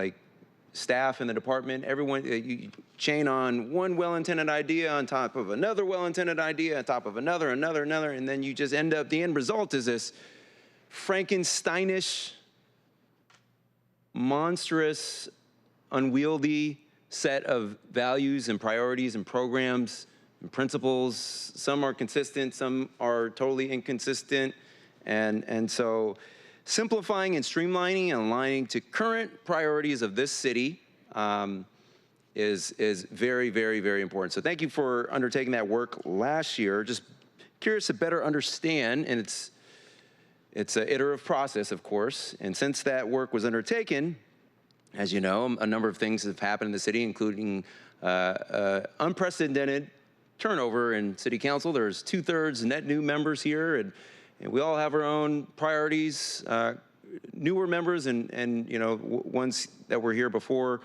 staff in the department, everyone, you chain on one well-intended idea on top of another well-intended idea on top of another, and then you just end up, the end result is this Frankensteinish, monstrous, unwieldy set of values and priorities and programs and principles. Some are consistent, some are totally inconsistent. And so simplifying and streamlining and aligning to current priorities of this city is very, very, very important. So thank you for undertaking that work last year. Just curious to better understand, and it's an iterative process, of course, and since that work was undertaken, as you know, a number of things have happened in the city, including unprecedented turnover in city council. There's 2/3 net new members here, and we all have our own priorities, newer members and you know, ones that were here before.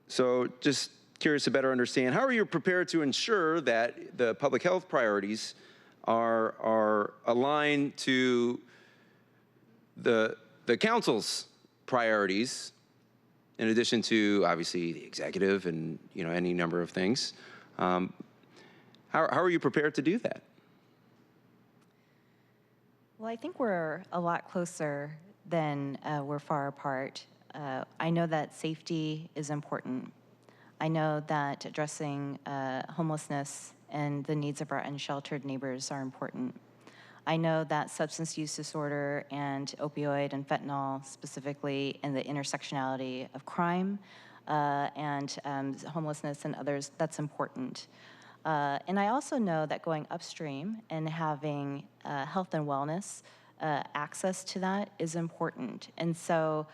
So just curious to better understand, how are you prepared to ensure that the public health priorities are aligned to the council's priorities, in addition to obviously the executive and, you know, any number of things? How are you prepared to do that? Well, I think we're a lot closer than we're far apart. I know that safety is important. I know that addressing homelessness and the needs of our unsheltered neighbors are important. I know that substance use disorder and opioid and fentanyl specifically, and the intersectionality of crime and homelessness and others, that's important. And I also know that going upstream and having health and wellness access to that is important. And so,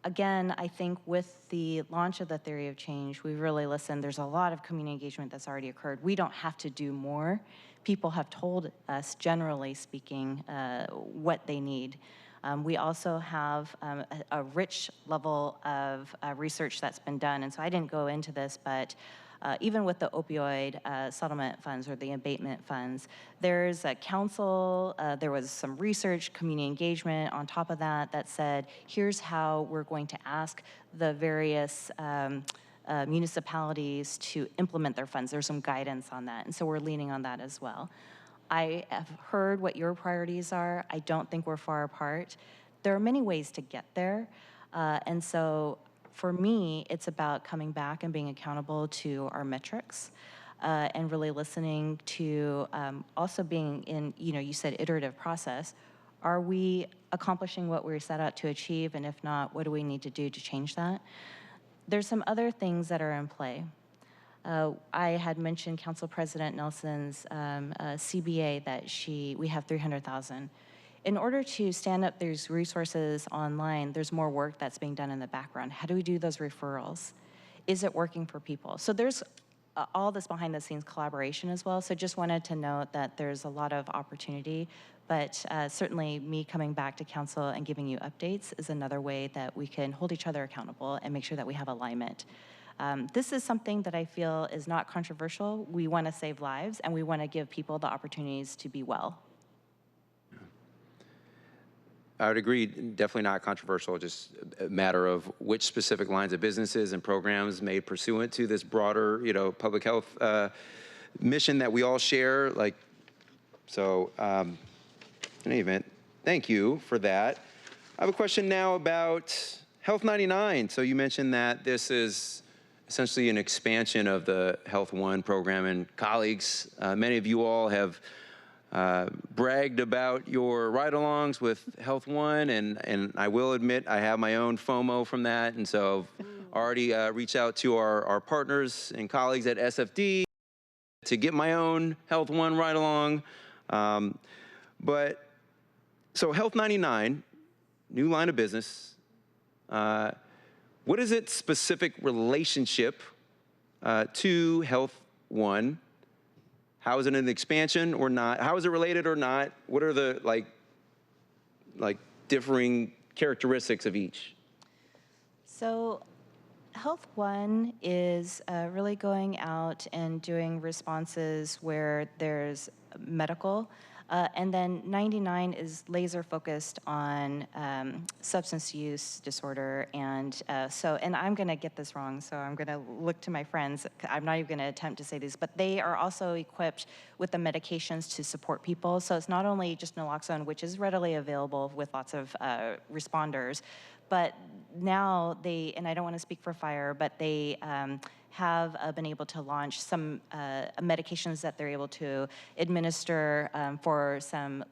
again, I think with the launch of the theory of change, we've really listened. There's a lot of community engagement that's already occurred. We don't have to do more. People have told us, generally speaking, what they need. We also have a rich level of research that's been done. And so I didn't go into this, but even with the opioid settlement funds or the abatement funds, there's a council, there was some research, community engagement on top of that that said, here's how we're going to ask the various municipalities to implement their funds. There's some guidance on that, and so we're leaning on that as well. I have heard what your priorities are. I don't think we're far apart. There are many ways to get there, and so for me, it's about coming back and being accountable to our metrics and really listening to also being in, you know, you said iterative process. Are we accomplishing what we set out to achieve? And if not, what do we need to do to change that? There's some other things that are in play. I had mentioned Council President Nelson's CBA that we have 300,000. In order to stand up these resources online, there's more work that's being done in the background. How do we do those referrals? Is it working for people? So there's all this behind the scenes collaboration as well. So just wanted to note that there's a lot of opportunity, but certainly me coming back to council and giving you updates is another way that we can hold each other accountable and make sure that we have alignment. This is something that I feel is not controversial. We want to save lives and we want to give people the opportunities to be well. I would agree, definitely not controversial, just a matter of which specific lines of businesses and programs made pursuant to this broader, you know, public health mission that we all share. Like, so in any event, thank you for that. I have a question now about Health 99. So you mentioned that this is essentially an expansion of the Health One program, and colleagues, many of you all have bragged about your ride-alongs with Health One, and I will admit I have my own FOMO from that, and so I've already reached out to our partners and colleagues at SFD to get my own Health One ride-along. But so Health 99, new line of business, what is its specific relationship to Health One? How is it an expansion or not? How is it related or not? What are the like differing characteristics of each? So Health One is really going out and doing responses where there's medical, and then 99 is laser focused on substance use disorder, and and I'm gonna get this wrong, so I'm gonna look to my friends. I'm not even gonna attempt to say these, but they are also equipped with the medications to support people. So it's not only just naloxone, which is readily available with lots of responders, but now they, and I don't want to speak for fire, but they have been able to launch some medications that they're able to administer for some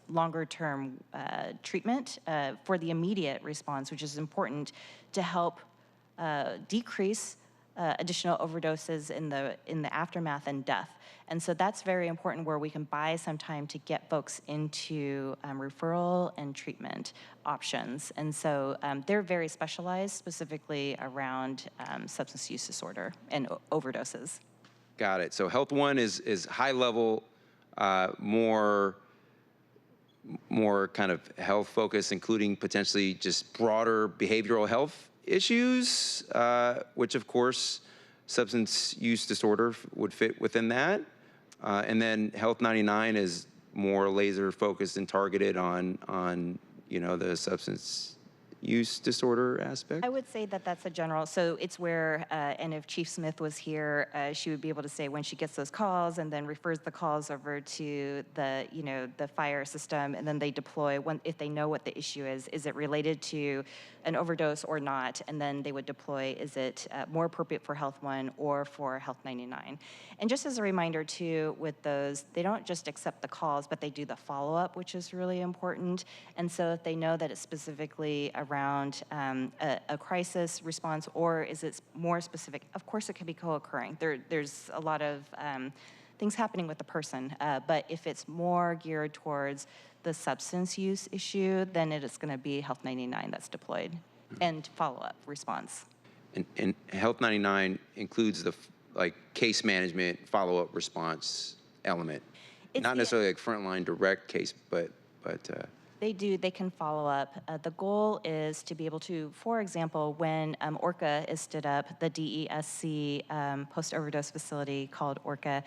longer-term treatment for the immediate response, which is important to help decrease additional overdoses in the aftermath and death. And so that's very important, where we can buy some time to get folks into referral and treatment options. And so they're very specialized, specifically around substance use disorder and overdoses. Got it. So Health One is high level, more kind of health focused, including potentially just broader behavioral health issues, which of course substance use disorder would fit within that. And then Health 99 is more laser focused and targeted on the substance use disorder aspect? I would say that that's a general, so it's where, and if Chief Smith was here, she would be able to say when she gets those calls and then refers the calls over to the fire system, and then they deploy, if they know what the issue is it related to an overdose or not, and then they would deploy, is it more appropriate for Health One or for Health 99? And just as a reminder too, with those, they don't just accept the calls, but they do the follow-up, which is really important. And so if they know that it's specifically around a crisis response, or is it more specific, of course it can be co-occurring. There's a lot of things happening with the person, but if it's more geared towards the substance use issue, then it is going to be Health 99 that's deployed and follow-up response. And Health 99 includes the case management follow-up response element. Not necessarily like frontline direct case, but They can follow up. The goal is to be able to, for example, when ORCA is stood up, the DESC post-overdose facility called ORCA,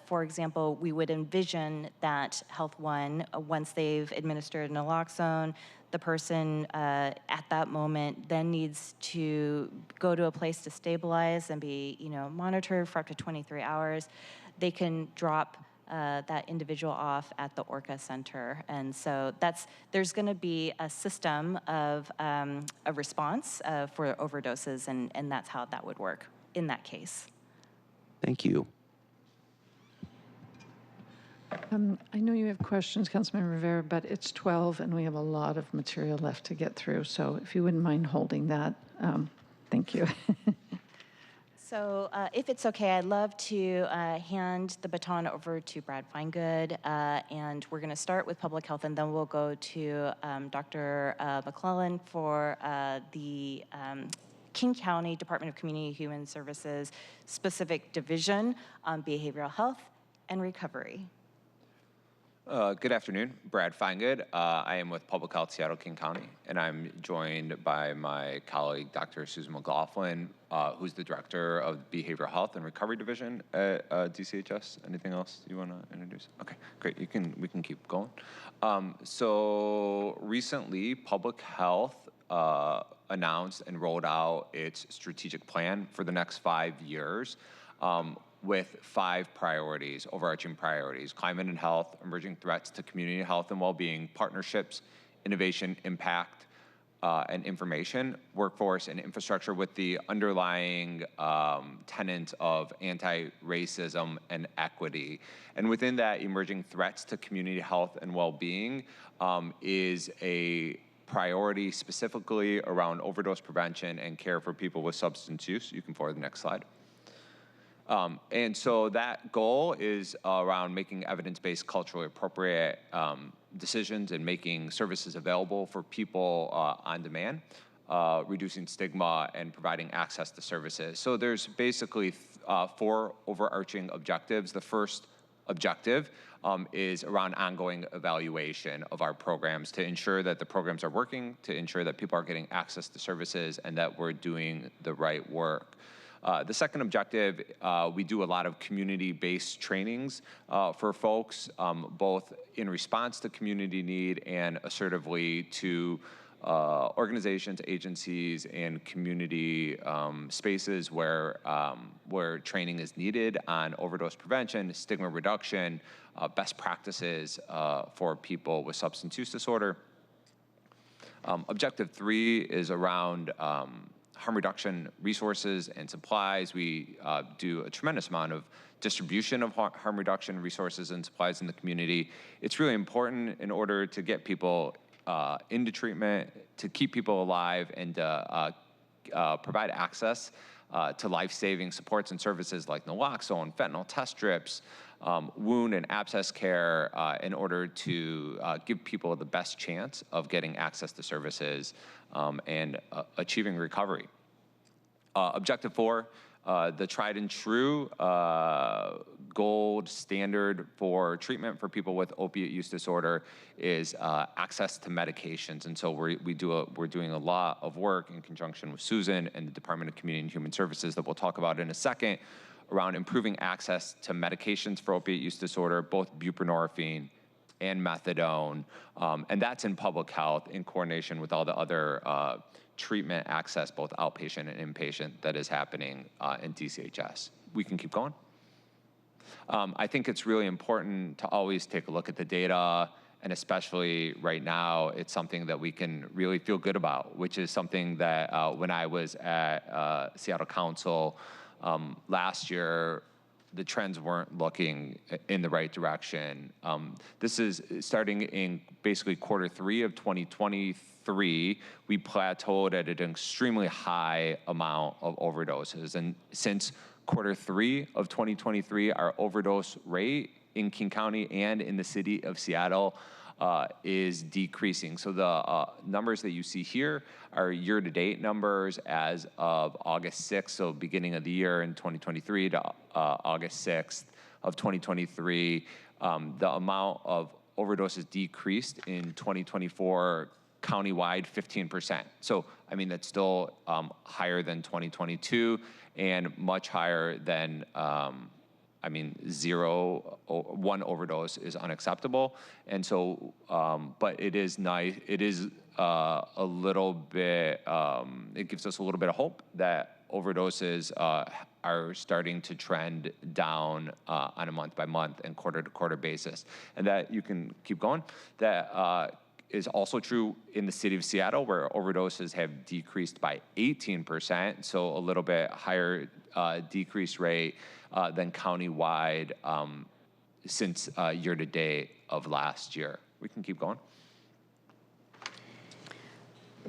for example, we would envision that Health One, once they've administered naloxone, the person at that moment then needs to go to a place to stabilize and be monitored for up to 23 hours. They can drop that individual off at the ORCA Center. And so there's going to be a system of a response for overdoses, and that's how that would work in that case. Thank you. I know you have questions, Councilmember Rivera, but it's 12 and we have a lot of material left to get through. So if you wouldn't mind holding that, thank you. So if it's okay, I'd love to hand the baton over to Brad Finegood, and we're going to start with public health, and then we'll go to Dr. McClellan for the King County Department of Community and Human Services specific division on behavioral health and recovery. Good afternoon, Brad Finegood. I am with Public Health Seattle King County, and I'm joined by my colleague, Dr. Susan McLaughlin, who's the director of the Behavioral Health and Recovery Division at DCHS. Anything else you want to introduce? Okay, great. We can keep going. So recently, Public Health announced and rolled out its strategic plan for the next 5 years. With 5 priorities, overarching priorities: climate and health, emerging threats to community health and well-being, partnerships, innovation, impact, and information, workforce, and infrastructure, with the underlying tenet of anti-racism and equity. And within that, emerging threats to community health and well-being is a priority specifically around overdose prevention and care for people with substance use. You can forward the next slide. And so that goal is around making evidence-based, culturally appropriate decisions and making services available for people on demand, reducing stigma, and providing access to services. So there's basically 4 overarching objectives. The first objective is around ongoing evaluation of our programs to ensure that the programs are working, to ensure that people are getting access to services, and that we're doing the right work. The second objective, we do a lot of community-based trainings for folks, both in response to community need and assertively to organizations, agencies, and community spaces where training is needed on overdose prevention, stigma reduction, best practices for people with substance use disorder. Objective 3 is around harm reduction resources and supplies. We do a tremendous amount of distribution of harm reduction resources and supplies in the community. It's really important in order to get people into treatment, to keep people alive, and provide access to life-saving supports and services like naloxone, fentanyl test strips, wound and abscess care in order to give people the best chance of getting access to services and achieving recovery. Objective 4, the tried and true gold standard for treatment for people with opiate use disorder is access to medications. And so we're doing a lot of work in conjunction with Susan and the Department of Community and Human Services that we'll talk about in a second around improving access to medications for opiate use disorder, both buprenorphine and methadone. And that's in public health in coordination with all the other treatment access, both outpatient and inpatient, that is happening in DCHS. We can keep going. I think it's really important to always take a look at the data, and especially right now, it's something that we can really feel good about, which is something that when I was at Seattle Council last year, the trends weren't looking in the right direction. This is starting in basically Q3 of 2023, we plateaued at an extremely high amount of overdoses. And since Q3 of 2023, our overdose rate in King County and in the city of Seattle is decreasing. So the numbers that you see here are year-to-date numbers as of August 6th, so beginning of the year in 2023 to August 6th of 2023. The amount of overdoses decreased in 2024 countywide 15%. So, I mean, that's still higher than 2022 and much higher than I mean, one overdose is unacceptable. And so, but it is nice, it is a little bit, it gives us a little bit of hope that overdoses are starting to trend down on a month-by-month and quarter-to-quarter basis. And that, you can keep going, that is also true in the city of Seattle, where overdoses have decreased by 18%, so a little bit higher decrease rate than countywide since year-to-date of last year. We can keep going.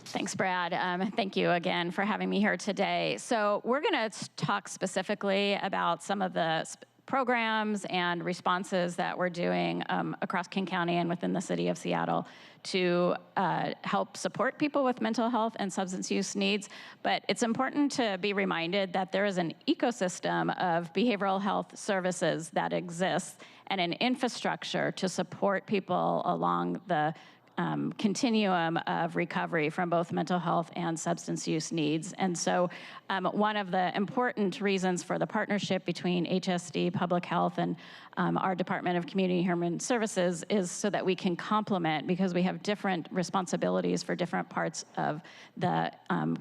Thanks, Brad. Thank you again for having me here today. So we're going to talk specifically about some of the programs and responses that we're doing across King County and within the city of Seattle to help support people with mental health and substance use needs. But it's important to be reminded that there is an ecosystem of behavioral health services that exists and an infrastructure to support people along the continuum of recovery from both mental health and substance use needs. And so one of the important reasons for the partnership between HSD, Public Health, and our Department of Community and Human Services is so that we can complement, because we have different responsibilities for different parts of the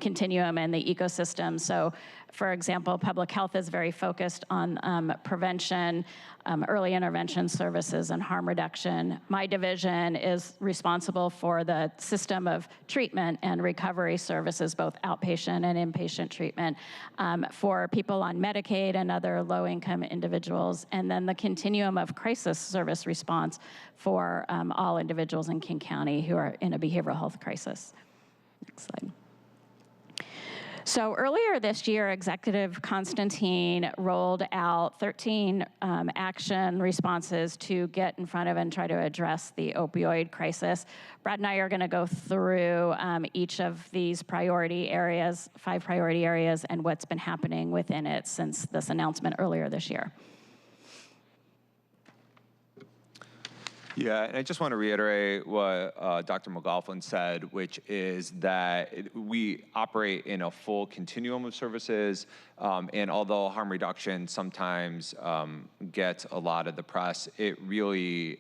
continuum and the ecosystem. So, for example, Public Health is very focused on prevention, early intervention services, and harm reduction. My division is responsible for the system of treatment and recovery services, both outpatient and inpatient treatment, for people on Medicaid and other low-income individuals, and then the continuum of crisis service response for all individuals in King County who are in a behavioral health crisis. Next slide. So earlier this year, Executive Constantine rolled out 13 action responses to get in front of and try to address the opioid crisis. Brad and I are going to go through each of these priority areas, 5 priority areas, and what's been happening within it since this announcement earlier this year. Yeah, and I just want to reiterate what Dr. McLaughlin said, which is that we operate in a full continuum of services, and although harm reduction sometimes gets a lot of the press, it really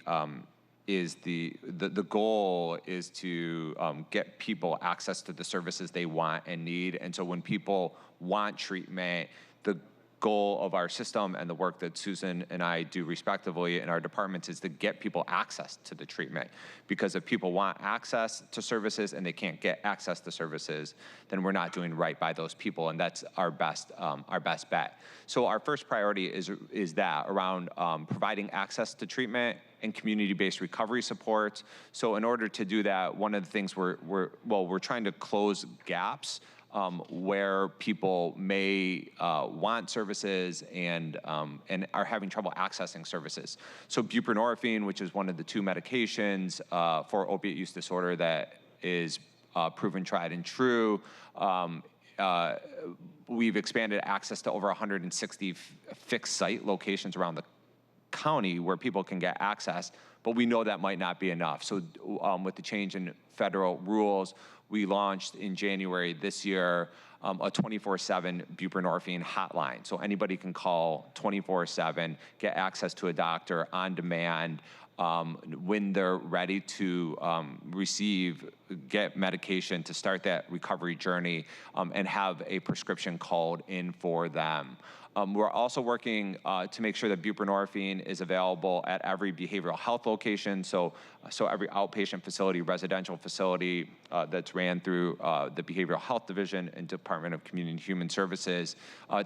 is the goal is to get people access to the services they want and need. And so when people want treatment, the goal of our system and the work that Susan and I do respectively in our departments is to get people access to the treatment. Because if people want access to services and they can't get access to services, then we're not doing right by those people, and that's our best bet. So our first priority is that around providing access to treatment and community-based recovery support. So in order to do that, one of the things we're trying to close gaps where people may want services and are having trouble accessing services. So buprenorphine, which is one of the 2 medications for opiate use disorder that is proven tried and true. We've expanded access to over 160 fixed site locations around the county where people can get access, but we know that might not be enough. So with the change in federal rules, we launched in January this year a 24/7 buprenorphine hotline. So anybody can call 24/7, get access to a doctor on demand when they're ready to get medication to start that recovery journey and have a prescription called in for them. We're also working to make sure that buprenorphine is available at every behavioral health location, so every outpatient facility, residential facility that's ran through the Behavioral Health Division and Department of Community and Human Services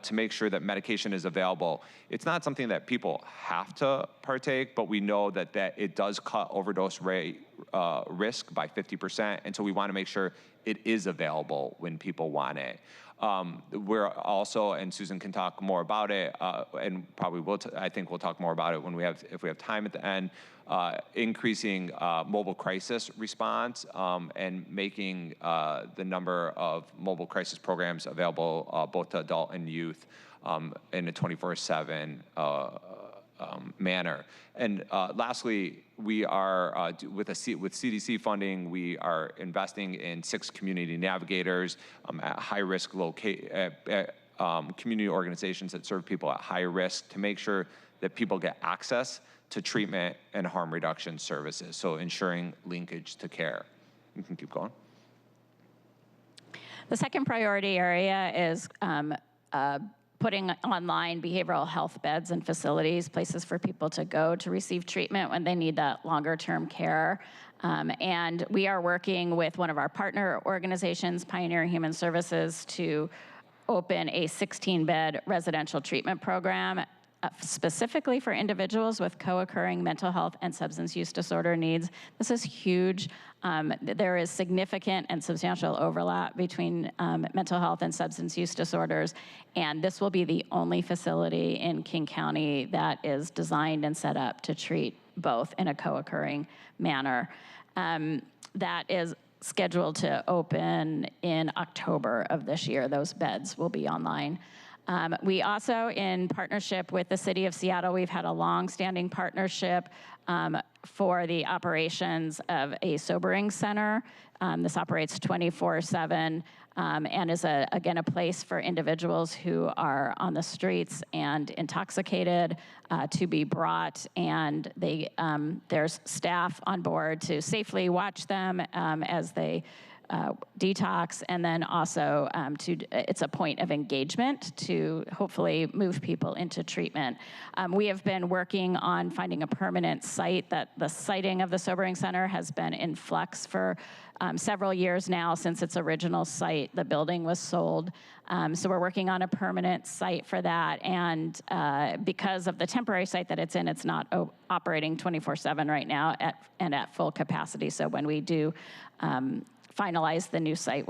to make sure that medication is available. It's not something that people have to partake, but we know that it does cut overdose rate risk by 50%, and so we want to make sure it is available when people want it. We're also, and Susan can talk more about it, and probably will. I think we'll talk more about it if we have time at the end. Increasing mobile crisis response and making the number of mobile crisis programs available both to adult and youth in a 24/7 manner. And lastly, we are, with CDC funding, we are investing in 6 community navigators at high-risk community organizations that serve people at high risk to make sure that people get access to treatment and harm reduction services, so ensuring linkage to care. You can keep going. The second priority area is putting online behavioral health beds and facilities, places for people to go to receive treatment when they need that longer-term care. And we are working with one of our partner organizations, Pioneer Human Services, to open a 16-bed residential treatment program specifically for individuals with co-occurring mental health and substance use disorder needs. This is huge. There is significant and substantial overlap between mental health and substance use disorders, and this will be the only facility in King County that is designed and set up to treat both in a co-occurring manner. That is scheduled to open in October of this year. Those beds will be online. We also, in partnership with the City of Seattle, we've had a long-standing partnership for the operations of a sobering center. This operates 24/7 and is, again, a place for individuals who are on the streets and intoxicated to be brought, and there's staff on board to safely watch them as they detox, and then also it's a point of engagement to hopefully move people into treatment. We have been working on finding a permanent site. That the siting of the sobering center has been in flux for several years now since its original site. The building was sold. So we're working on a permanent site for that, and because of the temporary site that it's in, it's not operating 24/7 right now at full capacity. So when we do finalize the new site,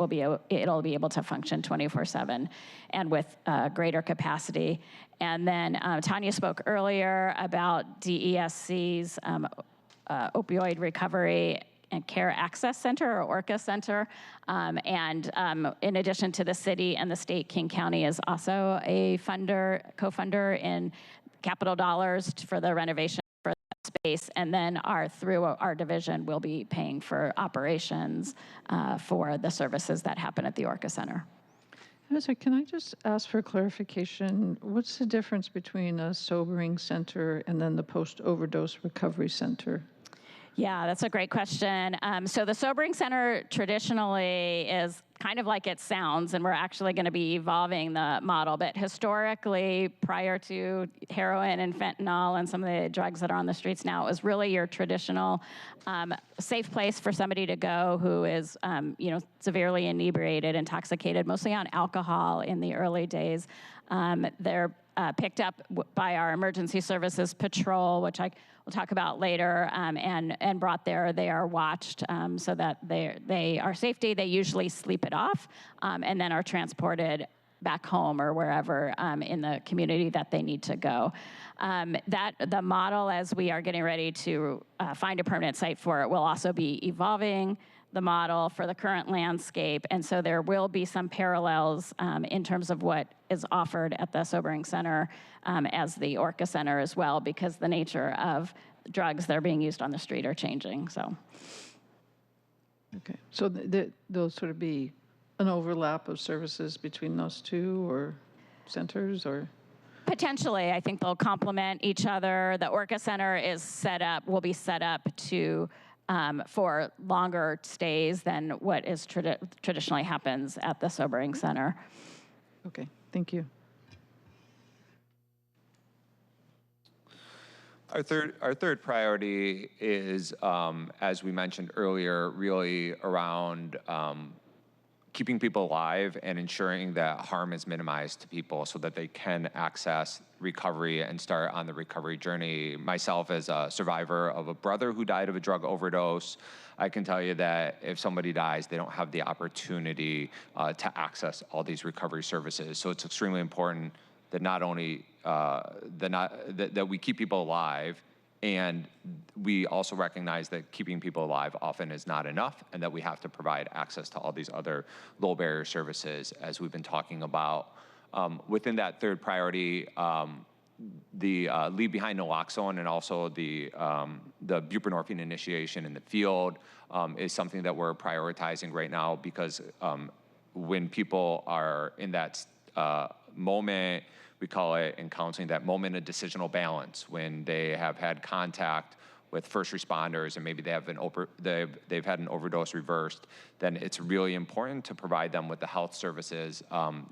it'll be able to function 24/7 and with greater capacity. And then Tanya spoke earlier about DESC's opioid recovery and care access center, or ORCA center. And in addition to the city and the state, King County is also a co-funder in capital dollars for the renovation for that space. And then through our division, we'll be paying for operations for the services that happen at the ORCA center. So can I just ask for clarification? What's the difference between a sobering center and then the post-overdose recovery center? Yeah, that's a great question. So the sobering center traditionally is kind of like it sounds, and we're actually going to be evolving the model. But historically, prior to heroin and fentanyl and some of the drugs that are on the streets now, it was really your traditional safe place for somebody to go who is, severely inebriated, intoxicated, mostly on alcohol in the early days. They're picked up by our emergency services patrol, which I will talk about later, and brought there. They are watched so that they are safety. They usually sleep it off, and then are transported back home or wherever in the community that they need to go. The model, as we are getting ready to find a permanent site for it, will also be evolving the model for the current landscape, and so there will be some parallels in terms of what is offered at the Sobering Center as the Orca Center as well, because the nature of drugs that are being used on the street are changing. So, Okay, so there'll sort of be an overlap of services between those two or centers, or? potentially, I think they'll complement each other. The Orca Center will be set up to for longer stays than what is traditionally happens at the Sobering Center. Okay, thank you. Our third priority is, as we mentioned earlier, really around keeping people alive and ensuring that harm is minimized to people so that they can access recovery and start on the recovery journey. Myself, as a survivor of a brother who died of a drug overdose, I can tell you that if somebody dies, they don't have the opportunity to access all these recovery services. So it's extremely important that not only that we keep people alive, and we also recognize that keeping people alive often is not enough, and that we have to provide access to all these other low barrier services, as we've been talking about. Within that third priority, the leave behind naloxone and also the buprenorphine initiation in the field is something that we're prioritizing right now, because when people are in that moment, we call it in counseling that moment of decisional balance, when they have had contact with first responders and maybe they've had an overdose reversed, then it's really important to provide them with the health services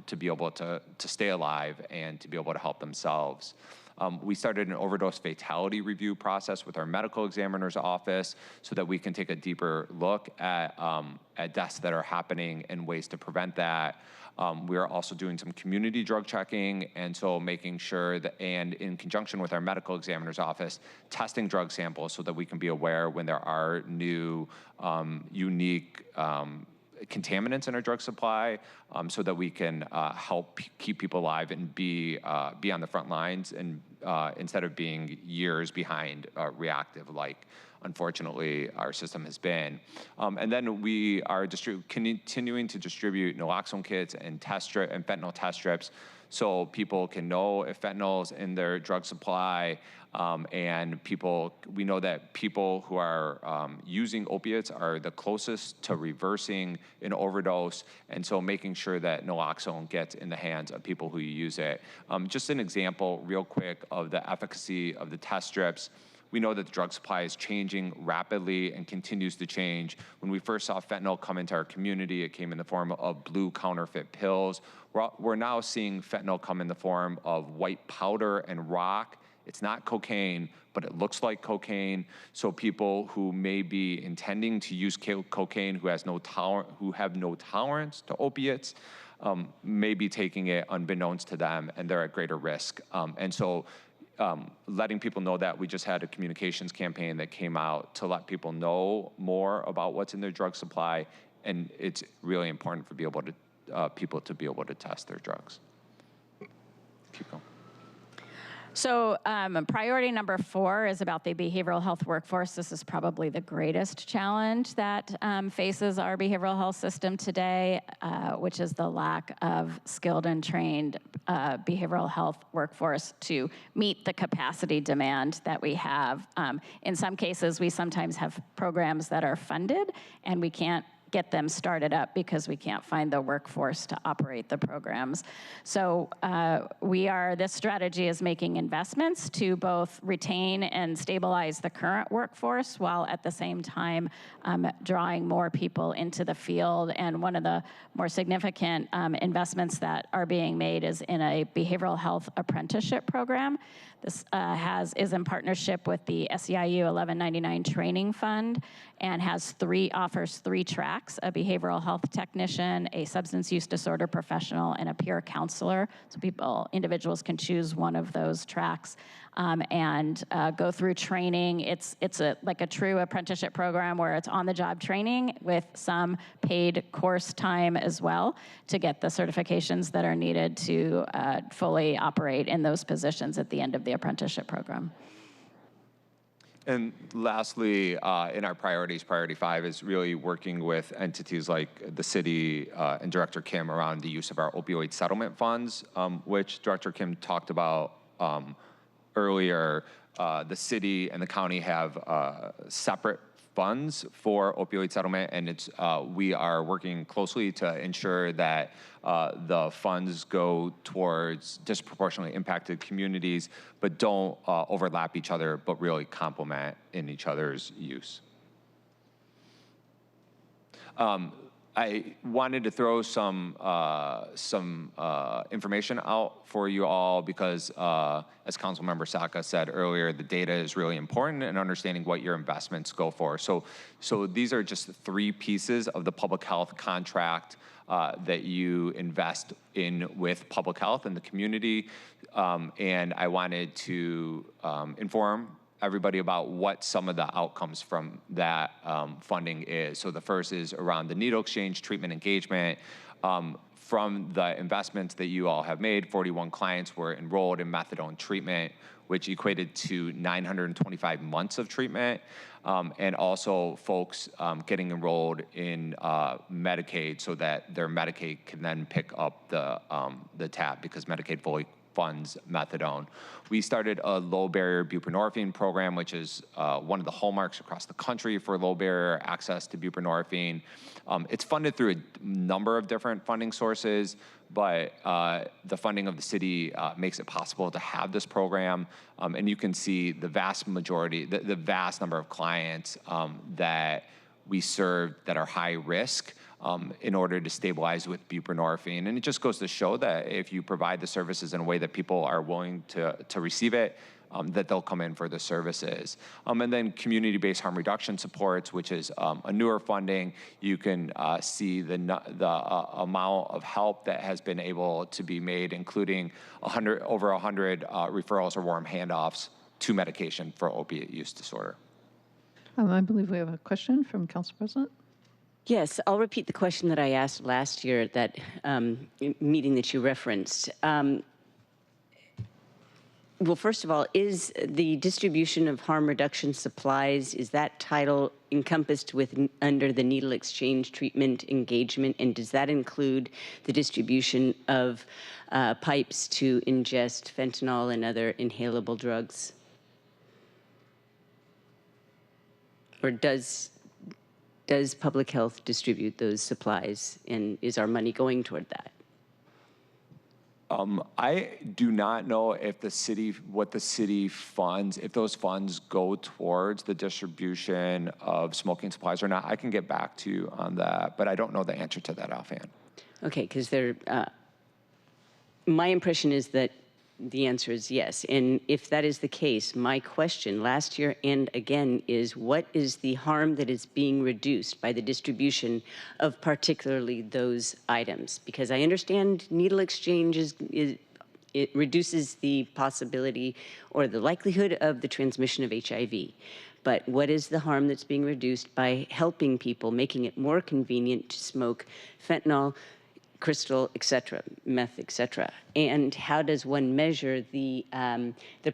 to be able to stay alive and to be able to help themselves. We started an overdose fatality review process with our medical examiner's office so that we can take a deeper look at deaths that are happening and ways to prevent that. We are also doing some community drug checking, and so making sure that, and in conjunction with our medical examiner's office, testing drug samples so that we can be aware when there are new, unique contaminants in our drug supply, so that we can help keep people alive and be on the front lines, and instead of being years behind reactive, like unfortunately our system has been. And then we are continuing to distribute naloxone kits and fentanyl test strips, so people can know if fentanyl's in their drug supply. And we know that people who are using opiates are the closest to reversing an overdose, and so making sure that naloxone gets in the hands of people who use it. Just an example real quick of the efficacy of the test strips. We know that the drug supply is changing rapidly and continues to change. When we first saw fentanyl come into our community, it came in the form of blue counterfeit pills. We're now seeing fentanyl come in the form of white powder and rock. It's not cocaine, but it looks like cocaine. So people who may be intending to use cocaine, who have no tolerance to opiates, may be taking it unbeknownst to them, and they're at greater risk. And so letting people know that, we just had a communications campaign that came out to let people know more about what's in their drug supply, and it's really important for people to be able to test their drugs. Keep going. So priority number 4 is about the behavioral health workforce. This is probably the greatest challenge that faces our behavioral health system today, which is the lack of skilled and trained behavioral health workforce to meet the capacity demand that we have. In some cases, we sometimes have programs that are funded, and we can't get them started up because we can't find the workforce to operate the programs. So this strategy is making investments to both retain and stabilize the current workforce, while at the same time drawing more people into the field. And one of the more significant investments that are being made is in a behavioral health apprenticeship program. This is in partnership with the SEIU 1199 Training Fund, and offers 3 tracks tracks, a behavioral health technician, a substance use disorder professional, and a peer counselor. So individuals can choose one of those tracks and go through training. It's like a true apprenticeship program where it's on-the-job training with some paid course time as well to get the certifications that are needed to fully operate in those positions at the end of the apprenticeship program. And lastly, in our priorities, priority 5 is really working with entities like the city and Director Kim around the use of our opioid settlement funds, which Director Kim talked about earlier. The city and the county have separate funds for opioid settlement, and we are working closely to ensure that the funds go towards disproportionately impacted communities, but don't overlap each other, but really complement in each other's use. I wanted to throw some information out for you all because, as Councilmember Saka said earlier, the data is really important in understanding what your investments go for. So these are just 3 pieces of the public health contract that you invest in with public health in the community, and I wanted to inform everybody about what some of the outcomes from that funding is. So the first is around the needle exchange treatment engagement. From the investments that you all have made, 41 clients were enrolled in methadone treatment, which equated to 925 months of treatment, and also folks getting enrolled in Medicaid so that their Medicaid can then pick up the tab because Medicaid fully funds methadone. We started a low barrier buprenorphine program, which is one of the hallmarks across the country for low barrier access to buprenorphine. It's funded through a number of different funding sources, but the funding of the city makes it possible to have this program. And you can see the vast majority, the vast number of clients that we serve that are high risk in order to stabilize with buprenorphine. And it just goes to show that if you provide the services in a way that people are willing to receive it, that they'll come in for the services. And then community-based harm reduction supports, which is a newer funding. You can see the amount of help that has been able to be made, including over 100 referrals or warm handoffs to medication for opiate use disorder. I believe we have a question from Council President. Yes, I'll repeat the question that I asked last year at that meeting that you referenced. Well, first of all, is the distribution of harm reduction supplies, is that title encompassed under the needle exchange treatment engagement, and does that include the distribution of pipes to ingest fentanyl and other inhalable drugs? Or does public health distribute those supplies, and is our money going toward that? I do not know if what the city funds, if those funds go towards the distribution of smoking supplies or not. I can get back to you on that, but I don't know the answer to that offhand. Okay, because my impression is that the answer is yes. And if that is the case, my question last year and again is, what is the harm that is being reduced by the distribution of particularly those items? Because I understand needle exchange it reduces the possibility or the likelihood of the transmission of HIV. But what is the harm that's being reduced by helping people, making it more convenient to smoke fentanyl, crystal, et cetera, meth, et cetera? And how does one measure the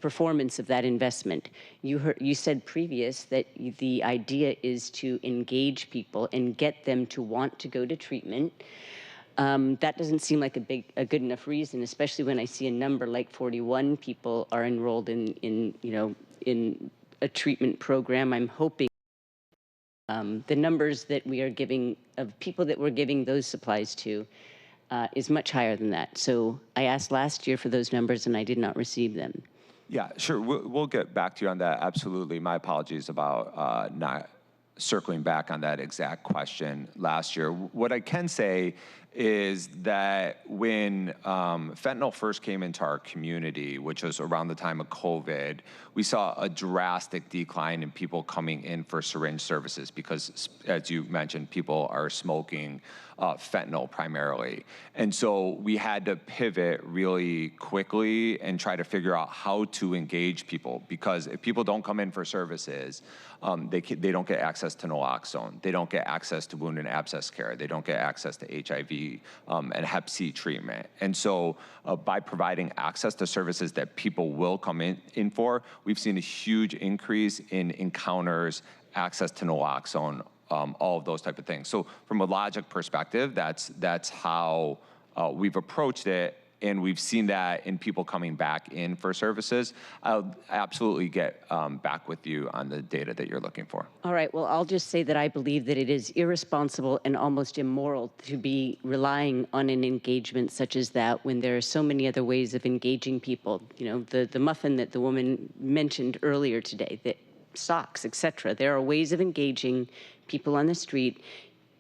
performance of that investment? You said previous that the idea is to engage people and get them to want to go to treatment. That doesn't seem like a good enough reason, especially when I see a number like 41 people are enrolled in a treatment program. I'm hoping the numbers that we are giving of people that we're giving those supplies to is much higher than that. So I asked last year for those numbers and I did not receive them. Yeah, sure. We'll get back to you on that. Absolutely. My apologies about not circling back on that exact question last year. What I can say is that when fentanyl first came into our community, which was around the time of COVID, we saw a drastic decline in people coming in for syringe services because, as you mentioned, people are smoking fentanyl primarily. And so we had to pivot really quickly and try to figure out how to engage people, because if people don't come in for services, they don't get access to naloxone. They don't get access to wound and abscess care. They don't get access to HIV and Hep C treatment. And so by providing access to services that people will come in for, we've seen a huge increase in encounters, access to naloxone, all of those type of things. So from a logic perspective, that's how we've approached it. And we've seen that in people coming back in for services. I'll absolutely get back with you on the data that you're looking for. All right, well, I'll just say that I believe that it is irresponsible and almost immoral to be relying on an engagement such as that when there are so many other ways of engaging people. You know, the muffin that the woman mentioned earlier today, the socks, etc. There are ways of engaging people on the street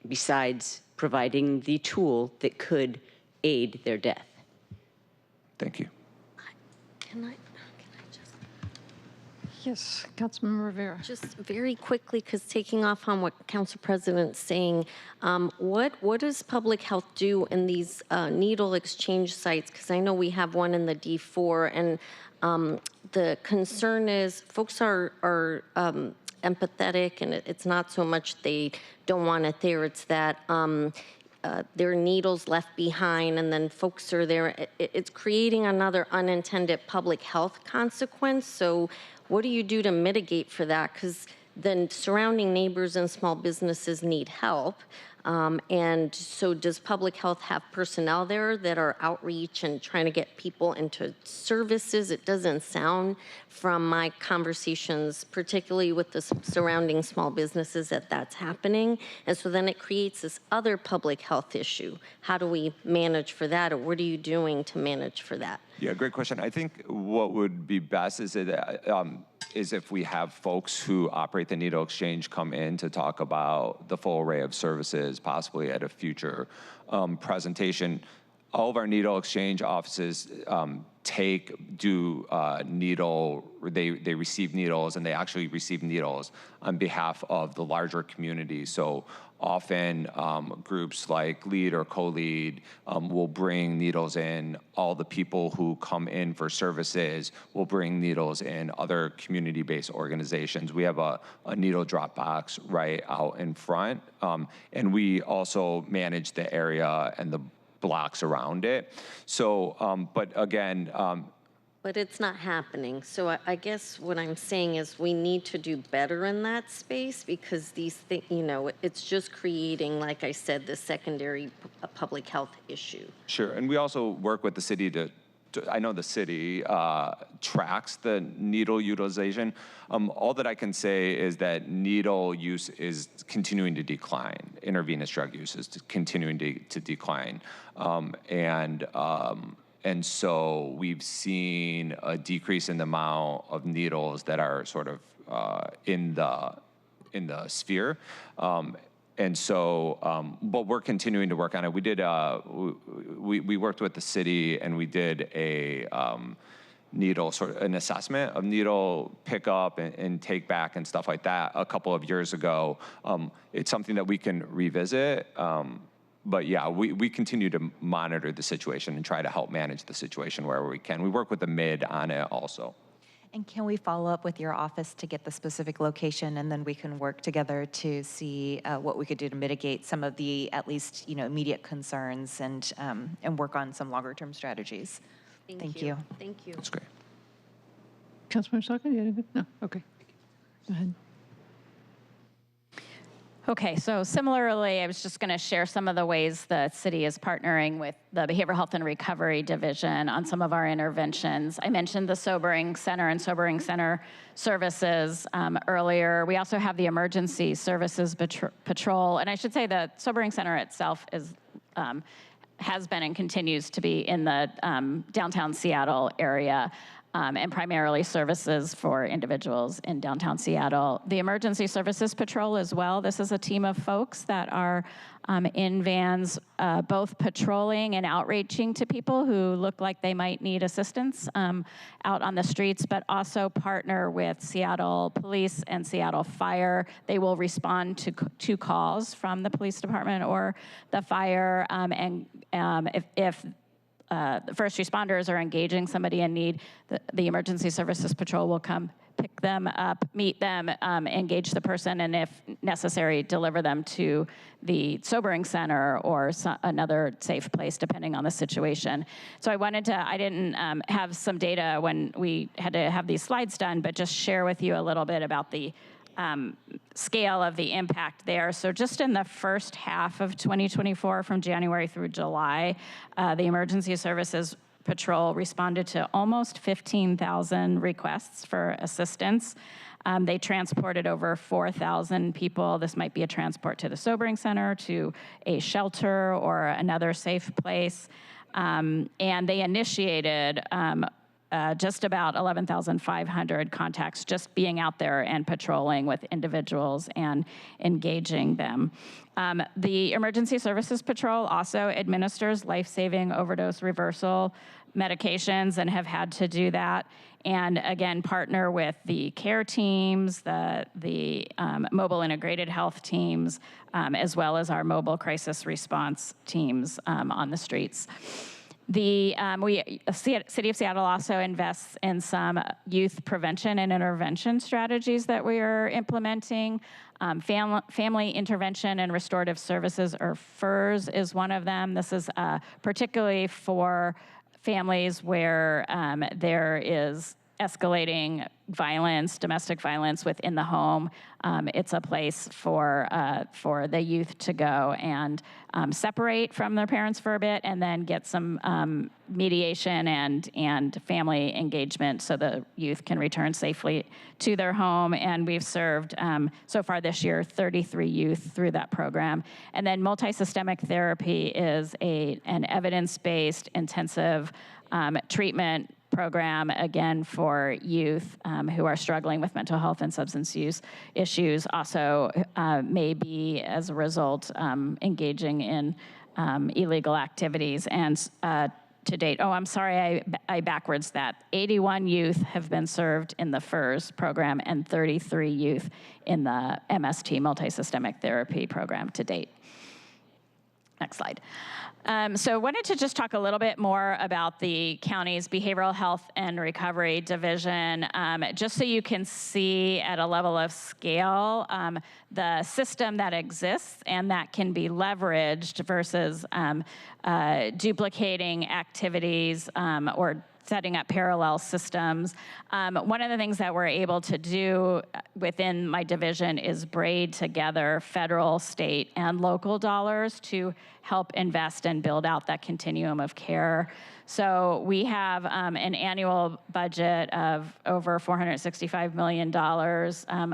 besides providing the tool that could aid their death. Thank you. Can I just? Yes, Councilmember Rivera. Just very quickly, because taking off on what Council President's saying, what does public health do in these needle exchange sites? Because I know we have one in the D4, and the concern is folks are empathetic, and it's not so much they don't want it there, it's that there are needles left behind, and then folks are there. It's creating another unintended public health consequence. So what do you do to mitigate for that? Because then surrounding neighbors and small businesses need help. And so does public health have personnel there that are outreach and trying to get people into services? It doesn't sound from my conversations, particularly with the surrounding small businesses, that that's happening. And so then it creates this other public health issue. How do we manage for that, or what are you doing to manage for that? Yeah, great question. I think what would be best is if we have folks who operate the needle exchange come in to talk about the full array of services, possibly at a future presentation. All of our needle exchange offices they receive needles, and they actually receive needles on behalf of the larger community. So often groups like LEAD or co-lead will bring needles in. All the people who come in for services will bring needles in. Other community-based organizations. We have a needle drop box right out in front, and we also manage the area and the blocks around it. So, but again, But it's not happening. So I guess what I'm saying is we need to do better in that space, because these things, it's just creating, like I said, the secondary public health issue. Sure, and we also work with the city I know the city tracks the needle utilization. All that I can say is that needle use is continuing to decline. Intravenous drug use is continuing to decline. And so we've seen a decrease in the amount of needles that are sort of in the sphere. And so, but we're continuing to work on it. We did, we worked with the city, and we did a an assessment of needle pickup and take back and stuff like that a couple of years ago. It's something that we can revisit. But yeah, we continue to monitor the situation and try to help manage the situation wherever we can. We work with the MID on it also. And can we follow up with your office to get the specific location, and then we can work together to see what we could do to mitigate some of the, at least, immediate concerns, and work on some longer-term strategies. Thank you. Thank you. That's great. Councilmember Sokol, you had anything? No, okay. Go ahead. Okay, so similarly, I was just going to share some of the ways the city is partnering with the Behavioral Health and Recovery Division on some of our interventions. I mentioned the Sobering Center and Sobering Center services earlier. We also have the Emergency Services Patrol, and I should say the Sobering Center itself is has been and continues to be in the downtown Seattle area. and primarily services for individuals in downtown Seattle. The Emergency Services Patrol as well. This is a team of folks that are in vans, both patrolling and outreaching to people who look like they might need assistance out on the streets, but also partner with Seattle Police and Seattle Fire. They will respond to calls from the police department or the fire, and if the first responders are engaging somebody in need, the Emergency Services Patrol will come pick them up, meet them, engage the person, and if necessary, deliver them to the sobering center or another safe place, depending on the situation. So I didn't have some data when we had to have these slides done, but just share with you a little bit about the scale of the impact there. So just in the first half of 2024, from January through July, the Emergency Services Patrol responded to almost 15,000 requests for assistance. They transported over 4,000 people. This might be a transport to the sobering center, to a shelter, or another safe place. And they initiated just about 11,500 contacts, just being out there and patrolling with individuals and engaging them. The Emergency Services Patrol also administers life-saving overdose reversal medications and have had to do that. And again, partner with the care teams, the mobile integrated health teams, as well as our mobile crisis response teams on the streets. The City of Seattle also invests in some youth prevention and intervention strategies that we are implementing. Family Intervention and Restorative Services, or FERS, is one of them. This is particularly for families where there is escalating violence, domestic violence within the home. It's a place for the youth to go and separate from their parents for a bit, and then get some mediation and family engagement so the youth can return safely to their home. And we've served, so far this year, 33 youth through that program. And then multisystemic therapy is an evidence-based intensive treatment program, again, for youth who are struggling with mental health and substance use issues, also may be, as a result, engaging in illegal activities. And to date, I'm sorry, I backwards that. 81 youth have been served in the FERS program and 33 youth in the MST, multisystemic therapy program, to date. Next slide. So I wanted to just talk a little bit more about the county's Behavioral Health and Recovery Division, just so you can see at a level of scale the system that exists and that can be leveraged versus duplicating activities or setting up parallel systems. One of the things that we're able to do within my division is braid together federal, state, and local dollars to help invest and build out that continuum of care. So we have an annual budget of over $465 million,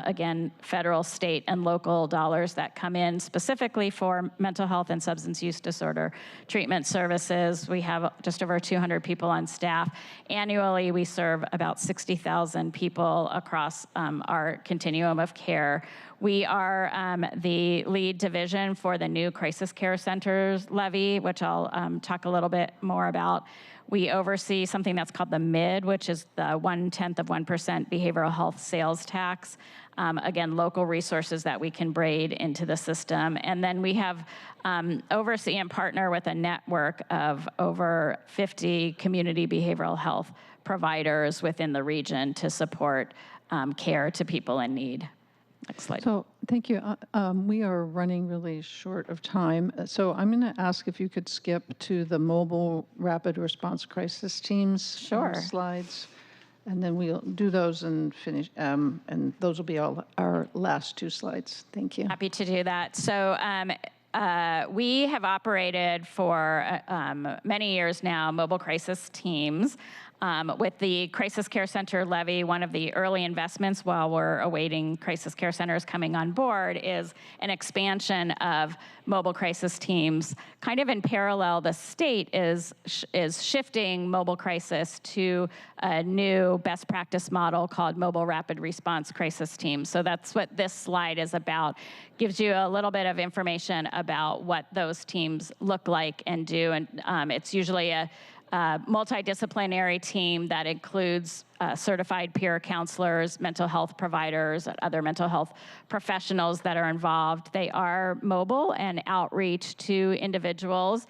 again, federal, state, and local dollars that come in specifically for mental health and substance use disorder treatment services. We have just over 200 people on staff. Annually, we serve about 60,000 people across our continuum of care. We are the lead division for the new Crisis Care Centers levy, which I'll talk a little bit more about. We oversee something that's called the MID, which is the 1/10 of 1% behavioral health sales tax. Again, local resources that we can braid into the system. And then we have oversee and partner with a network of over 50 community behavioral health providers within the region to support care to people in need. Next slide. So, thank you. We are running really short of time. So I'm going to ask if you could skip to the mobile rapid response crisis teams slides. And then we'll do those and finish. And those will be our last two slides. Thank you. Happy to do that. So we have operated for many years now mobile crisis teams. With the Crisis Care Center levy, one of the early investments while we're awaiting crisis care centers coming on board is an expansion of mobile crisis teams. Kind of in parallel, the state is shifting mobile crisis to a new best practice model called Mobile Rapid Response Crisis Teams. So that's what this slide is about. Gives you a little bit of information about what those teams look like and do. And it's usually a multidisciplinary team that includes certified peer counselors, mental health providers, other mental health professionals that are involved. They are mobile and outreach to individuals,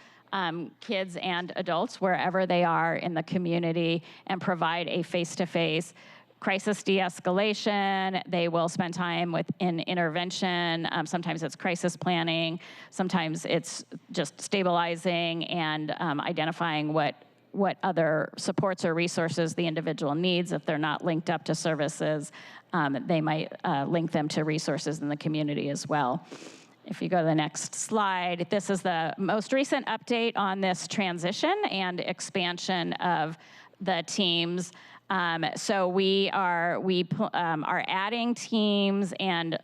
kids and adults, wherever they are in the community, and provide a face-to-face crisis de-escalation. They will spend time in intervention. Sometimes it's crisis planning. Sometimes it's just stabilizing and identifying what other supports or resources the individual needs. If they're not linked up to services, they might link them to resources in the community as well. If you go to the next slide, this is the most recent update on this transition and expansion of the teams. So we are adding teams and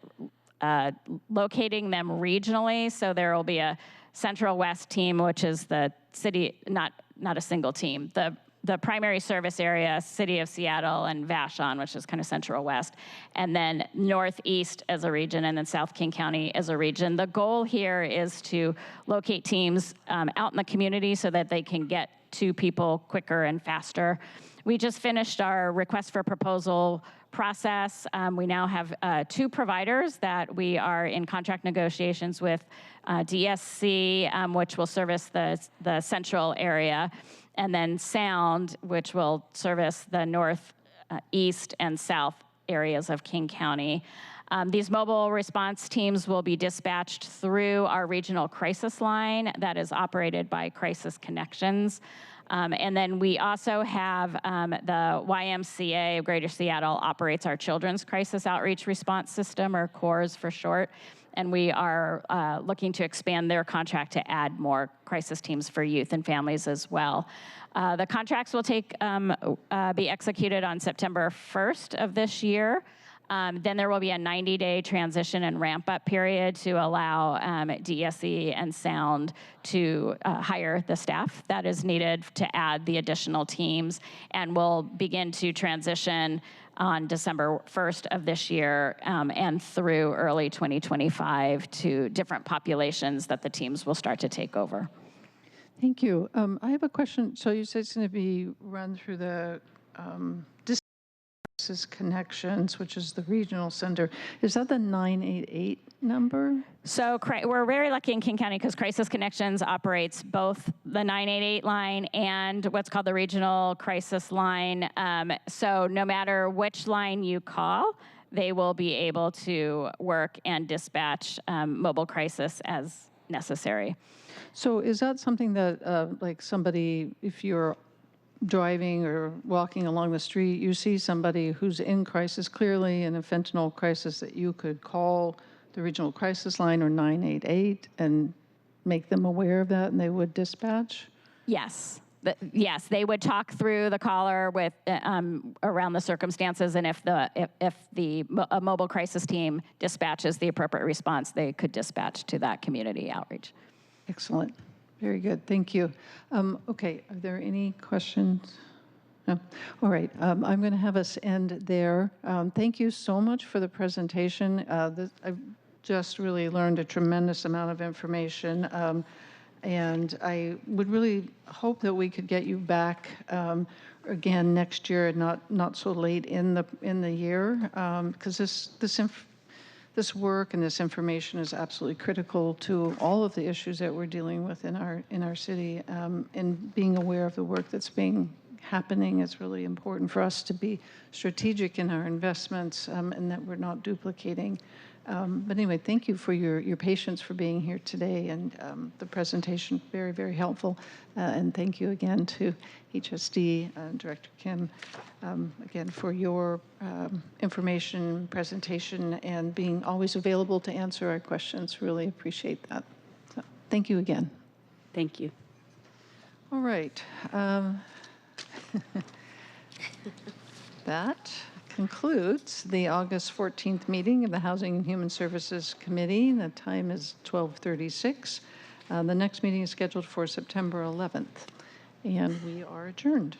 locating them regionally. So there will be a Central West team, which is the city, not a single team. The primary service area, City of Seattle and Vashon, which is kind of Central West, and then Northeast as a region, and then South King County as a region. The goal here is to locate teams out in the community so that they can get to people quicker and faster. We just finished our request for proposal process. We now have 2 providers that we are in contract negotiations with, DSC, which will service the central area, and then Sound, which will service the north, east, and south areas of King County. These mobile response teams will be dispatched through our regional crisis line that is operated by Crisis Connections. And then we also have the YMCA of Greater Seattle operates our Children's Crisis Outreach Response System, or CORES for short. And we are looking to expand their contract to add more crisis teams for youth and families as well. The contracts will be executed on September 1st of this year. Then there will be a 90-day transition and ramp-up period to allow DSE and Sound to hire the staff that is needed to add the additional teams, and we'll begin to transition on December 1st of this year and through early 2025 to different populations that the teams will start to take over. Thank you. I have a question. So you said it's going to be run through the Connections, which is the regional center. Is that the 988 number? So we're very lucky in King County because Crisis Connections operates both the 988 line and what's called the regional crisis line. So no matter which line you call, they will be able to work and dispatch mobile crisis as necessary. So is that something that like somebody, if you're driving or walking along the street, you see somebody who's in crisis, clearly in a fentanyl crisis, that you could call the regional crisis line or 988 and make them aware of that, and they would dispatch? Yes. Yes, they would talk through the caller with around the circumstances, and if a mobile crisis team dispatches the appropriate response, they could dispatch to that community outreach. Excellent. Very good. Thank you. Okay, are there any questions? No? All right. I'm going to have us end there. Thank you so much for the presentation. I've just really learned a tremendous amount of information, and I would really hope that we could get you back again next year, and not so late in the year, because this work and this information is absolutely critical to all of the issues that we're dealing with in our city. And being aware of the work that's happening is really important for us to be strategic in our investments, and that we're not duplicating. But anyway, thank you for your patience for being here today, and the presentation, very, very helpful. And thank you again to HSD, Director Kim, again for your information, presentation, and being always available to answer our questions. Really appreciate that. So. Thank you again. Thank you. All right. That concludes the August 14th meeting of the Housing and Human Services Committee. The time is 12:36. The next meeting is scheduled for September 11th, and we are adjourned.